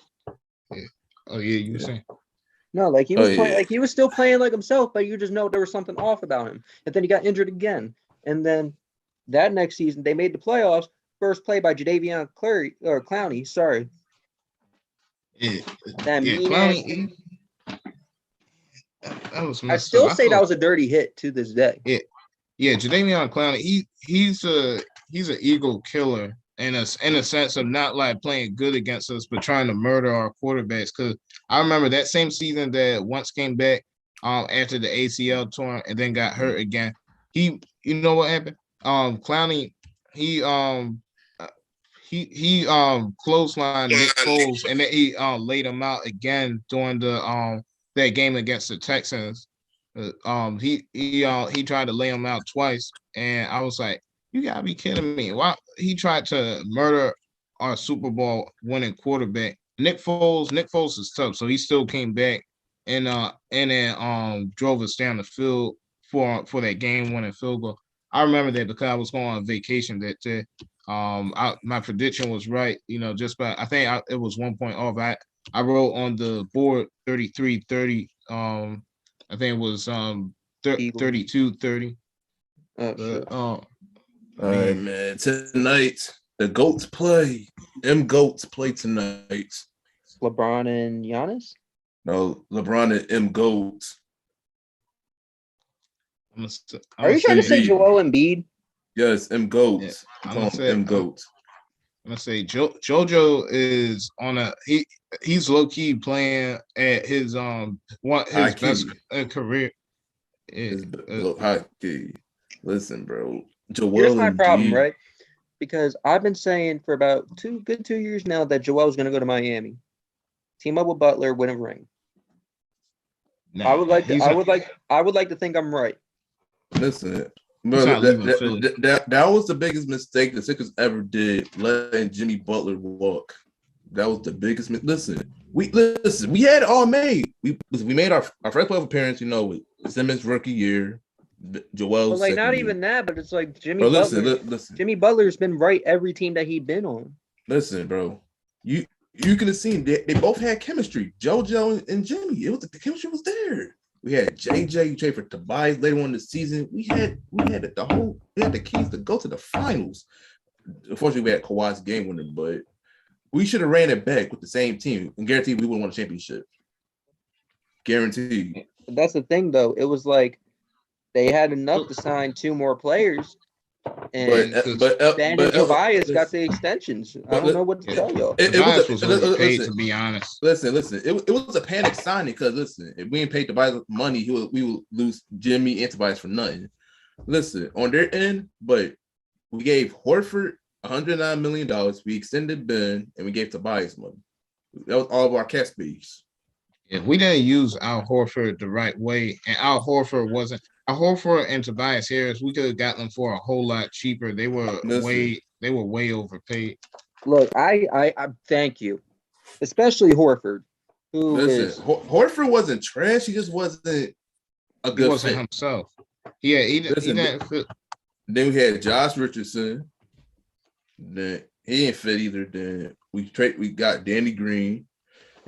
Yeah. Oh yeah, you were saying. No, like he was playing, like he was still playing like himself, but you just know there was something off about him. And then he got injured again. And then that next season, they made the playoffs. First play by Jadeveon Clowney. Sorry. Yeah, Clowney. That was I still say that was a dirty hit to this day. Yeah, Jadeveon Clowney. He's an ego killer in a sense of not like playing good against us, but trying to murder our quarterbacks. Because I remember that same season that once came back after the ACL torn and then got hurt again. You know what happened? Clowney he clotheslined Nick Foles and then he laid him out again during the that game against the Texans. He tried to lay him out twice, and I was like, you gotta be kidding me. Why he tried to murder our Super Bowl winning quarterback. Nick Foles is tough, so he still came back and then drove us down the field for that game winning field goal. I remember that because I was going on vacation that day. My prediction was right, just by I think it was 1 point off. I wrote on the board 33-30. I think it was 32-30. All right, man. Tonight the GOATs play. Goats play tonight. LeBron and Giannis? No, LeBron and Goats. Are you trying to say Joel Embiid? Yes, Goats. Yeah, I'm gonna say Goats. I'm gonna say JoJo is on he's low key playing at his best career. High key. Listen, bro. Here's my problem, right? Because I've been saying for about 2 years now that Joel's going to go to Miami, team up with Butler, win a ring. I would like to think I'm right. Listen, bro, that was the biggest mistake the Sixers ever did, letting Jimmy Butler walk. That was the biggest. Listen, we had it all made. We made our first playoff appearance, with Simmons' rookie year. Joel. But like, not second even year. that. But it's like Jimmy Bro, listen, Butler. listen, Jimmy Butler's been right every team that he's been on. listen, bro. You could have seen they both had chemistry. JoJo and Jimmy. The chemistry was there. We had JJ trade for Tobias later on in the season. We had the keys to go to the finals. Unfortunately, we had Kawhi's game winner, but we should have ran it back with the same team and guaranteed we would have won a championship. Guaranteed. That's the thing, though. It was like they had enough to sign 2 more players, and Ben and Tobias got the extensions. I don't know what to tell y'all. Tobias was overpaid, to be honest. Listen. It was a panic signing because listen, if we didn't pay Tobias money, we would lose Jimmy and Tobias for nothing. Listen, on their end, but we gave Horford $109 million. We extended Ben, and we gave Tobias money. That was all of our cap space. If we didn't use Al Horford the right way, and Al Horford and Tobias Harris, we could have gotten them for a whole lot cheaper. They were way overpaid. Look, I thank you, especially Horford. Horford wasn't trash. He just wasn't a good. He wasn't fit. Himself. Yeah, he didn't fit. Then we had Josh Richardson. Then he didn't fit either. Then we got Danny Green.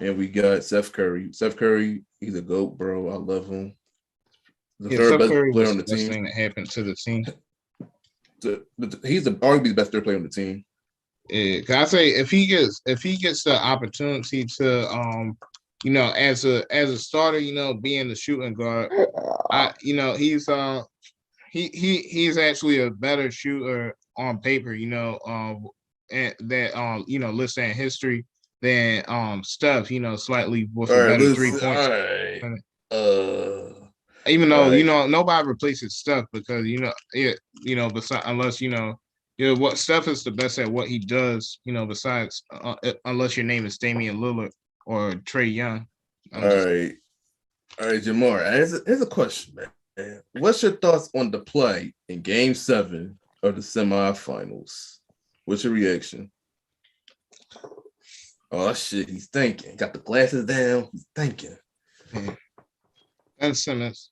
And we got Seth Curry. Seth Curry, he's a GOAT, bro. I love him. The third best player on the team. Thing that happened to the team. He's arguably the best third player on the team. Yeah, I say if he gets the opportunity to as a starter, being the shooting guard, he's actually a better shooter on paper, and that listed in history than Steph, slightly with a better 3 points. Even though nobody replaces Steph because besides unless what Steph is the best at what he does, besides unless your name is Damian Lillard or Trae Young. All right, Jamar. Here's a question, man. What's your thoughts on the play in Game 7 of the semifinals? What's your reaction? Oh shit, he's thinking. Got the glasses down. He's thinking. Ben Simmons.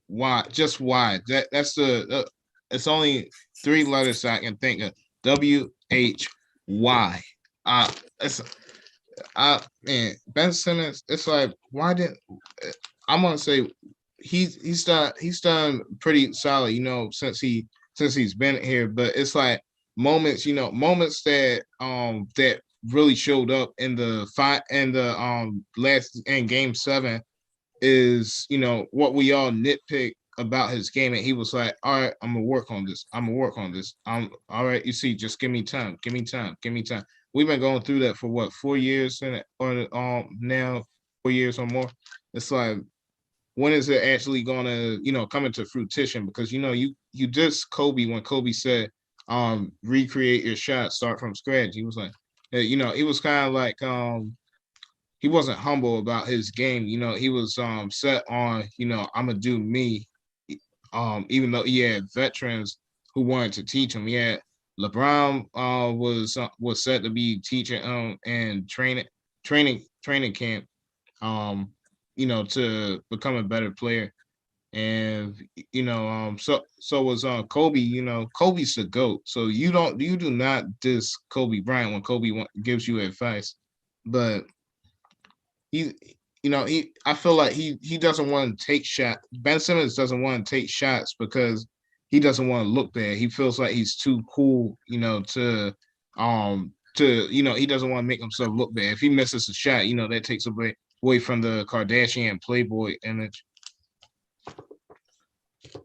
Why? Just why? That's the. It's only 3 letters I can think of. WHY. Ben Simmons. It's like why didn't I'm gonna say he's done pretty solid. Since he's been here, but it's like. Moments that that really showed up in the last in Game 7 is what we all nitpick about his game, and he was like, all right, I'm gonna work on this. I'm all right. You see, just give me time. We've been going through that for what 4 years now 4 years or more. It's like when is it actually gonna come into fruition? Because you just Kobe when Kobe said recreate your shot, start from scratch. He was like, he was kind of like he wasn't humble about his game. He was set on, I'm gonna do me. Even though he had veterans who wanted to teach him. Yeah, LeBron was set to be teaching and training camp, to become a better player. And so was Kobe. Kobe's the GOAT. So you do not diss Kobe Bryant when Kobe gives you advice, but I feel like he doesn't want to take shots. Ben Simmons doesn't want to take shots because he doesn't want to look bad. He feels like he's too cool, he doesn't want to make himself look bad. If he misses a shot, that takes away from the Kardashian Playboy image.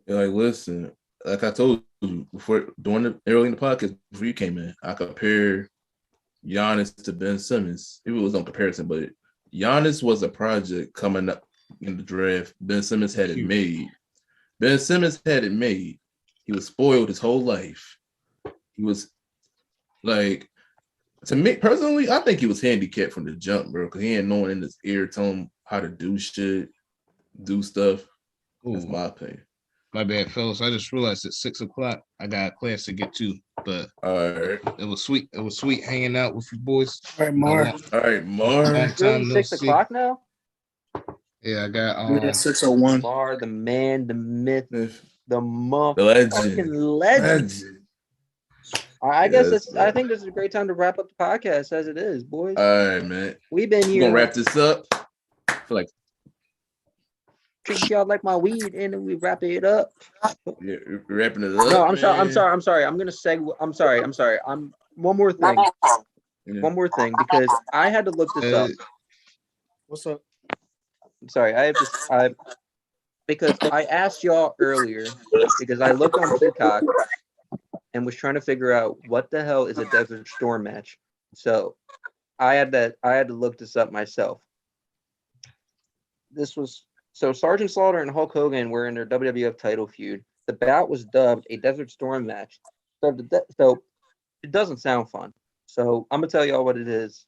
Like, listen, like I told you before, early in the podcast before you came in, I compare Giannis to Ben Simmons. It was on comparison, but Giannis was a project coming up in the draft. Ben Simmons had it made. He was spoiled his whole life. He was like, to me personally, I think he was handicapped from the jump, bro, because he ain't no one in his ear telling him how to do shit, do stuff. That's my opinion. My bad, fellas. I just realized it's 6:00. I got a class to get to, but it was sweet. It was sweet hanging out with you boys. All right, Mar. All right, Mar. It's really 6:00 now? Yeah, I got Unit 601. Lamar, the man, the myth, the The motherfucking legend. I guess Yes, I man. think this is a great time to wrap up the podcast as it is, boys. All right, man. We've been We're here gonna wrap this up. I feel like treat y'all like my weed, and then we wrap it up. we're wrapping it up. No, I'm man. sorry. I'm gonna segue. I'm sorry. One more thing. Yeah. One more thing, because I had to look this up. What's up? I'm sorry. Because I asked y'all earlier, because I looked on Peacock and was trying to figure out what the hell is a Desert Storm match. So I had to look this up myself. So Sergeant Slaughter and Hulk Hogan were in their WWF title feud. The bout was dubbed a Desert Storm match. So it doesn't sound fun. So I'm gonna tell y'all what it is.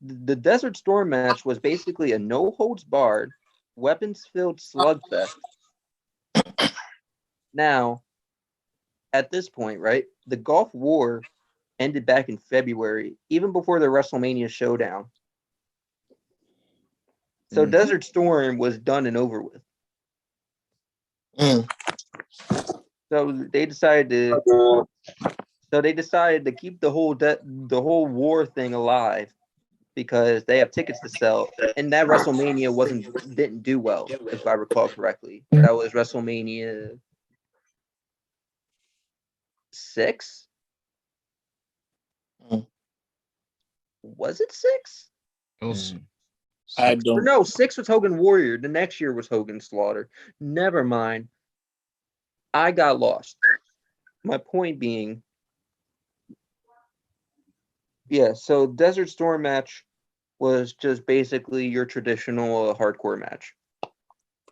The Desert Storm match was basically a no holds barred, weapons filled slugfest. Now, at this point, right, the Gulf War ended back in February, even before the WrestleMania showdown. So Desert Storm was done and over with. So they decided to keep the whole war thing alive, because they have tickets to sell, and that WrestleMania didn't do well, if I recall correctly. That was WrestleMania 6. Was it 6? I don't. No, 6 was Hogan Warrior. The next year was Hogan Slaughter. Never mind. I got lost. My point being, yeah, so Desert Storm match was just basically your traditional hardcore match.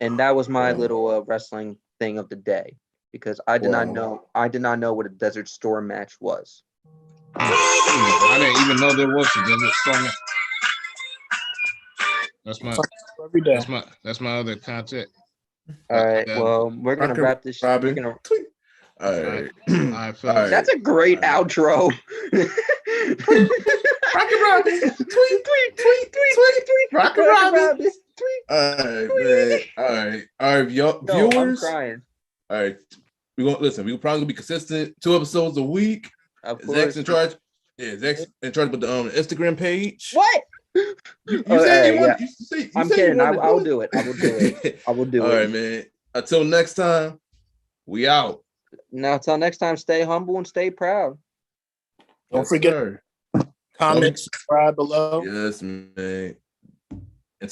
And that was my little wrestling thing of the day, because I did not know what a Desert Storm match was. I didn't even know there was a Desert Storm match. Every day. That's my other contact. All right. Well, we're gonna wrap this. Robin. We're gonna. All right. All right, fellas. All right. That's a great outro. Rocket Robin. Tweet. Rocket Robin. Tweet. All right, man. All right, y'all Yo, I'm viewers. crying. All right. We're probably gonna be consistent. 2 episodes a week. Of Zach's course. in charge. Yeah, Zach's in charge with the Instagram page. What? You said you want. Yeah. You I'm said kidding. you wanted I'll do it. I will do it. I will do All it. right, man. Until next time, we out. Now, until next time, stay humble and stay proud. Don't forget, sir. comment, subscribe below. Yes, man.